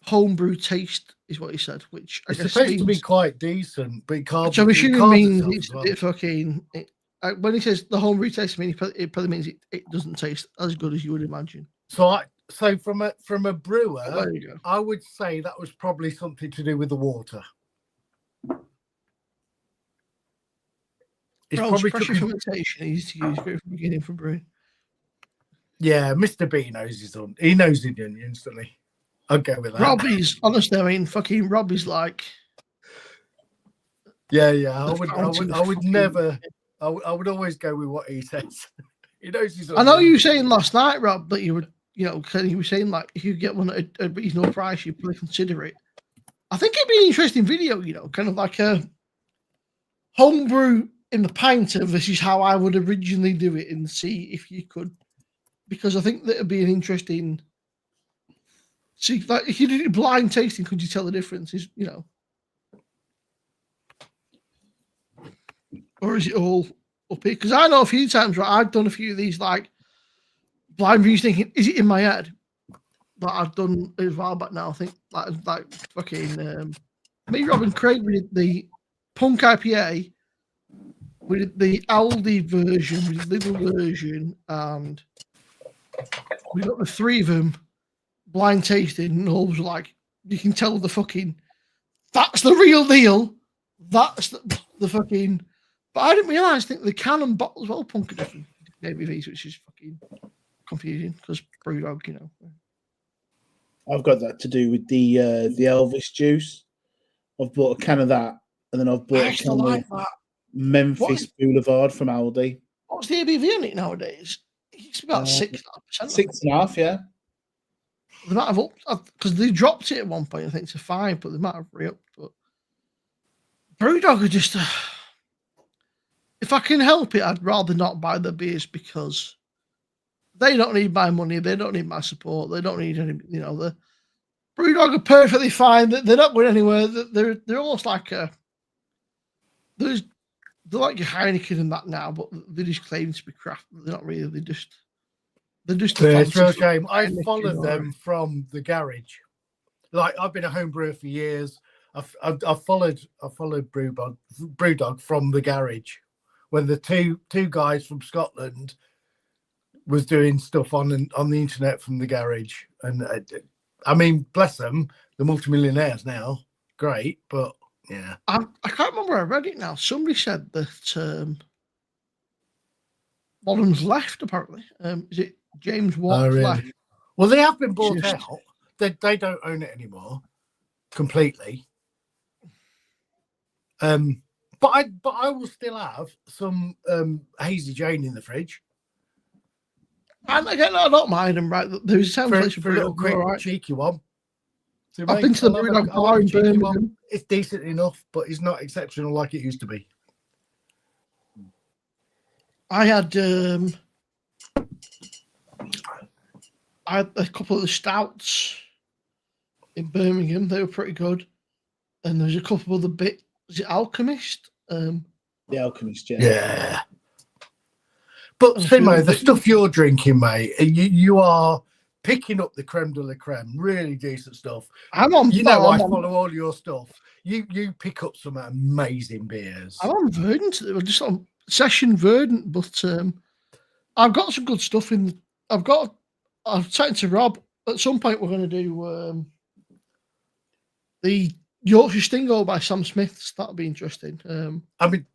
homebrew taste, is what he said, which I It's guess supposed means, to be quite decent, but it can't. which I'm assuming it means can't it's as well. a bit fucking. When he says the homebrew taste, it probably means it doesn't taste as good as you would imagine. So from a brewer, There you go. I would say that was probably something to do with the water. It's probably pressure fermentation. He used to use it from the beginning for brewing. Yeah, Mr. B knows his own. He knows his onions, doesn't he? I'll go with that. Robbie's, honestly, I mean, fucking Robbie's like. Yeah. I would always go with what he says. He knows his own. I know you were saying last night, Rob, that you would, you were saying like if you get one at a reasonable price, you'd probably consider it. I think it'd be an interesting video, kind of like a homebrew in the pinter versus how I would originally do it, and see if you could, because I think that would be an interesting. See, like if you did it blind tasting, could you tell the differences? Or is it all up here? Because I know a few times, right? I've done a few of these like blind reviews, thinking, is it in my head? But I've done it a while back now. I think like fucking me, Rob, and Craig, we did the Punk IPA. We did the Aldi version, we did the Lidl version, and we got the 3 of them blind tasting, and all was like, you can tell that's the real deal. That's the fucking. But I didn't realise. I think the can and bottle as well, Punk are different ABVs, which is fucking confusing because Brewdog, I've got that to do with the Elvis juice. I've bought a can of that, and then I've bought a can of Memphis Boulevard from Aldi. What's the ABV on it nowadays? It's about 6.5%. 6.5, yeah. They might have upped, because they dropped it at one point, I think, to 5, but they might have re-upped. But Brewdog are just. If I can help it, I'd rather not buy the beers because they don't need my money, they don't need my support, they don't need any. The Brewdog are perfectly fine. They're not going anywhere. They're almost like they're like your Heineken and that now, but they just claim to be craft. They're not really. They're just. It's a real shame. I followed them from the garage. Like I've been a home brewer for years. I followed Brewdog from the garage when the two guys from Scotland was doing stuff on the internet from the garage. And I mean, bless them, the multimillionaires now. Great, but yeah. I can't remember where I read it now. Somebody said that one of them's left, apparently. Is it James Watt? Oh, really? Left? Well, they have been bought out. they don't own it anymore completely. But I will still have some Hazy Jane in the fridge. And again, I don't mind them. Right, there's some place For a little quick cheeky one. So, I've been to the Brewdog bar in Birmingham. It's decent enough, but it's not exceptional like it used to be. I had a couple of the stouts in Birmingham. They were pretty good, and there's a couple of other bit. Is it Alchemist? The Alchemist, yeah. Yeah. But Simo, the stuff you're drinking, mate, you are picking up the creme de la creme. Really decent stuff. I'm on. You know, I follow all your stuff. You pick up some amazing beers. I'm on Verdant. We're just on session Verdant, but I've got some good stuff in. I've said to Rob at some point we're going to do the Yorkshire Stingo by Sam Smith. That'll be interesting. I mean,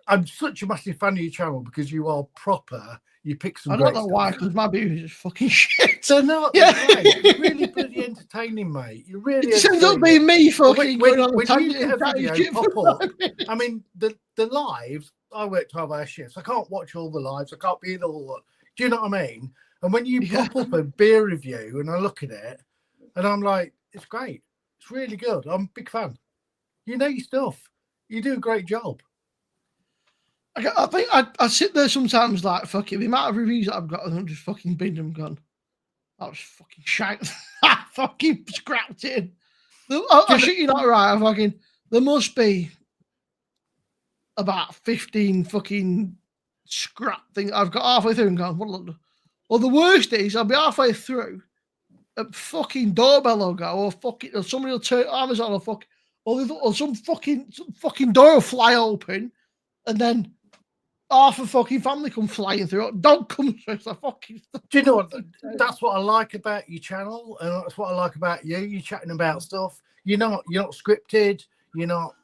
I'm such a massive fan of your channel because you are proper. You pick some. I don't know why, because my beer is just fucking shit. So no, yeah, right. You're really bloody entertaining, mate. You really. It ends up being me fucking going on when a you get a tangent. video pop up, I mean, the lives. I work 12-hour shifts. I can't watch all the lives. I can't be in all. Do you know what I mean? And when you pop up a beer review and I look at it, and I'm like, it's great. It's really good. I'm a big fan. You know your stuff. You do a great job. I think I sit there sometimes like, fuck it, the amount of reviews that I've got, and I'm just fucking binned them gone. That was fucking shite. I fucking scrapped it. I shit you not right. There must be about 15 fucking scrap things I've got halfway through and gone, well, the worst is I'll be halfway through, a fucking doorbell will go, or somebody will turn Amazon or some fucking door will fly open, and then half a fucking family come flying through. Dog comes through. It's like fucking. Do you know what? That's what I like about your channel, and that's what I like about you. You're chatting about stuff. You're not scripted. You're not.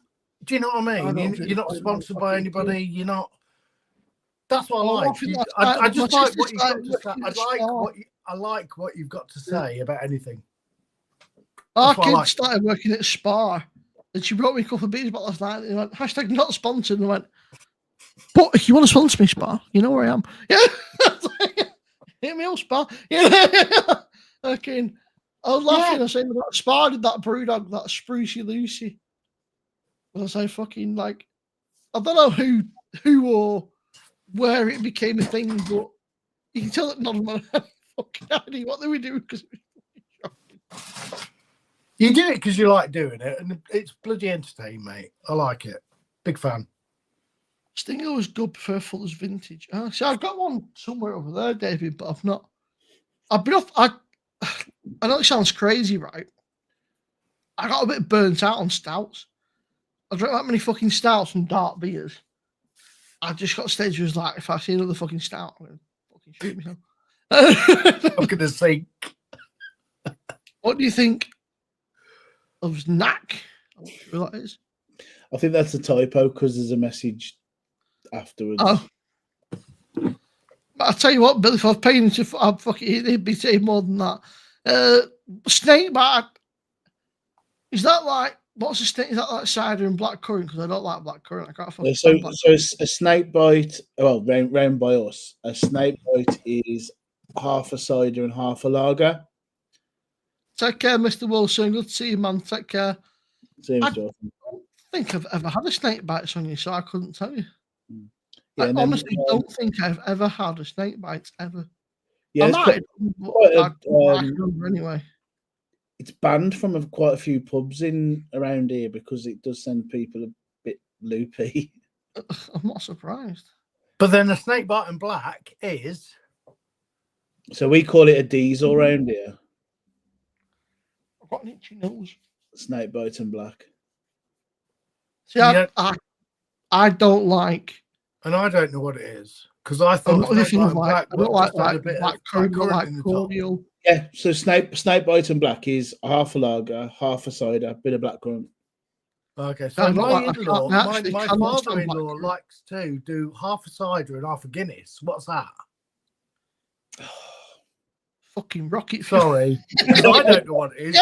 Do you know what I mean? You're not sponsored by anybody. You're not. That's what I like. I just like what you've got to say. I like what you've got to say about anything. Our kid started working at Spar, and she brought me a couple of beers about last night. And went, # not sponsored. And I went, but if you want to sponsor me, Spar, you know where I am. Yeah. Hit me up, Spar. Yeah. Okay. I was laughing. I was saying about Spar did that Brewdog, that Sprucey Lucy. I was like, fucking like, I don't know who or where it became a thing, but you can tell that none of them had fucking idea what they were doing because you do it because you like doing it, and it's bloody entertaining, mate. I like it. Big fan. Stinger was good, prefer Fuller's Vintage. See, I've got one somewhere over there, David, but I've not. I've been off. I know it sounds crazy, right? I got a bit burnt out on stouts. I drank that many fucking stouts and dark beers. I just got stage where it was like, if I see another fucking stout, I'm going to fucking shoot myself. I'm going to say. What do you think of Knack? I'm not sure that is. I think that's a typo because there's a message afterwards. Oh. But I'll tell you what, Bill, if I was paying him I'd fucking, he'd be saying more than that. Snakebite, is that like, what's the snake? Is that like cider and blackcurrant? Because I don't like blackcurrant. I can't fucking so a snakebite, well, round by us, a snakebite is half a cider and half a lager. Take care, Mr. Wilson. Good to see you, man. Take care. Same I stuff. don't think I've ever had a snake bite on you, so I couldn't tell you. Yeah, I honestly don't think I've ever had a snake bite ever. Yeah, I might, I can't remember anyway. It's banned from quite a few pubs in around here because it does send people a bit loopy. I'm not surprised. But then a snake bite and black is. So we call it a diesel around here. I've got an itchy nose. Snake bite and black. See, I don't like. And I don't know what it is because I thought I don't like black currant, like cordial. Yeah, so snake bite and black is half a lager, half a cider, bit of blackcurrant. Okay, so my father-in-law likes to do half a cider and half a Guinness. What's that? fucking rocket fuel. Sorry, 'cause I don't know what it is.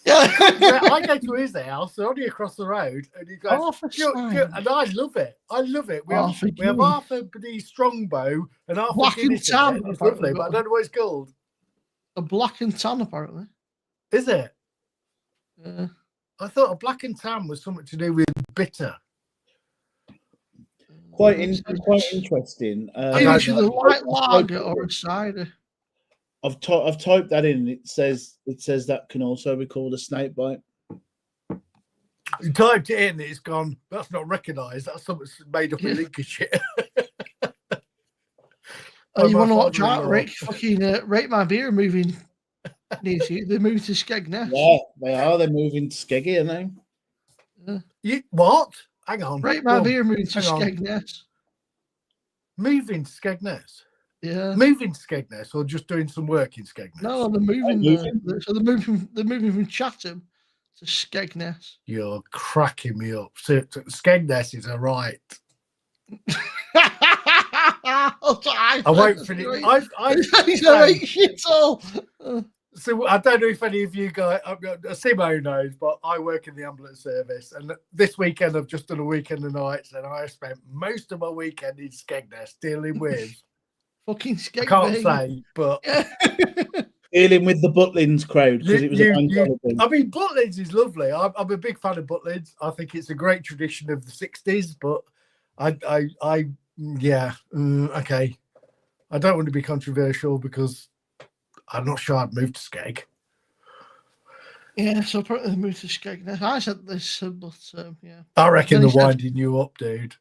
Yeah. I go to his house, they're only across the road, and he goes, Arthur and I love it. I love it. We have Arthur half a bloody strongbow and half Black a and Guinness in tan, it, and it's apparently, lovely, but I don't know what it's called. A black and tan, apparently. Is it? Yeah. I thought a black and tan was something to do with bitter. Quite interesting. Is it a light lager or a cider? I've typed that in. It says that can also be called a snake bite. You typed it in, it's gone. That's not recognised. That's something made up in Lincolnshire. Oh, you want to watch out, Rick? Fucking Rate My Beer moving near you. They're moving to Skegness. Yeah, they are. They're moving to Skeggy, aren't they? Yeah. You what? Hang on. Rate My Beer moving to Skegness. Moving to Skegness. Yeah. Moving to Skegness or just doing some work in Skegness? No, they're moving. So they're moving from Chatham to Skegness. You're cracking me up. So Skegness is a right. I won't finish. So I don't know if any of you guys, Simo knows, but I work in the ambulance service, and this weekend I've just done a weekend of nights, and I spent most of my weekend in Skegness dealing with fucking Skegness. I can't say, but dealing with the Butlins crowd because it was a bank holiday. I mean, Butlins is lovely. I'm a big fan of Butlins. I think it's a great tradition of the '60s, but okay. I don't want to be controversial because I'm not sure I'd move to Skeg. Yeah, so apparently they moved to Skegness. I said this, but yeah. I reckon they're winding you up, dude.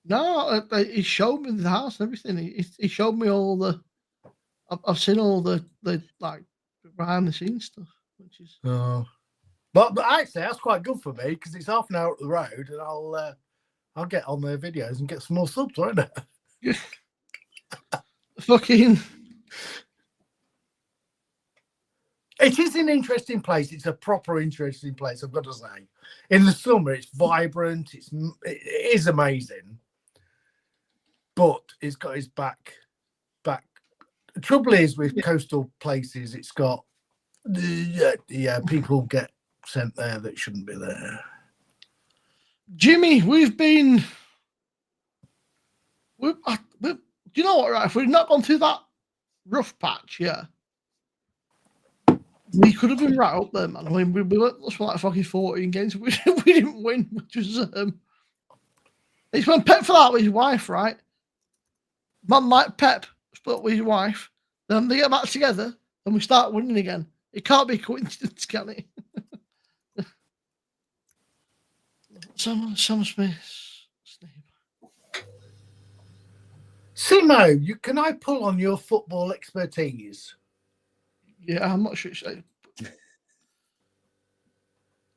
No, he showed me the house and everything. He showed me all the. I've seen all the like behind the scenes stuff, which is. Oh, but actually that's quite good for me because it's half an hour up the road, and I'll get on their videos and get some more subs, won't I? Fucking. It is an interesting place. It's a proper interesting place, I've got to say. In the summer, it's vibrant. It is amazing, but it's got its back. The trouble is with coastal places, it's got people get sent there that shouldn't be there. Jimmy, do you know what? Right, if we'd not gone through that rough patch, we could have been right up there, man. I mean, we went for like fucking 14 games. We didn't win, which was it's when Pep fell out with his wife, right? Man like Pep split with his wife, then they get back together and we start winning again. It can't be a coincidence, can it? Sam Smith. Simo, can I pull on your football expertise? Yeah, I'm not sure.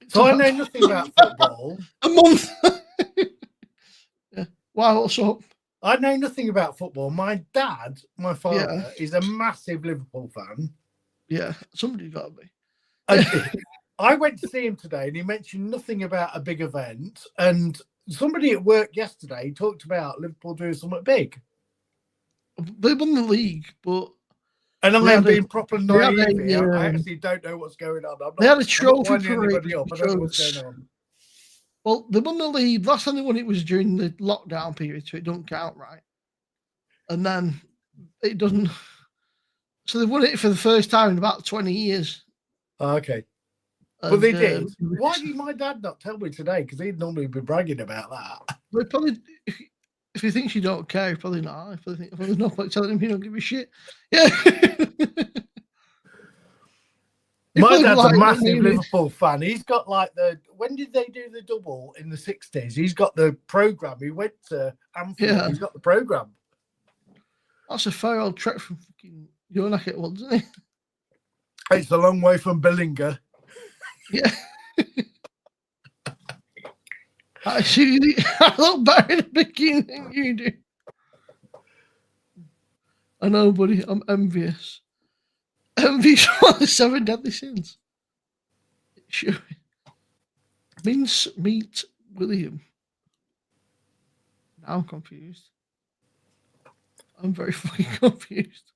So I know nothing about football. A month. Yeah. Wow, what's up? I know nothing about football. My dad, my father, is a massive Liverpool fan. Yeah, somebody's got to be. I went to see him today, and he mentioned nothing about a big event. And somebody at work yesterday talked about Liverpool doing something big. They won the league, but. And I'm being proper naive here. I actually don't know what's going on. They had a trophy parade. I don't know what's going on. Well, they won the league. Last time they won it was during the lockdown period, so it don't count, right? And then it doesn't. So they won it for the first time in about 20 years. Okay. But they did. Why did my dad not tell me today? Because he'd normally be bragging about that. They probably, if he thinks you don't care, probably not. If there's no point telling him you don't give a shit. Yeah. My dad's a massive Liverpool fan. He's got like when did they do the double in the 60s? He's got the programme. He went to Anfield. Yeah. He's got the programme. That's a fair old trek from fucking your neck it was, isn't it? It's a long way from Billinger. Yeah. I look better in a bikini than you do. I know, buddy. I'm envious. Envious for the 7 deadly sins. Sure. Mince meat William. Now I'm confused. I'm very fucking confused.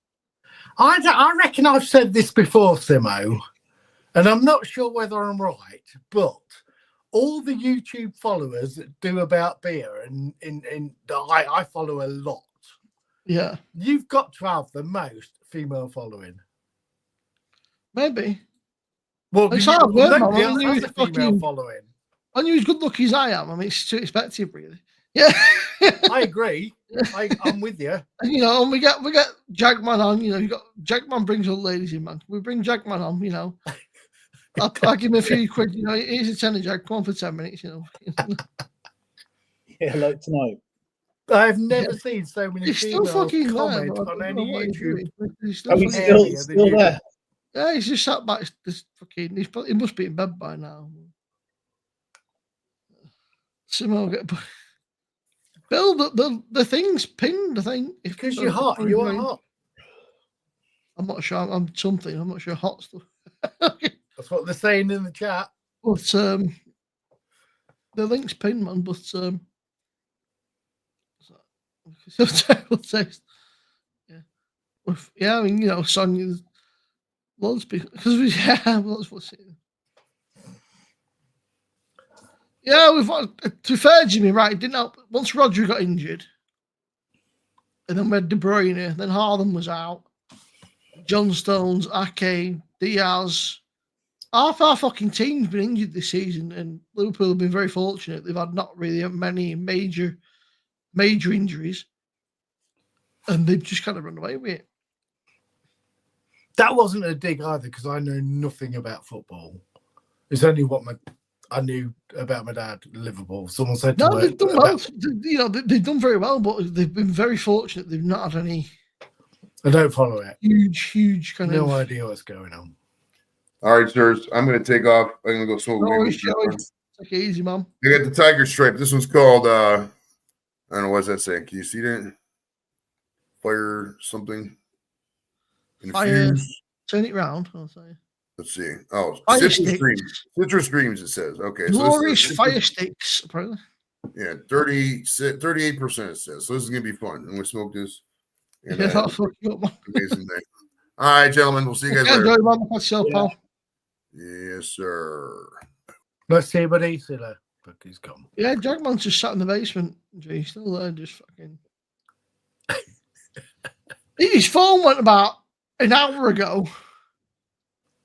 I reckon I've said this before, Simo, and I'm not sure whether I'm right, but all the YouTube followers that do about beer and I follow a lot. Yeah, You've got to have the most female following. maybe. Well, It's hard work, man. nobody I else mean, has you a female fucking- following. And you're as good lucky as I am. I mean, it's too expensive, really. Yeah. I agree. I'm with you. You know, and we get Jagman on. You know, you got Jagman brings all the ladies in, man. We bring Jagman on. You know, I'll give him a few quid. You know, here's a tenner, Jag. Come on for 10 minutes. You know. Yeah, like tonight. I've never seen so many He's still females fucking comment there, but I on don't any know what he's YouTube. doing. He's Oh, he's fucking- still, area that still you- there. Yeah, he's just sat back. This fucking. He must be in bed by now. Simo get. Bill, the thing's pinned. I think Because you're hot. You are hot. I'm not sure. I'm something. I'm not sure. Hot stuff. That's what they're saying in the chat. But the link's pinned, man. But terrible taste. Yeah, yeah. I mean, you know, Sonia's loads of people because we loads of what's it. Yeah, to be fair, Jimmy, right? It didn't help. Once Roger got injured, and then we had De Bruyne, then Haaland was out. John Stones, Ake, Diaz. Half our fucking team's been injured this season, and Liverpool have been very fortunate. They've had not really many major injuries, and they've just kind of run away with it. That wasn't a dig either, because I know nothing about football. It's only what I knew about my dad, Liverpool. Someone said to No, me they've done well. You know, they've done very well, but they've been very fortunate. They've not had any. I don't follow it. Huge kind No of. idea what's going on. All right, sirs. I'm going to take off. I'm going to go smoke. No weed. worries, Joey. Take it easy, man. I got the tiger stripe. This one's called, I don't know, what's that saying? Can you see that? Fire something. Fire. Infuse. Turn it round. I'll say. Let's see. Oh, Fire citrus sticks. dreams. Citrus dreams, it says. Okay. Glorious this is- fire sticks, apparently. Yeah, 38% it says. So this is going to be fun. I'm going to smoke this. And, Yeah, that'll fuck you up, man. amazing day. All right, gentlemen. We'll see you guys Yeah, later. Joey, man. That's yourself, Yeah. pal. Yes, sir. Let's see, buddy. See you later. Fuck, he's gone. Yeah, Jagman's just sat in the basement. He's still there, just fucking. His phone went about an hour ago,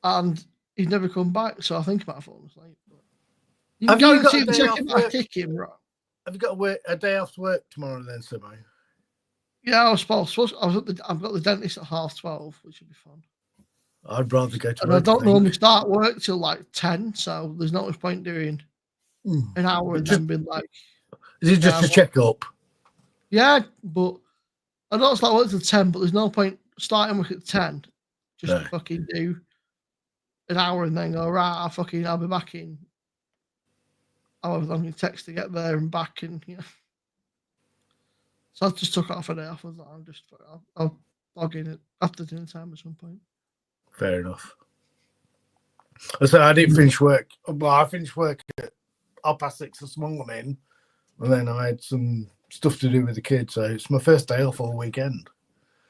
and he's never come back. So I think he might have fallen asleep. But you can Have you got guarantee a the day second off I work? kick him, right? Have you got a day off work tomorrow then, Simo? Yeah, I was supposed. I've got the dentist at 12:30, which would be fun. I'd rather go to And I work. don't think. normally start work till like 10, so there's not much point doing an hour and Just- then being like, Is it just Yeah, a check-up? yeah, but I don't start work till 10, but there's no point starting work at 10 just No. to fucking do an hour and then go, right, I'll be back in however long it takes to get there and back. And yeah. So I just took off a day off. I was like, I'll log in at after dinner time at some point. Fair enough. I said I didn't finish work. Well, I finished work at 6:30 this morning, and then I had some stuff to do with the kids. So it's my first day off all weekend.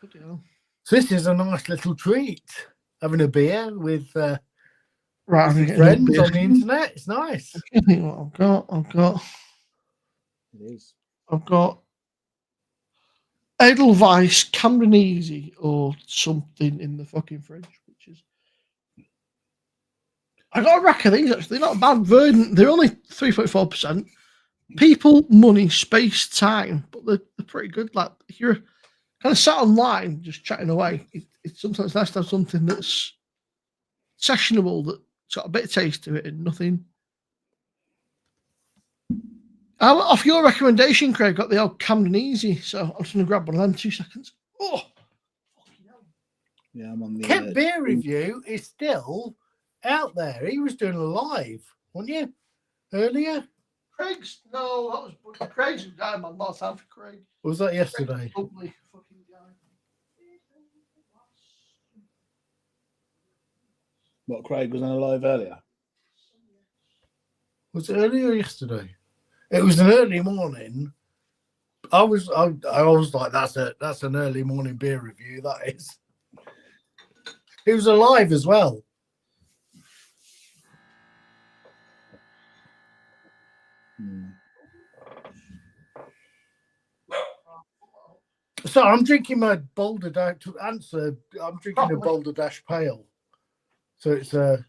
Bloody hell. So this is a nice little treat. Having a beer with Right, I'm gonna get a friends beer. on the internet. It's nice. I think what It is. I've got Edelweiss, Cameronese, or something in the fucking fridge, which is. I got a rack of these actually. They're not bad. Verdant. They're only 3.4%. People, money, space, time, but they're pretty good. Like if you're kind of sat online just chatting away, it's sometimes nice to have something that's sessionable, that's got a bit of taste to it and nothing. Off your recommendation, Craig, got the old Cameronese, so I'm just going to grab one of them. 2 seconds. Oh, fucking hell. Yeah, I'm on the. Kent Beer Review is still out there. He was doing a live, wasn't you? Earlier? Craig's, no, that was Craig's guy, man. Not time for Craig. Or was that yesterday? Ugly fucking guy. What, Craig was on a live earlier? Was it earlier or yesterday? It was an early morning. I was like, that's an early morning beer review. That is. It was alive as well. So I'm drinking my Boulder Dash. To answer, I'm drinking a Boulder Dash Pale. So it's a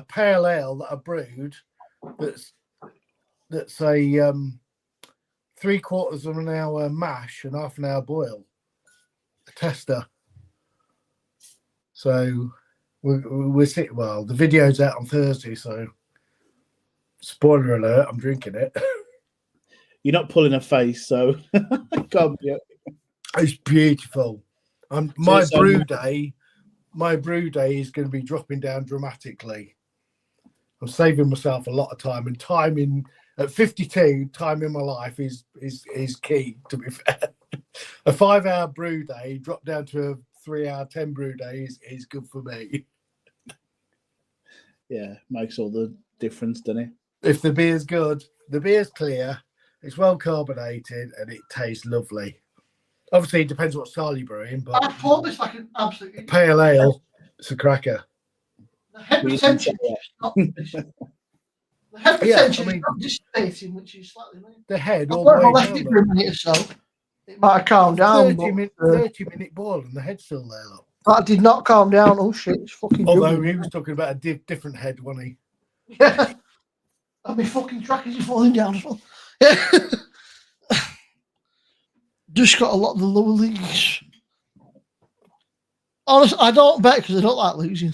pale ale that I brewed. That's a 3/4 of an hour mash and half an hour boil. A tester. So we're sitting. Well, the video's out on Thursday, so spoiler alert, I'm drinking it. You're not pulling a face, so can't be. It's beautiful. My brew day is going to be dropping down dramatically. I'm saving myself a lot of time, and timing at 52, time in my life is key. To be fair, a 5-hour brew day drop down to a 3-hour 10 brew day is good for me. Yeah, makes all the difference, doesn't it? If the beer's good, the beer's clear, it's well carbonated, and it tastes lovely. Obviously, it depends what style you're brewing, but I thought this like an absolutely pale ale, it's a cracker. The head retention is not the head retention is not dissipating, which is slightly weird. The head I all the way left it down. for a minute or so. It might have calmed down. 30-minute boil, and the head's still there. Look. That did not calm down. Oh shit! It's fucking. Although jumping. he was talking about a different head, wasn't he? Yeah. And my fucking trackers are falling down as well. Yeah. Just got a lot of the lower leagues. Honestly, I don't bet because I don't like losing.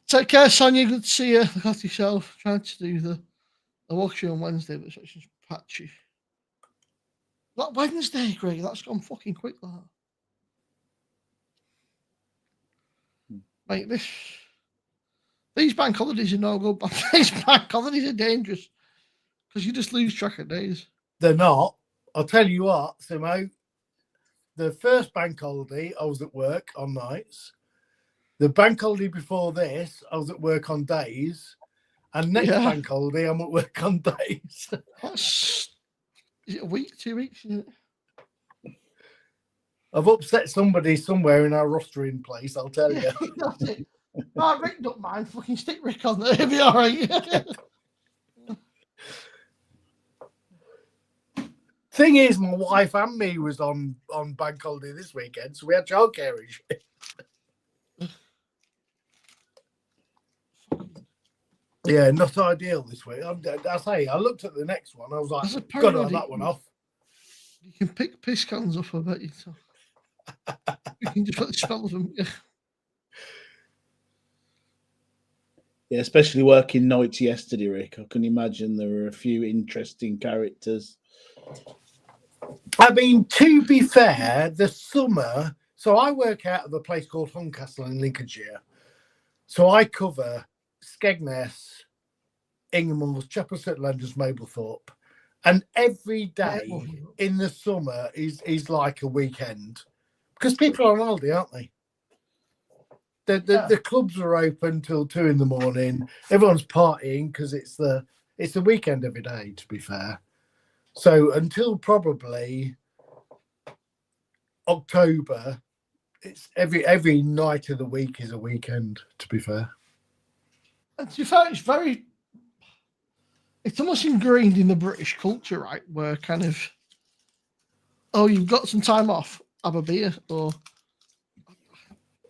Take care, Sonia. Good to see you. Look after yourself. Trying to do the walk you on Wednesday, but it's actually patchy. That Wednesday, Greg, that's gone fucking quick. That. Mate, these bank holidays are no good. These bank holidays are dangerous because you just lose track of days. They're not. I'll tell you what, Simo. The first bank holiday, I was at work on nights. The bank holiday before this, I was at work on days. And next bank holiday, I'm at work on days. Is it a week, 2 weeks? Isn't it? I've upset somebody somewhere in our rostering place, I'll tell you. That's it. Oh, Rick don't mind. Fucking stick Rick on there. He'll be all right. Thing is, my wife and me was on bank holiday this weekend, so we had childcare issues. Yeah, not ideal this week. I say, I looked at the next one. I was like, got to have that one off. You can pick piss cans up, I bet you. So. You can just put the smell of them. Yeah. Yeah, especially working nights yesterday, Rick. I can imagine there were a few interesting characters. I mean, to be fair, the summer. So I work out of a place called Horncastle in Lincolnshire. So I cover Skegness, Ingham's, Chapel-St. Leonard's, Mablethorpe. And every day in the summer is like a weekend. Because people are on holiday, aren't they? The clubs are open till 2 a.m. Everyone's partying because it's the weekend every day, to be fair. So until probably October, it's every night of the week is a weekend, to be fair. And to be fair, it's almost ingrained in the British culture, right? Where kind of, you've got some time off, have a beer, or.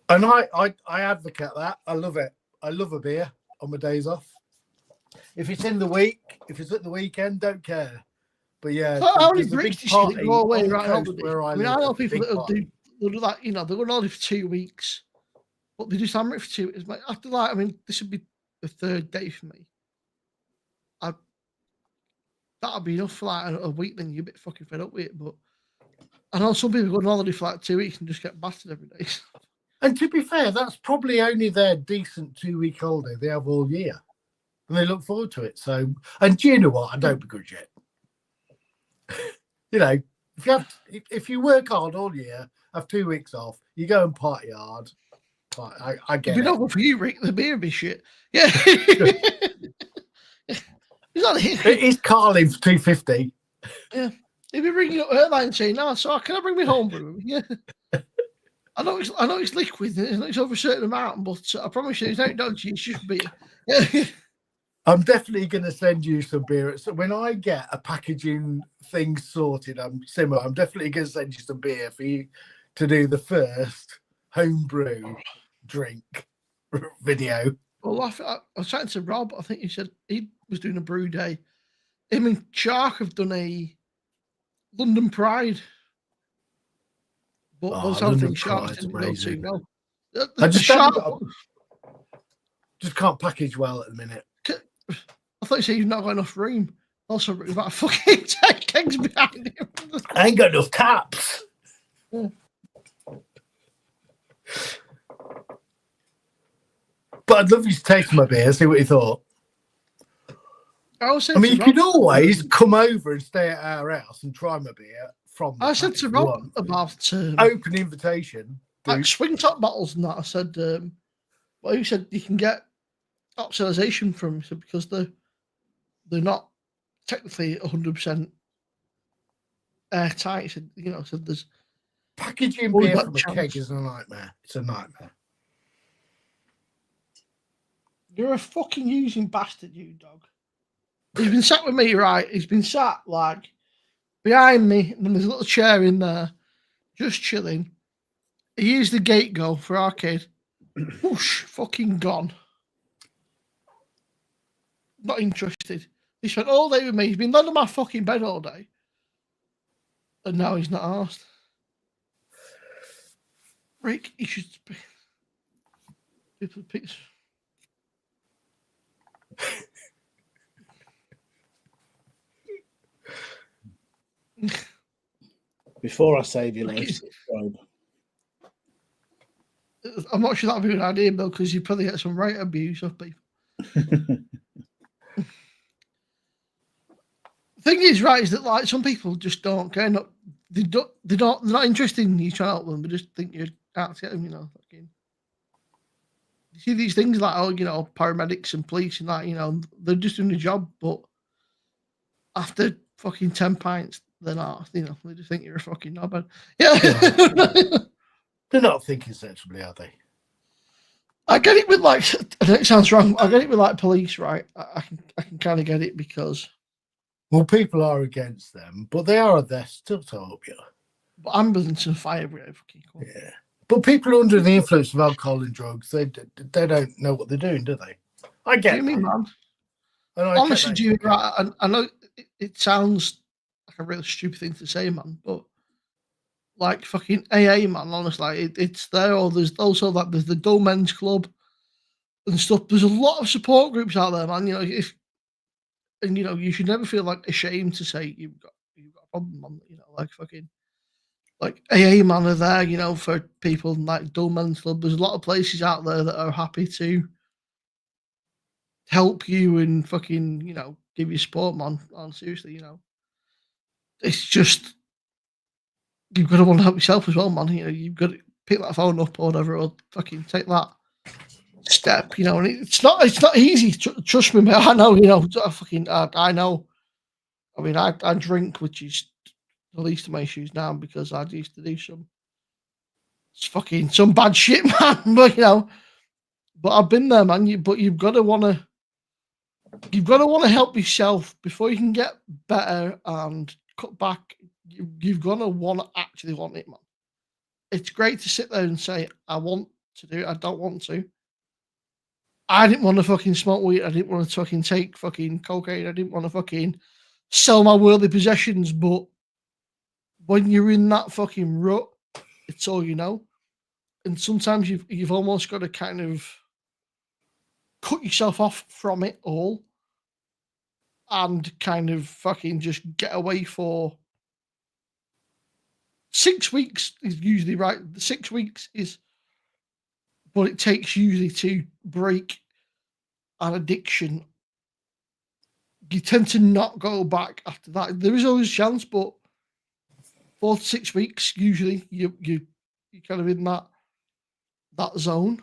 And I advocate that. I love it. I love a beer on my days off. If it's in the week, if it's at the weekend, don't care. But yeah, only British go away right on where I know people that do that. You know, they're going on for 2 weeks, but they just hammer it for 2 weeks. After that, I mean, this would be the third day for me. That'll be enough for like a week. Then you're a bit fucking fed up with it. But I know some people go on holiday for like 2 weeks and just get battered every day. And to be fair, that's probably only their decent 2-week holiday they have all year, and they look forward to it. So, and do you know what? I don't begrudge it. You know, if you work hard all year, have 2 weeks off, you go and party hard. I get it. Not for you, Rick. The beer be shit. Yeah. It is Carlin for $2.50. Yeah. If you ring up her line and say, "No, so can I bring me home brew?" Yeah. I know it's liquid. It's over a certain amount, but I promise you, it's not dodgy. It's just beer. Yeah. I'm definitely going to send you some beer. So when I get a packaging thing sorted, I'm definitely going to send you some beer for you to do the first homebrew drink video. Well, I was chatting to Rob. I think he said he was doing a brew day. Him and Shark have done a London Pride. But those other things, Shark didn't go too well. I just Shark just can't package well at the minute. I thought you said you've not got enough room. Also, we've got fucking 10 kegs behind him. I ain't got enough taps. Yeah. But I'd love you to taste my beer, see what you thought. I mean, you could always come over and stay at our house and try my beer from. I said to Rob about open invitation, like swing top bottles and that. I said, well, you said you can get oxidization from because they're not technically 100% airtight. So, so there's packaging beer from a keg is a nightmare. It's a nightmare. You're a fucking using bastard, you dog. He's been sat with me, right? He's been sat like behind me, and there's a little chair in there, just chilling. He used the gate go for our kid. Whoosh, fucking gone. Not interested. He spent all day with me. He's been laying on my fucking bed all day. And now he's not asked. Rick, you should people pictures. Before I save your life, subscribe. I'm not sure that'd be a good idea, Bill, because you probably get some right abuse of people. Thing is, right, is that like some people just don't care. They're not interested in you trying to help them. They just think you're out to get them. Fucking. You see these things like paramedics and police and that. They're just doing the job, but after fucking 10 pints, they're not. They just think you're a fucking knobhead. Yeah. They're not thinking sensibly, are they? I get it with I know it sounds wrong. I get it with police, right? I can kind of get it because. Well, people are against them, but they are there still to help you. But ambulance and fire brigade, fucking cool. Yeah. But people are under the influence of alcohol and drugs. They don't know what they're doing, do they? I get it. Man. Honestly, Jimmy, right? I know it sounds like a really stupid thing to say, man, but like fucking AA, man, honestly, it's there. Or there's also there's the Dull Men's Club and stuff. There's a lot of support groups out there, man. You should never feel ashamed to say you've got a problem, man. Like AA man are there, for people like Dull Men's Club. There's a lot of places out there that are happy to help you and fucking, give you support, man. And seriously, it's just you've got to want to help yourself as well, man. You've got to pick that phone up or whatever, or fucking take that step, and it's not easy. Trust me, mate. I know, I know. I mean, I drink, which is the least of my issues now because I used to do some bad shit, man. But but I've been there, man. But you've got to want to help yourself before you can get better and cut back. You've got to actually want it, man. It's great to sit there and say, I want to do it. I don't want to. I didn't want to fucking smoke weed. I didn't want to fucking take fucking cocaine. I didn't want to fucking sell my worldly possessions. But when you're in that fucking rut, it's all you know. And sometimes you've almost got to kind of cut yourself off from it all and kind of fucking just get away for 6 weeks is usually right. 6 weeks is what it takes usually to break an addiction. You tend to not go back after that. There is always a chance, but 4 to 6 weeks usually you're kind of in that zone.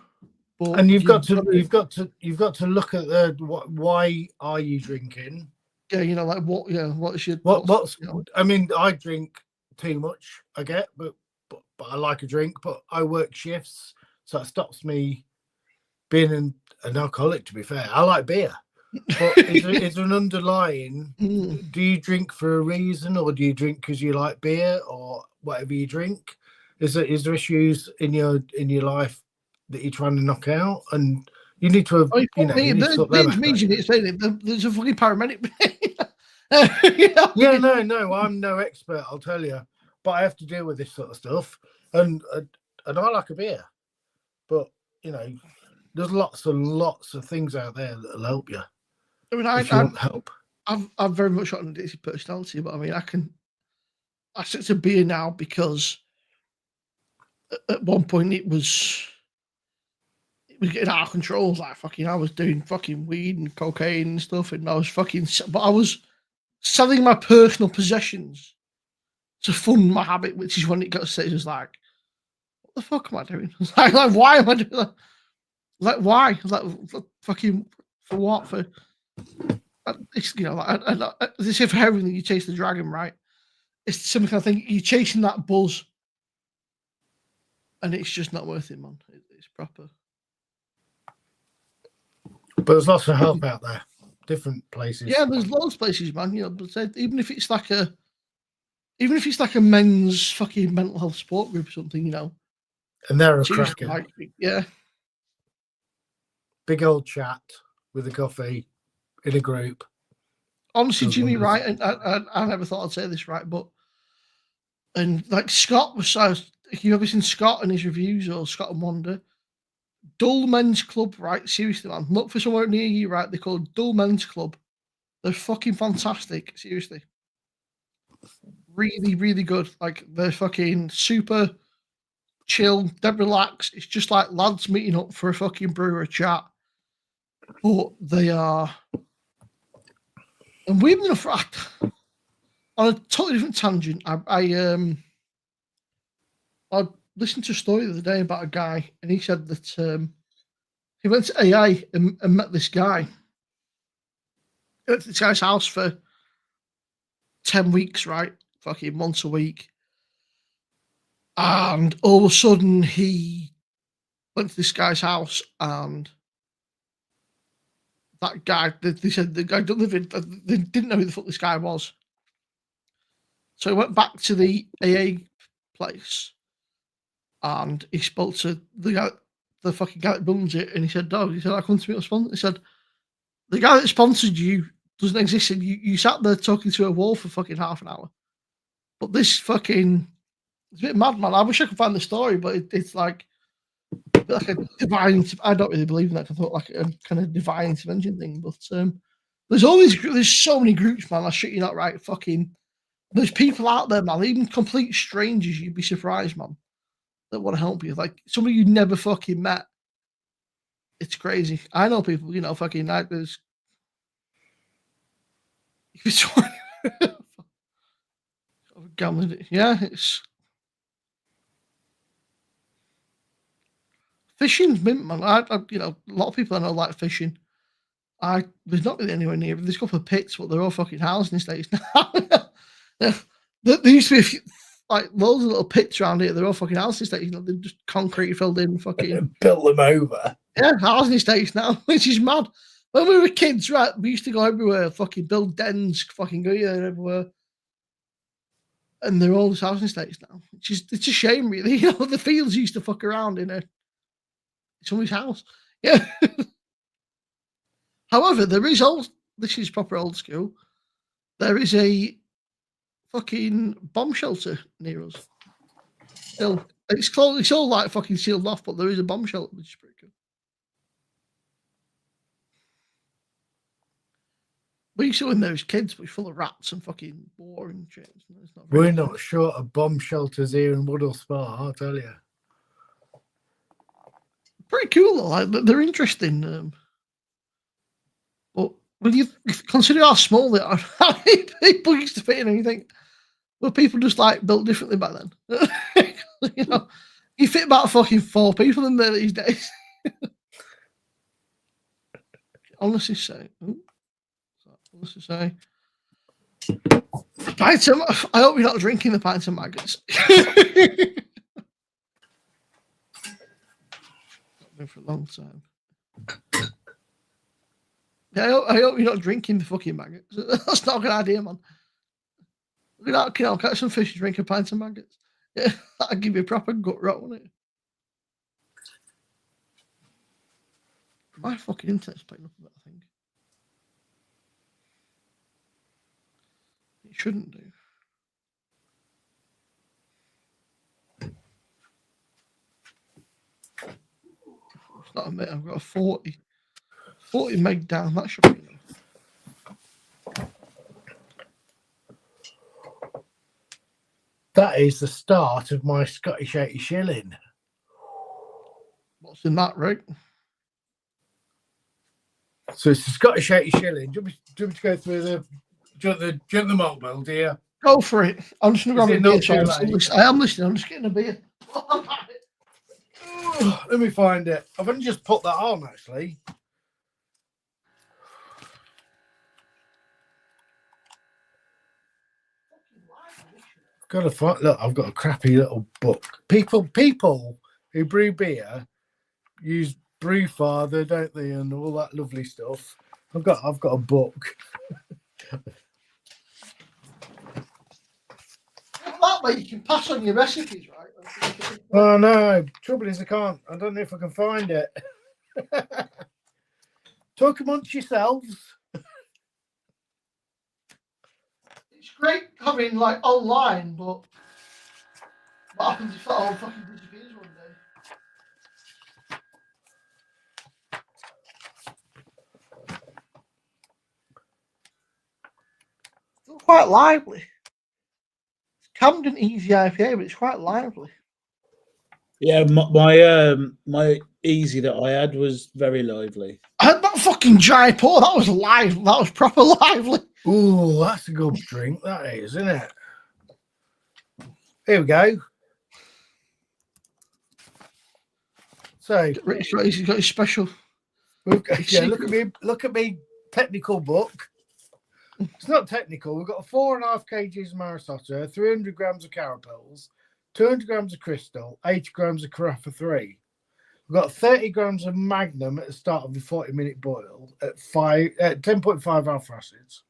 But and you've got to look at why are you drinking? Yeah, what is your I mean, I drink too much. I get, but but I like a drink. But I work shifts, so it stops me being an alcoholic. To be fair, I like beer. But is there an underlying? Do you drink for a reason, or do you drink because you like beer, or whatever you drink? Is there issues in your life that you're trying to knock out, and you need to have, you need to sort them out. There's a fucking paramedic. Yeah, no, I'm no expert, I'll tell you, but I have to deal with this sort of stuff, and I like a beer, but there's lots and lots of things out there that'll help you. I mean, if you want help. I've very much got an addictive personality, but I mean, I stick to beer now because at one point it was getting out of control. Like I was doing fucking weed and cocaine and stuff, and I was selling my personal possessions to fund my habit, which is when it got to say, just like, what the fuck am I doing? Like why am I doing that? Like, why? Like, fucking, for what? For, it's, they say for everything you chase the dragon, right? It's something I think you're chasing that buzz, and it's just not worth it, man. It's proper. But there's lots of help out there, different places. Yeah, there's loads of places, man. But even if it's like a men's fucking mental health support group or something, And they're a cracker. Like, yeah. Big old chat with a coffee in a group. Honestly, Jimmy, right? And I never thought I'd say this, right? And like Scott was, if you've ever seen Scott and his reviews, or Scott and Wonder, Dull Men's Club, right? Seriously, man, look for somewhere near you, right? They're called Dull Men's Club. They're fucking fantastic, seriously. Really, really good. Like, they're fucking super chill, dead relaxed. It's just like lads meeting up for a fucking brew or chat. But they are, and we've been on a totally different tangent. I listened to a story the other day about a guy, and he said that he went to AA and met this guy. He went to this guy's house for 10 weeks, right? Fucking once a week. And all of a sudden, he went to this guy's house, and that guy, they said the guy didn't live in, they didn't know who the fuck this guy was. So he went back to the AA place, and he spoke to the fucking guy that runs it, and he said, "No," he said, "I come to meet a sponsor." He said, "The guy that sponsored you doesn't exist, and you sat there talking to a wall for fucking half an hour." But this fucking, it's a bit mad, man. I wish I could find the story, but it's like a divine. I don't really believe in that. I thought like a kind of divine intervention thing, but there's so many groups, man. I shit you not, right? Fucking, there's people out there, man. Even complete strangers, you'd be surprised, man, that want to help you. Like somebody you never fucking met. It's crazy. I know people, fucking like there's. Yeah, it's fishing's mint, man. I a lot of people I know like fishing. There's not really anywhere near. There's a couple of pits, but they're all fucking housing estates now. There used to be a few, like loads of little pits around here. They're all fucking housing estates. They're just concrete filled in. Fucking built them over. Yeah, housing estates now, which is mad. When we were kids, right, we used to go everywhere, fucking build dens, fucking go here everywhere. And they're all housing estates now. It's a shame, really. The fields used to fuck around in somebody's house. Yeah. However, this is proper old school. There is a fucking bomb shelter near us. Still, it's closed. It's all like fucking sealed off, but there is a bomb shelter, which is pretty cool. We used to when there was kids, we're full of rats and fucking water and shit. We're not short of bomb shelters here in Woodall Spa, I'll tell you. Pretty cool, though. Like, they're interesting. But when you consider how small they are, how many people used to fit in anything? Well, people just like built differently back then. You fit about fucking 4 people in there these days. Honestly say. I hope you're not drinking the pints of maggots. Been for a long time. Yeah, I hope you're not drinking the fucking maggots. That's not a good idea, man. Look at that, I'll catch some fish, drink a pint of maggots. Yeah, that'll give you a proper gut rot, won't it? My fucking internet's playing up a bit, I think. It shouldn't do. It's not a minute, I've got a 40 meg down, that should be enough. That is the start of my Scottish 80 shilling. What's in that, right? So it's the Scottish 80 shilling. Do you want me to go through the mobile, dear? Go for it. I'm just going to grab a beer. I am listening. I'm just getting a beer. Let me find it. I've only just put that on, actually. Got to find. Look, I've got a crappy little book. People who brew beer use Brewfather, don't they, and all that lovely stuff. I've got a book. That way you can pass on your recipes, right? Oh no! Trouble is, I can't. I don't know if I can find it. Talk amongst yourselves. It's great having like online, but what happens if that all fucking disappears one day? It's quite lively. It's Camden Easy IPA, but it's quite lively. Yeah, my easy that I had was very lively. I had that fucking dry pour. That was live. That was proper lively. Ooh, that's a good drink. That is, isn't it? Here we go. So He's got his special. Yeah, look at me. Technical book. It's not technical. We've got 4.5 kgs of Marisotto, 300 grams of Carapils, 200 grams of Crystal, 80 grams of Carafa 3. We've got 30 grams of Magnum at the start of the 40-minute boil at 10.5 alpha acids,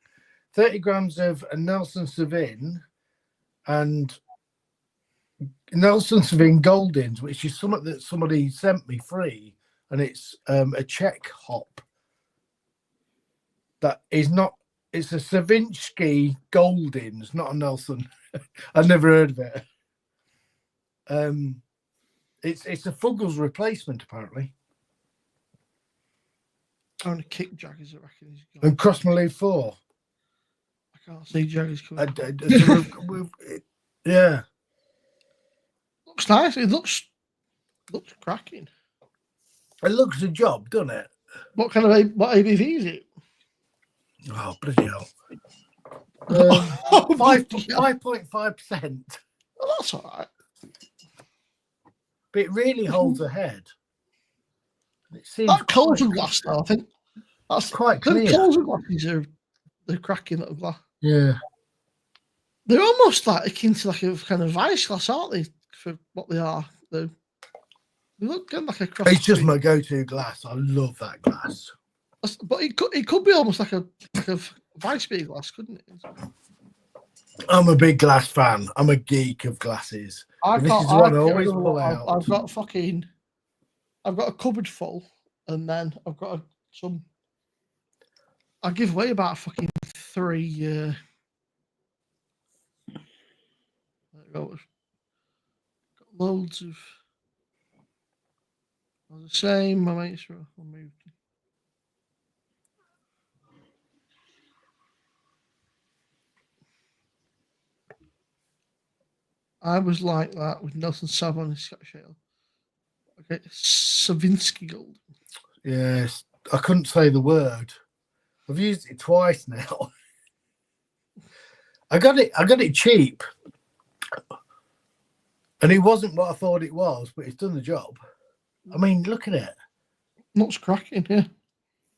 30 grams of Nelson Sauvin and Nelson Sauvin Goldings, which is something that somebody sent me free, and it's a Czech hop that is not. It's a Savinsky Goldings, not a Nelson. I've never heard of it. It's a Fuggles replacement, apparently. I'm going to kick Jaggers, I reckon he's gone. And Crossmaloo 4. I can't see Jaggers coming. Yeah. Looks nice. It looks cracking. It looks a job, doesn't it? What kind of what ABV is it? Oh, bloody hell. 5.5%. Well, that's all right. But it really holds ahead. It seems that Colton glass, though, I think that's quite clear. Colton glasses they're cracking little glass. Yeah. They're almost like akin to like a kind of vice glass, aren't they? For what they are. They look kind of like a cross. It's just my go-to glass. I love that glass. But it could be almost like a vice beer glass, couldn't it? I'm a big glass fan. I'm a geek of glasses. I've got a cupboard full, and then I've got some. I give away about fucking 3. There it goes. Got loads of. The same. My mates were moved. I was like that with Nelson Sauvin and Scottish Ale. Okay, Savinsky Gold. Yes, I couldn't say the word. I've used it twice now. I got it cheap, and it wasn't what I thought it was, but it's done the job. I mean, look at it. Looks cracking, yeah.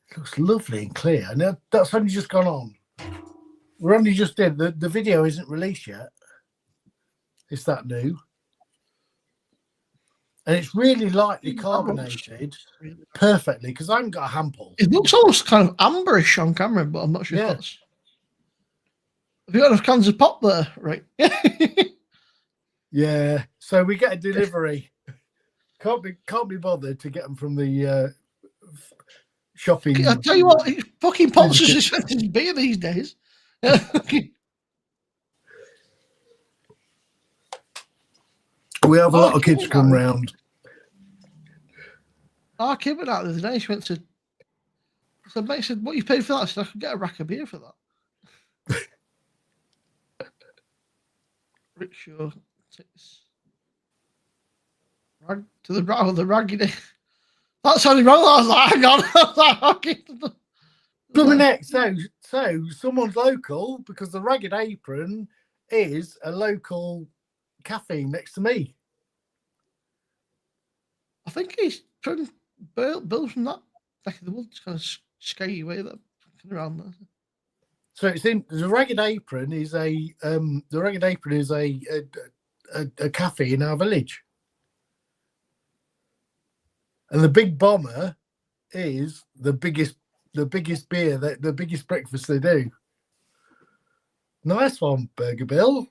It looks lovely and clear. And that's only just gone on. We're only just did. The video isn't released yet. It's that new. and it's really lightly That looks carbonated really- perfectly because I haven't got a hand pull. It looks almost kind of amberish on camera, but I'm not sure Yeah. if that's. Have you got enough cans of pop there? Right. Yeah. So we get a delivery. Can't be bothered to get them from the shopping. I tell you what, it's fucking pops as expensive as beer these days. We have a lot of kids come round. Our kid went out the other day. She went to. So mate said, "What you paid for that?" I said, "I could get a rack of beer for that." Rickshaw tits. Rag to the the raggedy. That sounded wrong. I was like, "Hang on." I was like, okay. Blooming heck, so someone's local because the Ragged Apron is a local cafe next to me. I think he's from Bill's from that back of the woods, kind of scary way that around there. So it's in the Ragged Apron is a cafe in our village, and the Big Bomber is the biggest beer, the biggest breakfast they do. Nice one, Burger Bill.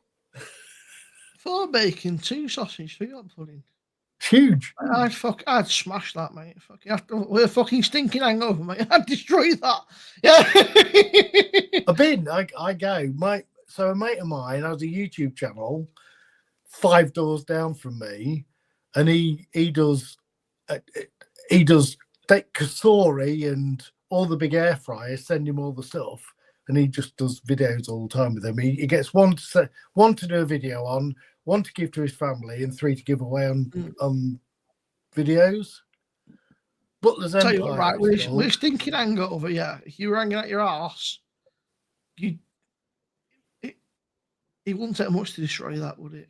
4 bacon, 2 sausage, 3 hot pudding. Huge. I'd smash that, mate. We're fucking stinking hangover, mate. I'd destroy that. Yeah. I go. So a mate of mine has a YouTube channel 5 doors down from me, and he does take Kasori and all the big air fryers, send him all the stuff, and he just does videos all the time with them. He gets one to do a video on, 1 to give to his family, and 3 to give away on videos. Butler's Tell Empire. you what, right, we're stinking hangover, yeah. If you were hanging out your arse, it wouldn't take much to destroy that, would it?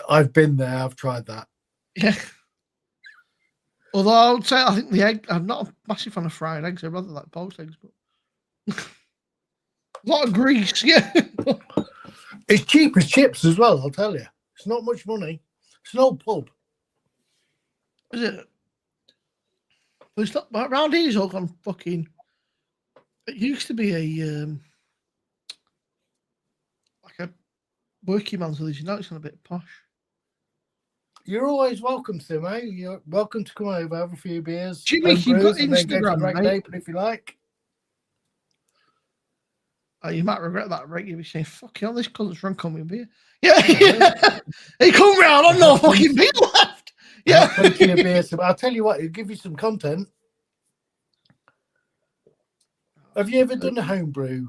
I've been there, I've tried that. Yeah. Although I would say I think the egg, I'm not a massive fan of fried eggs, I rather like poached eggs, but a lot of grease, yeah. It's cheap as chips as well, I'll tell you. It's not much money. It's an old pub. Is it? But it's not around here. It's all gone fucking. It used to be a like a working man's village. Now it's gone a bit posh. You're always welcome, Simo. You're welcome to come over, have a few beers. Jimmy, you've got Instagram, Ragged Apron if you like. Oh, you might regret that, right? You'll be saying, "Fuck you, this cunt's drunk on me beer." Yeah, he come round. I'm no fucking beer left. Yeah, plenty of beer. So I'll tell you what, it'll give you some content. Have you ever done a homebrew?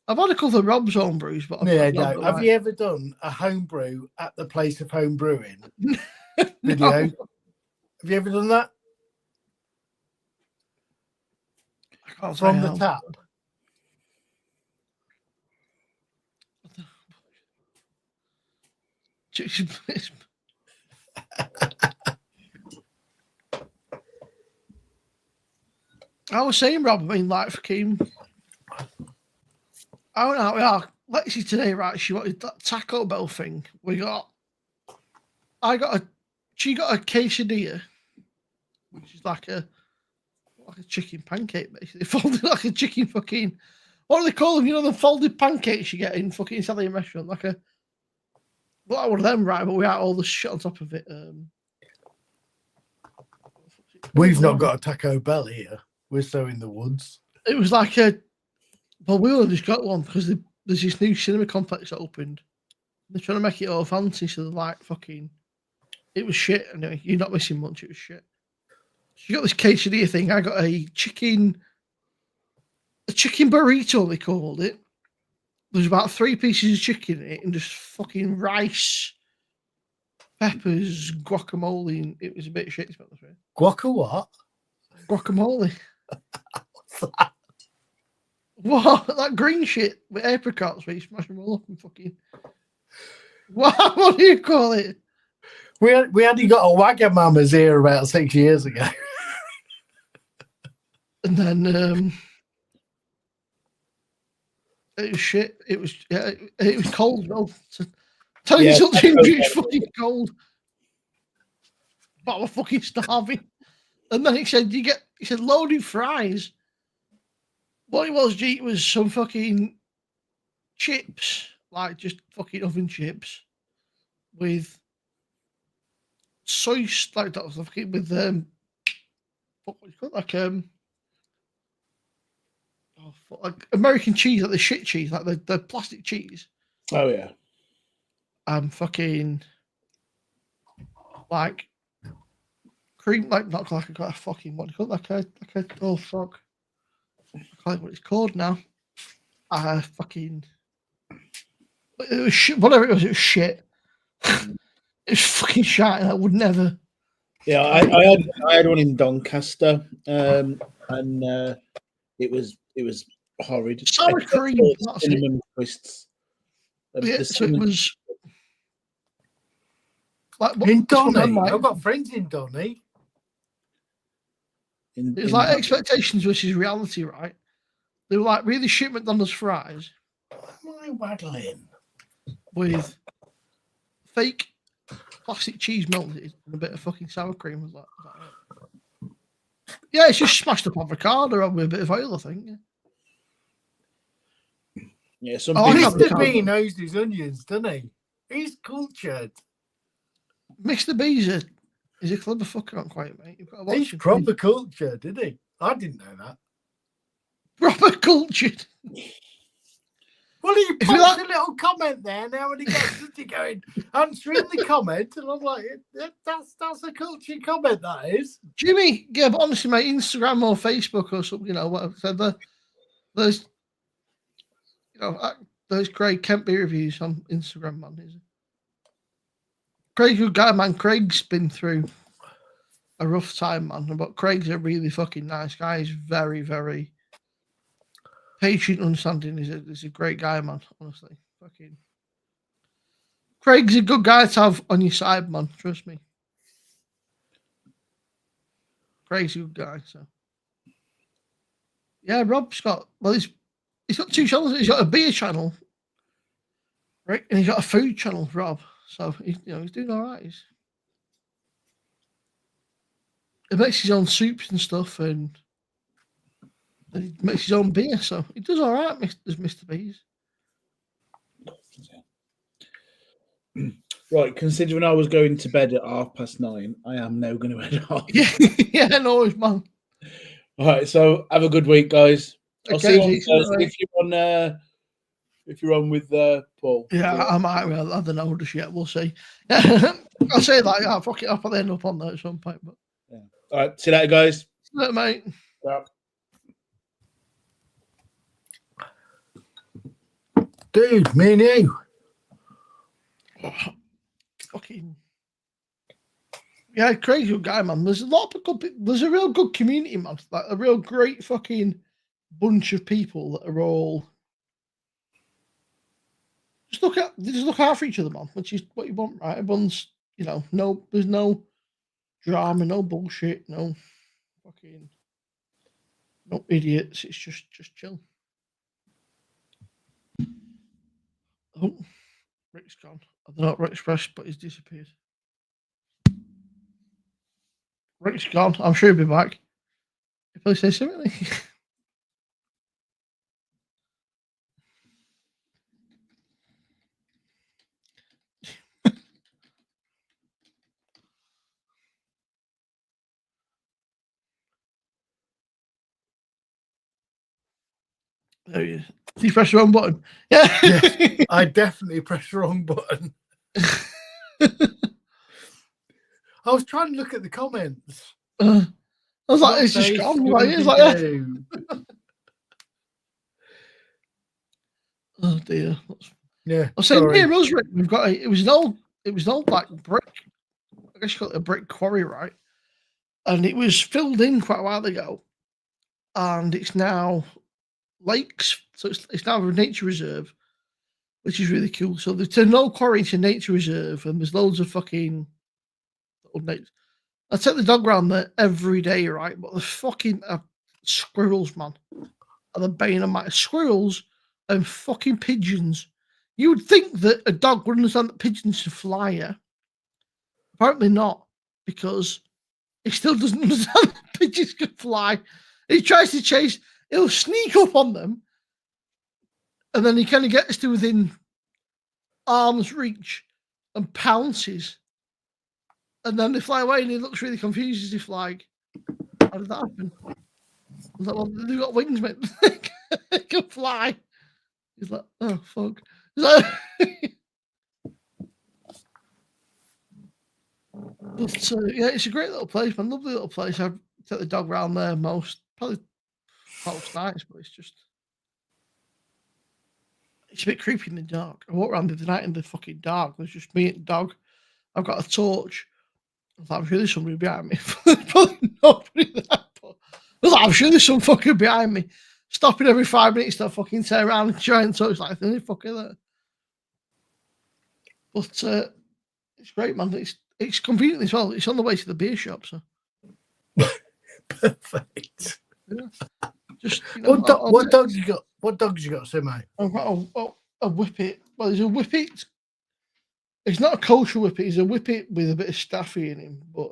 I've had a couple of Rob's homebrews, but no. Have you ever done a homebrew at the place of home brewing video? No. Have you ever done that? I can't From say the how. tap. I was saying, Rob, I mean, like, fucking. I went out with our Lexi today, right? She wanted that Taco Bell thing. She got a quesadilla, which is like a chicken pancake, basically. Folded like a chicken fucking. What do they call them? You know, the folded pancakes you get in fucking Italian restaurant, like a. Well, one of them, right? But we had all the shit on top of it. We've not got a Taco Bell here. We're so in the woods. It was like a. Well, we only just got one because there's this new cinema complex that opened. They're trying to make it all fancy, so they're like fucking. It was shit. Anyway, you're not missing much. It was shit. You got this quesadilla thing. I got a chicken burrito. They called it. There's about 3 pieces of chicken in it and just fucking rice, peppers, guacamole. And it was a bit shit. Guaca what? Guacamole. What's that? What? That green shit with apricots where you smash them all up and fucking. What do you call it? We only got a Wagamamas here about 6 years ago. And then it was shit. It was cold though. So, tell you something, it's fucking cold. but I'm fucking starving. And then he said, he said loaded fries. What it was, G, was some fucking chips, like just fucking oven chips with soy, like that was fucking with what was it called? Like American cheese, like the shit cheese, like the plastic cheese. Oh yeah. Fucking like cream, like not like a fucking what do you call it? Like a oh fuck. I can't think what it's called now. Fucking it was shit, whatever it was shit. It's fucking shit, and I would never. Yeah, I had one in Doncaster, and it was horrid. Sour Except for cream, the that's it. cinnamon twists. Yeah, The so it cinnamon- was like In Donny, like, I've got friends in Donny. in- it was in- like expectations versus reality, right? They were like really shit McDonald's fries Am I waggling? with fake plastic cheese melted and a bit of fucking sour cream. Was like it? Yeah, it's just smashed up avocado with a bit of oil, I think. yeah, some Oh, I people- have Mr. avocado. B knows his onions, doesn't he? He's cultured. Mr. B's is a clever fucker, not quite, mate. You've got to watch He's him. proper cultured, didn't he? I didn't know that. Proper cultured. Well, he If you popped like- a little comment there. Now when he gets it going, answering the comment, and I'm like, that's a cultured comment. That is. Jimmy, yeah, but honestly, mate, Instagram or Facebook or something, whatever. So there's, those Craig Kemp beer reviews on Instagram, man. Is it? Craig's a good guy, man. Craig's been through a rough time, man. But Craig's a really fucking nice guy. He's very, very patient, understanding. He's a great guy, man. Honestly, fucking. Craig's a good guy to have on your side, man. Trust me. Craig's a good guy. So, yeah, Rob's got he's got two channels. He's got a beer channel, right, and he's got a food channel, Rob. So he's doing all right. He makes his own soups and stuff, and he makes his own beer. So he does all right, Mr. B's. Right, considering I was going to bed at 9:30, I am now going to head off. Yeah, no, man. All right, so have a good week, guys. I'll see you on Okay, Thursday if you're on with Paul. Yeah, I might. Well, I don't know just yet. We'll see. I'll say that. Yeah, fuck it. I'll probably end up on there at some point. But Yeah. All right, see you later, guys. mate. Yeah. Dude, me and you. Fucking. Yeah, crazy good guy, man. There's a lot of good. There's a real good community, man. Like a real great fucking bunch of people that are all just look out for each other, man. Which is what you want, right? Everyone's, there's no drama, no bullshit, no idiots. It's just chill. Oh, Rick's gone. I don't know what Rick's pressed, but he's disappeared. Rick's gone. I'm sure he'll be back. He'll probably say something. There he is. Did you press the wrong button? Yeah. Yes, I definitely pressed the wrong button. I was trying to look at the comments. I was like, Not it's just say gone. Like, it's like, yeah. Scooby-Doo. Oh dear. Yeah. I was saying sorry. near us, Rick, we've got it was an old like brick. I guess you call it a brick quarry, right? And it was filled in quite a while ago, and it's now lakes. So it's now a nature reserve, which is really cool. So they've turned an old quarry into a nature reserve, and there's loads of fucking old nature. I take the dog around there every day, right? But the fucking squirrels, man, are the bane of my squirrels and fucking pigeons. You would think that a dog would understand that pigeons should fly, yeah? Apparently not. because he still doesn't understand that pigeons can fly. He tries to chase, he'll sneak up on them, and then he kind of gets to within arm's reach and pounces. And then they fly away, and he looks really confused as if, like, how did that happen? I was like, well, they've got wings, mate. They can fly. He's like, oh, fuck. But, yeah, it's a great little place, man. Lovely little place. I take the dog around there probably most nights, but it's a bit creepy in the dark. I walked around the night in the fucking dark. There's just me and the dog. I've got a torch. I thought, I'm sure there's somebody behind me. Probably nobody there. But I was like, I'm sure there's some fucker behind me. Stopping every 5 minutes to fucking turn around and try and touch like the only fucker there. But it's great, man. It's convenient as well. It's on the way to the beer shop, so perfect. Yeah. Just what dogs you got? What dogs you got, say, mate? I've got a whippet. Well, there's a whippet. It's not a kosher whippet. He's a whippet with a bit of staffy in him, but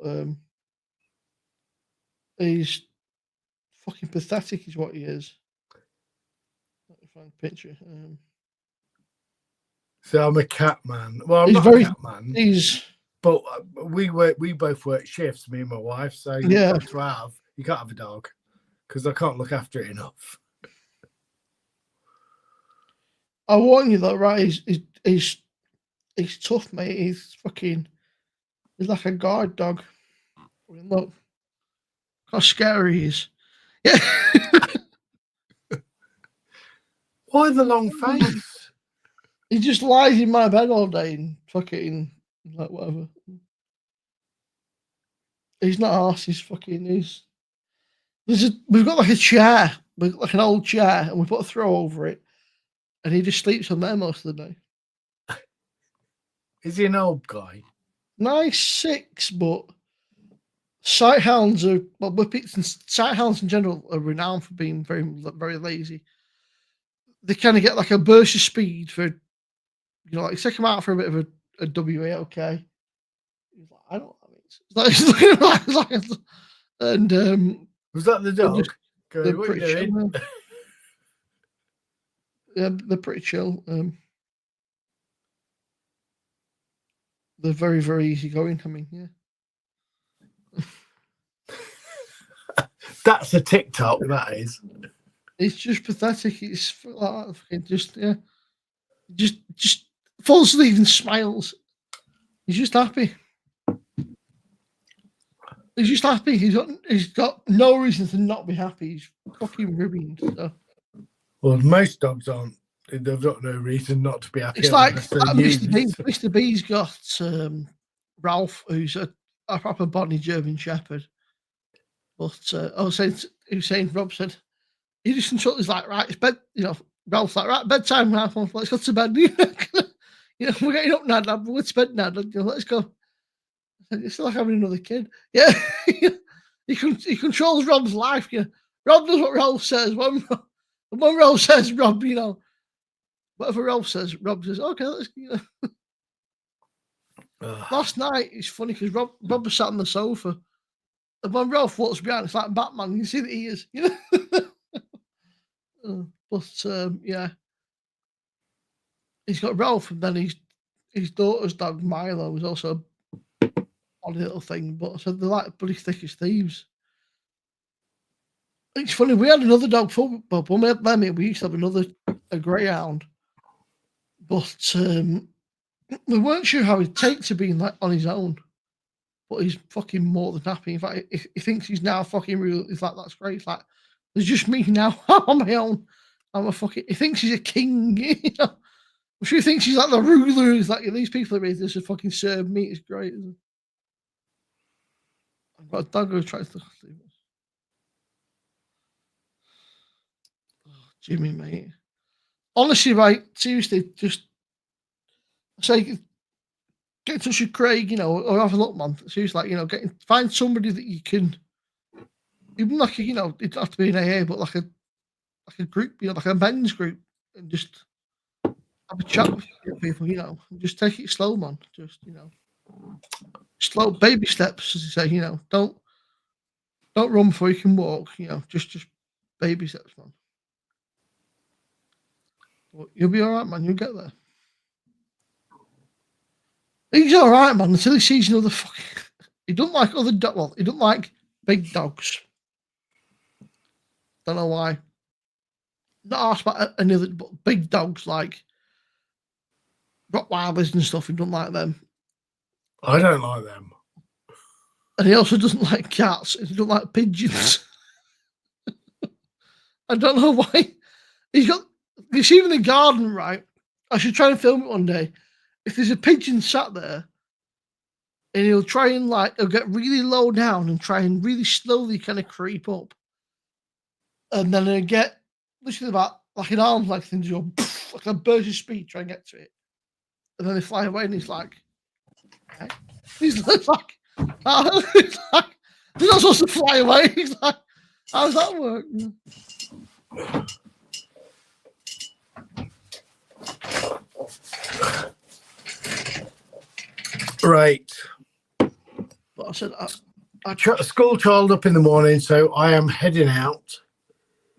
he's fucking pathetic, is what he is. Let me find a picture. So I'm a cat man. Well, I'm He's not very- a cat man. He's But we both work shifts, me and my wife. So you can't have a dog because I can't look after it enough. I warn you though, right? He's tough, mate. He's like a guard dog. I mean, look how scary he is. Yeah. Why the long face? He just lies in my bed all day and fucking like whatever. He's not arse, we've got like a chair, like an old chair, and we put a throw over it, and he just sleeps on there most of the day. Is he an old guy? Nice 6, but whippets and sight hounds in general are renowned for being very, very lazy. They kind of get like a burst of speed for, like take him out for a bit of a WA, okay. He's like, I don't know what that means. And was that the dog? they're What are you pretty doing? chill. Yeah, they're pretty chill. They're very, very easygoing. I mean, yeah. That's a TikTok, that is. It's just pathetic. It's like just falls asleep and smiles. He's just happy. He's just happy. He's got no reason to not be happy. He's fucking ruined. So. Well, most dogs aren't. They've got no reason not to be happy. It's like Mr. B. Mr. B's got Ralph, who's a proper Bonnie German Shepherd. But Rob said, he just controls like, right, it's bed, Ralph's like, right, bedtime, Ralph, let's go to bed. We're getting up now, Dad, we're to bed now, let's go. It's like having another kid. Yeah. he controls Rob's life. Yeah. Rob does what Ralph says. When Ralph says, Rob, whatever Ralph says, Rob says, okay, let's, Last night, it's funny because Rob was sat on the sofa. And when Ralph walks behind, it's like Batman. You can see the ears, yeah. He's got Ralph, and then his daughter's dog, Milo, is also a odd little thing. But I said they're like bloody thick as thieves. It's funny, we had another dog, but when we had Lemmy, we used to have a greyhound. But we weren't sure how he'd take to being like on his own. But he's fucking more than happy. In fact, he thinks he's now fucking real. He's like, that's great. It's like, there's just me now. I'm on my own. He thinks he's a king. I'm sure he thinks he's like the ruler. He's like, these people are ready to just fucking serve me. It's great. I've got a dog who tries to sleep. Oh, Jimmy, mate. Honestly, right, seriously, just say, get in touch with Craig, or have a look, man. Seriously, like, find somebody that you can, even like, it doesn't have to be an AA, but like a group, like a men's group, and just have a chat with people, and just take it slow, man. Just slow baby steps, as you say. Don't run before you can walk. Just baby steps, man. But you'll be all right, man. You'll get there. He's all right, man. Until he sees another fucking. He don't like other dog. Well, he don't like big dogs. Don't know why. Not asked about any other, but big dogs like Rottweilers and stuff. He don't like them. I don't like them. And he also doesn't like cats. He doesn't like pigeons. I don't know why. He's got. You see him in the garden, right? I should try and film it one day. If there's a pigeon sat there, and he'll try and he'll get really low down and try and really slowly kind of creep up, and then he'll get literally about like an arm's length thing, go like a burst of speed, try and get to it, and then they fly away, and he's like, okay. He's like, he's not supposed to fly away. He's like, how does that work? Right. But I said, I shut a school child up in the morning, so I am heading out.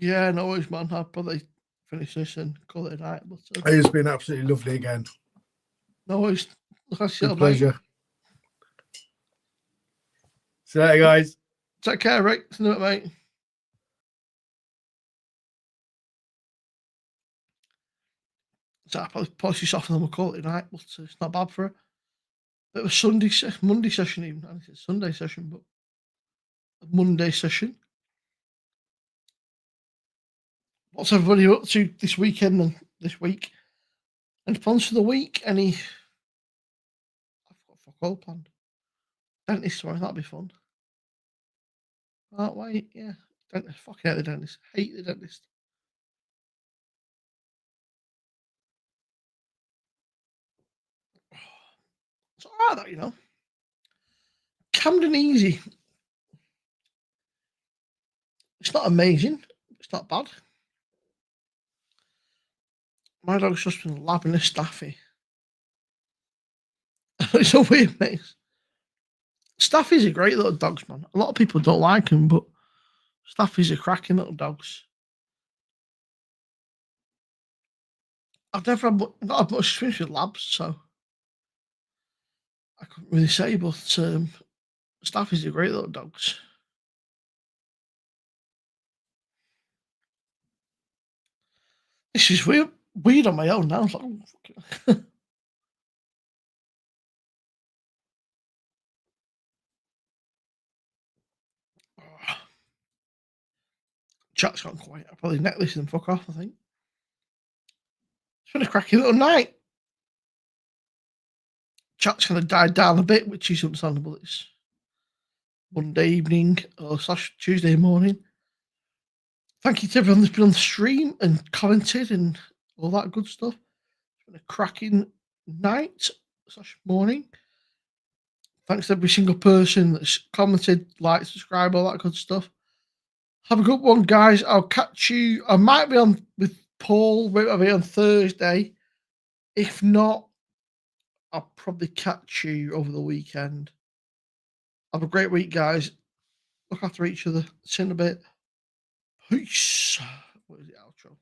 yeah, no worries, man. I'll probably finish this and call it a night. But It's been absolutely lovely again. no worries. Look, I see you, Pleasure. See you later, guys. Take care, Rick. See you, mate. So I probably polish this off and then we'll call it a night, but it's not bad for a bit of a Monday session even. I think it's Sunday session, but a Monday session. What's everybody up to this weekend and this week? Any plans for the week? I've got fuck all planned. Dentist tomorrow, that'll be fun. Can't wait, yeah. Dentist, fucking hate the dentist. Hate the dentist. It's alright though, Camden easy. It's not amazing. It's not bad. My dog's just been lapping a staffy. It's a weird mix. Staffies are great little dogs, man. A lot of people don't like them, but Staffies are cracking little dogs. I've never not had much experience with labs, so I couldn't really say, but Staffies are great little dogs. This is weird on my own now. It's like, oh, chat's gone quiet. I'll probably neck this and fuck off, I think. It's been a cracking little night. Chat's kind of died down a bit, which is understandable. It's Monday evening or / Tuesday morning. Thank you to everyone that's been on the stream and commented and all that good stuff. It's been a cracking night / morning. Thanks to every single person that's commented, liked, subscribed, all that good stuff. Have a good one, guys. I'll catch you. I might be on with Paul. I'll be on Thursday. If not, I'll probably catch you over the weekend. Have a great week, guys. Look after each other. See you in a bit. Peace. What is the outro?